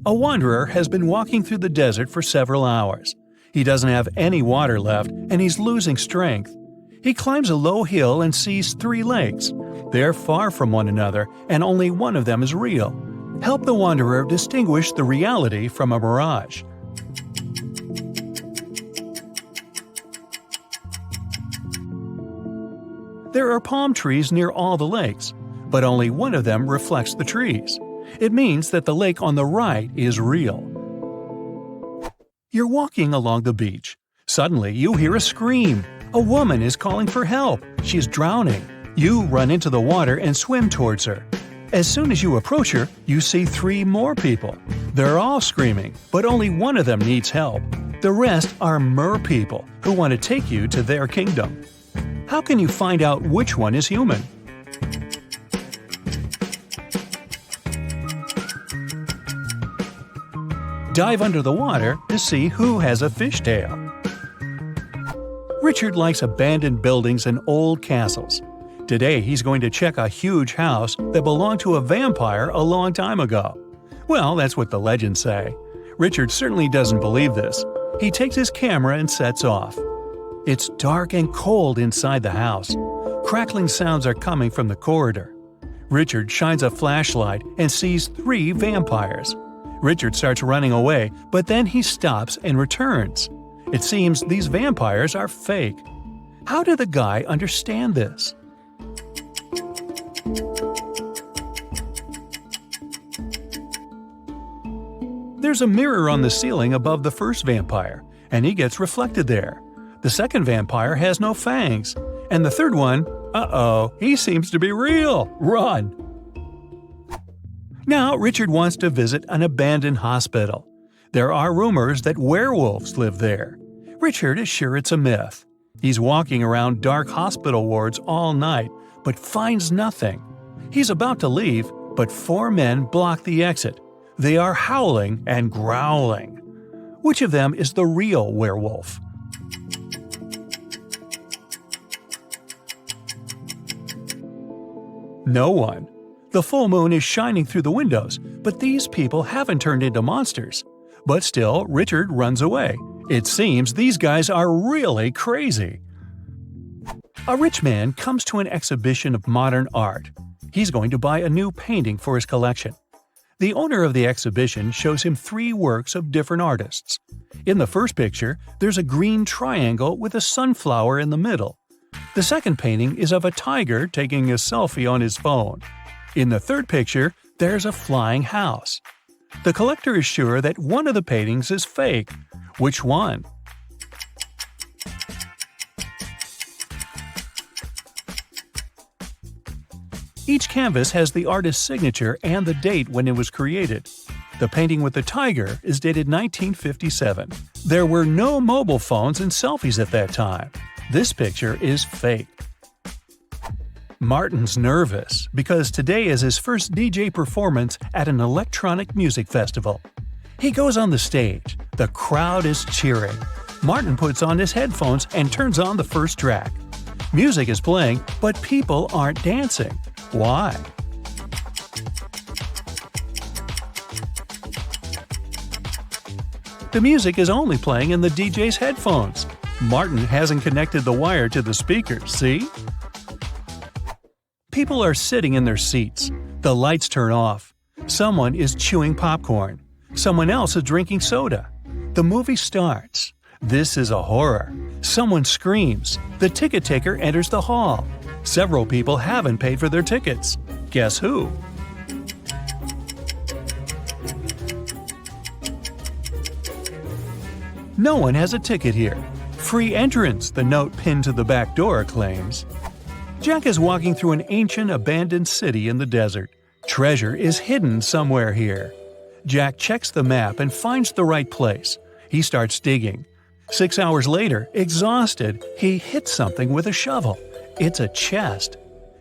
A: A wanderer has been walking through the desert for several hours. He doesn't have any water left, and he's losing strength. He climbs a low hill and sees 3 lakes. They're far from one another, and only one of them is real. Help the wanderer distinguish the reality from a mirage. There are palm trees near all the lakes, but only one of them reflects the trees. It means that the lake on the right is real. You're walking along the beach. Suddenly, you hear a scream. A woman is calling for help. She's drowning. You run into the water and swim towards her. As soon as you approach her, you see 3 more people. They're all screaming, but only one of them needs help. The rest are mer people who want to take you to their kingdom. How can you find out which one is human? Dive under the water to see who has a fishtail. Richard likes abandoned buildings and old castles. Today he's going to check a huge house that belonged to a vampire a long time ago. Well, that's what the legends say. Richard certainly doesn't believe this. He takes his camera and sets off. It's dark and cold inside the house. Crackling sounds are coming from the corridor. Richard shines a flashlight and sees 3 vampires. Richard starts running away, but then he stops and returns. It seems these vampires are fake. How did the guy understand this? There's a mirror on the ceiling above the first vampire, and he gets reflected there. The second vampire has no fangs, and the third one, he seems to be real. Run! Now Richard wants to visit an abandoned hospital. There are rumors that werewolves live there. Richard is sure it's a myth. He's walking around dark hospital wards all night, but finds nothing. He's about to leave, but 4 men block the exit. They are howling and growling. Which of them is the real werewolf? No one. The full moon is shining through the windows, but these people haven't turned into monsters. But still, Richard runs away. It seems these guys are really crazy. A rich man comes to an exhibition of modern art. He's going to buy a new painting for his collection. The owner of the exhibition shows him 3 works of different artists. In the first picture, there's a green triangle with a sunflower in the middle. The second painting is of a tiger taking a selfie on his phone. In the third picture, there's a flying house. The collector is sure that one of the paintings is fake. Which one? Each canvas has the artist's signature and the date when it was created. The painting with the tiger is dated 1957. There were no mobile phones and selfies at that time. This picture is fake. Martin's nervous because today is his first DJ performance at an electronic music festival. He goes on the stage. The crowd is cheering. Martin puts on his headphones and turns on the first track. Music is playing, but people aren't dancing. Why? The music is only playing in the DJ's headphones. Martin hasn't connected the wire to the speaker, see? People are sitting in their seats. The lights turn off. Someone is chewing popcorn. Someone else is drinking soda. The movie starts. This is a horror. Someone screams. The ticket taker enters the hall. Several people haven't paid for their tickets. Guess who? No one has a ticket here. Free entrance, the note pinned to the back door claims. Jack is walking through an ancient, abandoned city in the desert. Treasure is hidden somewhere here. Jack checks the map and finds the right place. He starts digging. 6 hours later, exhausted, he hits something with a shovel. It's a chest.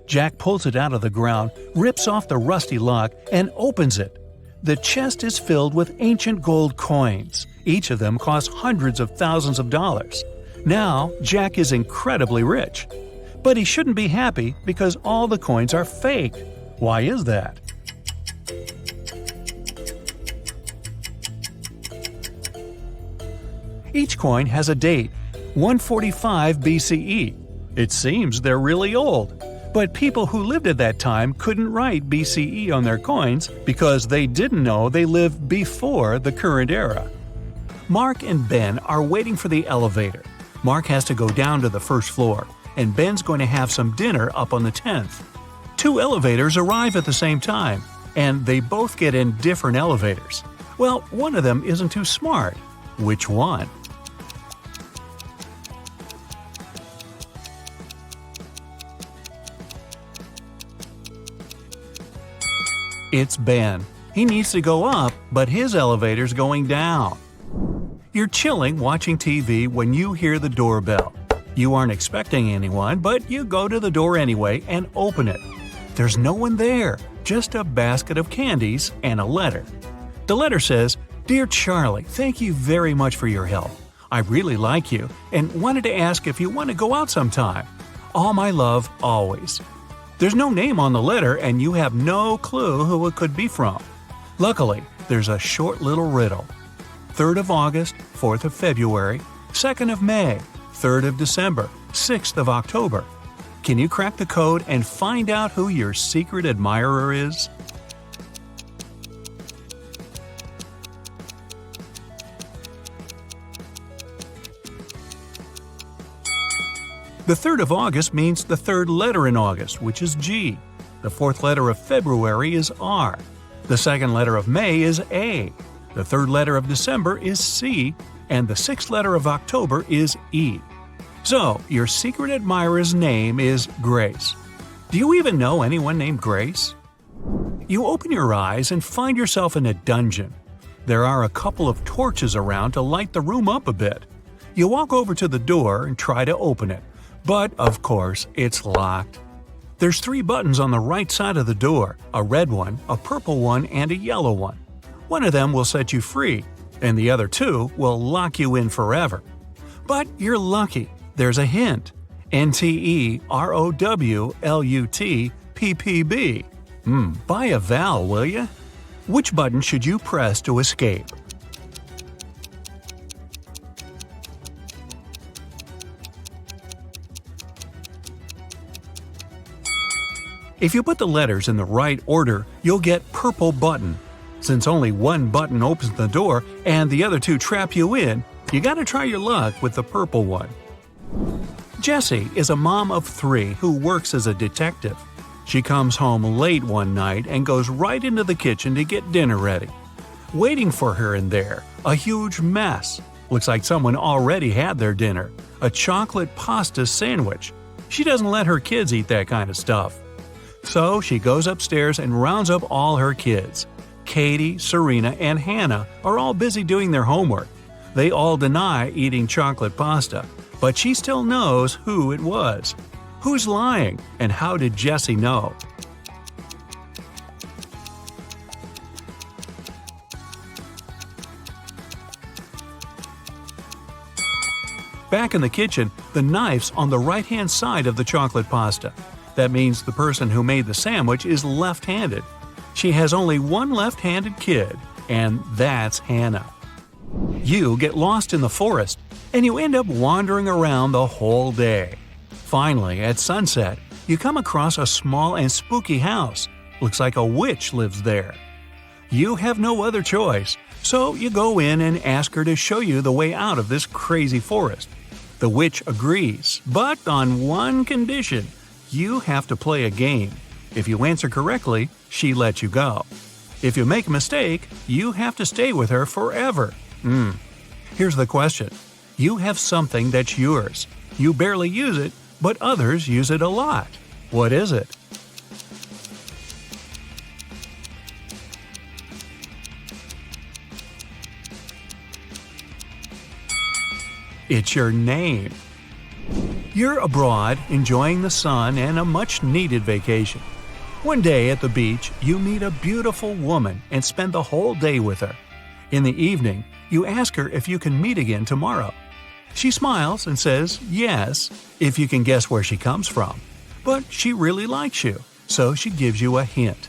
A: Jack pulls it out of the ground, rips off the rusty lock, and opens it. The chest is filled with ancient gold coins. Each of them costs hundreds of thousands of dollars. Now, Jack is incredibly rich. But he shouldn't be happy because all the coins are fake. Why is that? Each coin has a date, 145 BCE. It seems they're really old. But people who lived at that time couldn't write BCE on their coins because they didn't know they lived before the current era. Mark and Ben are waiting for the elevator. Mark has to go down to the first floor, and Ben's going to have some dinner up on the 10th. 2 elevators arrive at the same time, and they both get in different elevators. Well, one of them isn't too smart. Which one? It's Ben. He needs to go up, but his elevator's going down. You're chilling watching TV when you hear the doorbell. You aren't expecting anyone, but you go to the door anyway and open it. There's no one there, just a basket of candies and a letter. The letter says, "Dear Charlie, thank you very much for your help. I really like you and wanted to ask if you want to go out sometime. All my love, always." There's no name on the letter and you have no clue who it could be from. Luckily, there's a short little riddle. 3rd of August, 4th of February, 2nd of May, 3rd of December, 6th of October. Can you crack the code and find out who your secret admirer is? The 3rd of August means the third letter in August, which is G. The fourth letter of February is R. The second letter of May is A. The third letter of December is C. And the sixth letter of October is E. So, your secret admirer's name is Grace. Do you even know anyone named Grace? You open your eyes and find yourself in a dungeon. There are a couple of torches around to light the room up a bit. You walk over to the door and try to open it. But, of course, it's locked. There's 3 buttons on the right side of the door, a red one, a purple one, and a yellow one. One of them will set you free, and the other 2 will lock you in forever. But you're lucky. There's a hint. NTEROWLUTPPB. Buy a vowel, will ya? Which button should you press to escape? If you put the letters in the right order, you'll get purple button. Since only one button opens the door and the other 2 trap you in, you gotta try your luck with the purple one. Jessie is a mom of 3 who works as a detective. She comes home late one night and goes right into the kitchen to get dinner ready. Waiting for her in there, a huge mess. Looks like someone already had their dinner, a chocolate pasta sandwich. She doesn't let her kids eat that kind of stuff. So she goes upstairs and rounds up all her kids. Katie, Serena, and Hannah are all busy doing their homework. They all deny eating chocolate pasta, but she still knows who it was. Who's lying, and how did Jessie know? Back in the kitchen, the knife's on the right-hand side of the chocolate pasta. That means the person who made the sandwich is left-handed. She has only one left-handed kid, and that's Hannah. You get lost in the forest, and you end up wandering around the whole day. Finally, at sunset, you come across a small and spooky house. Looks like a witch lives there. You have no other choice, so you go in and ask her to show you the way out of this crazy forest. The witch agrees, but on one condition. You have to play a game. If you answer correctly, she lets you go. If you make a mistake, you have to stay with her forever. Here's the question. You have something that's yours. You barely use it, but others use it a lot. What is it? It's your name. You're abroad, enjoying the sun and a much-needed vacation. One day at the beach, you meet a beautiful woman and spend the whole day with her. In the evening, you ask her if you can meet again tomorrow. She smiles and says yes, if you can guess where she comes from. But she really likes you, so she gives you a hint.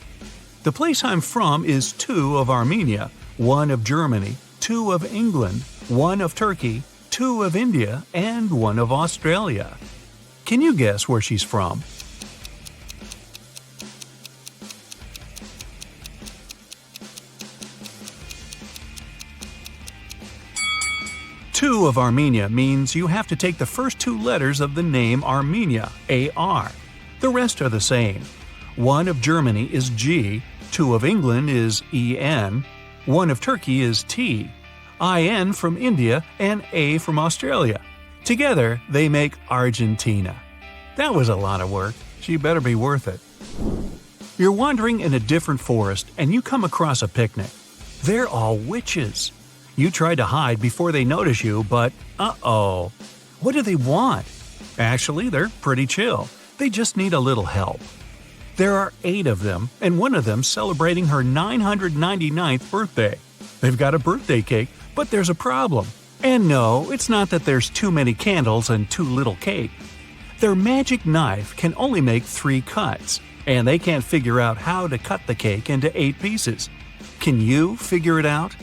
A: The place I'm from is 2 of Armenia, 1 of Germany, 2 of England, 1 of Turkey, 2 of India, and 1 of Australia. Can you guess where she's from? Two of Armenia means you have to take the first 2 letters of the name Armenia, A-R. The rest are the same. 1 of Germany is G, 2 of England is E-N, 1 of Turkey is T, I-N from India, and A from Australia. Together, they make Argentina. That was a lot of work. She better be worth it. You're wandering in a different forest and you come across a picnic. They're all witches. You try to hide before they notice you, but uh-oh. What do they want? Actually, they're pretty chill. They just need a little help. There are 8 of them, and one of them celebrating her 999th birthday. They've got a birthday cake, but there's a problem. And no, it's not that there's too many candles and too little cake. Their magic knife can only make 3 cuts, and they can't figure out how to cut the cake into 8 pieces. Can you figure it out?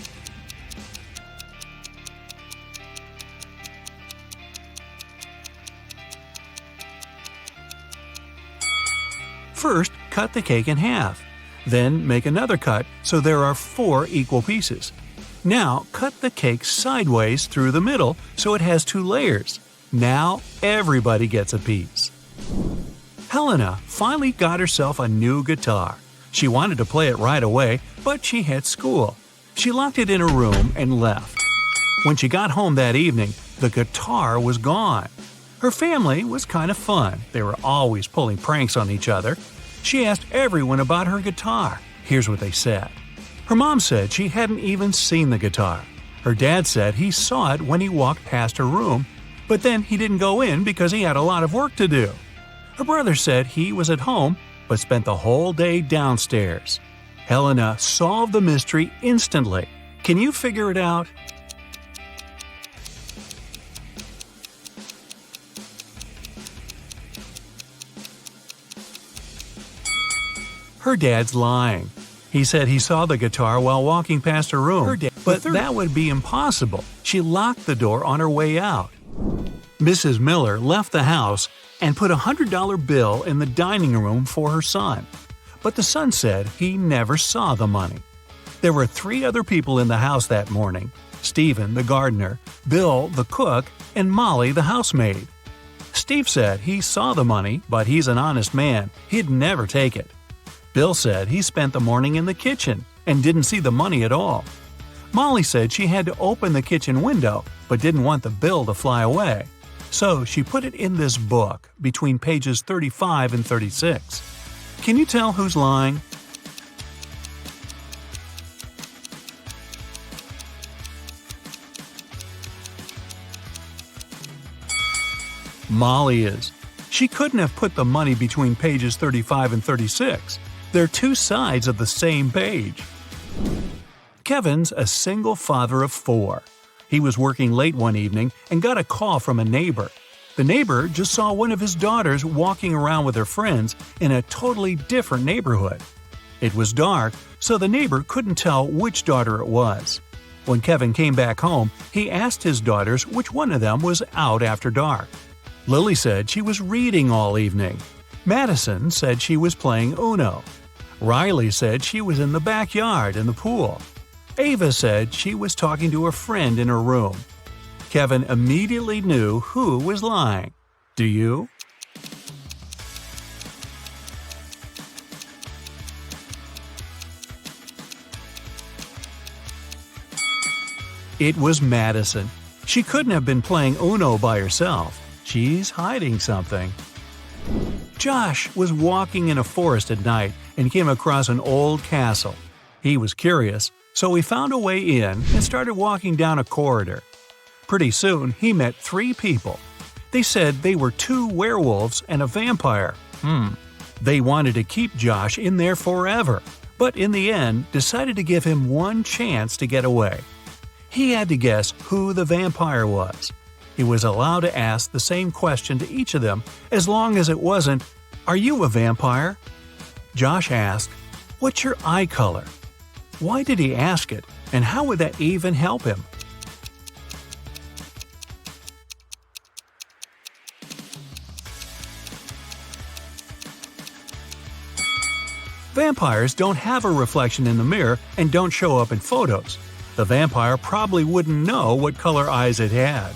A: First, cut the cake in half. Then make another cut so there are 4 equal pieces. Now, cut the cake sideways through the middle so it has 2 layers. Now, everybody gets a piece. Helena finally got herself a new guitar. She wanted to play it right away, but she had school. She locked it in her room and left. When she got home that evening, the guitar was gone. Her family was kind of fun. They were always pulling pranks on each other. She asked everyone about her guitar. Here's what they said. Her mom said she hadn't even seen the guitar. Her dad said he saw it when he walked past her room, but then he didn't go in because he had a lot of work to do. Her brother said he was at home, but spent the whole day downstairs. Helena solved the mystery instantly. Can you figure it out? Her dad's lying. He said he saw the guitar while walking past her room, but that would be impossible. She locked the door on her way out. Mrs. Miller left the house and put a $100 bill in the dining room for her son. But the son said he never saw the money. There were 3 other people in the house that morning: Stephen, the gardener, Bill, the cook, and Molly, the housemaid. Steve said he saw the money, but he's an honest man. He'd never take it. Bill said he spent the morning in the kitchen and didn't see the money at all. Molly said she had to open the kitchen window but didn't want the bill to fly away. So she put it in this book between pages 35 and 36. Can you tell who's lying? Molly is. She couldn't have put the money between pages 35 and 36. They're 2 sides of the same page. Kevin's a single father of 4. He was working late one evening and got a call from a neighbor. The neighbor just saw one of his daughters walking around with her friends in a totally different neighborhood. It was dark, so the neighbor couldn't tell which daughter it was. When Kevin came back home, he asked his daughters which one of them was out after dark. Lily said she was reading all evening. Madison said she was playing Uno. Riley said she was in the backyard in the pool. Ava said she was talking to a friend in her room. Kevin immediately knew who was lying. Do you? It was Madison. She couldn't have been playing Uno by herself. She's hiding something. Josh was walking in a forest at night and came across an old castle. He was curious, so he found a way in and started walking down a corridor. Pretty soon, he met 3 people. They said they were 2 werewolves and a vampire. They wanted to keep Josh in there forever, but in the end decided to give him one chance to get away. He had to guess who the vampire was. He was allowed to ask the same question to each of them as long as it wasn't, "Are you a vampire?" Josh asked, "What's your eye color?" Why did he ask it, and how would that even help him? Vampires don't have a reflection in the mirror and don't show up in photos. The vampire probably wouldn't know what color eyes it had.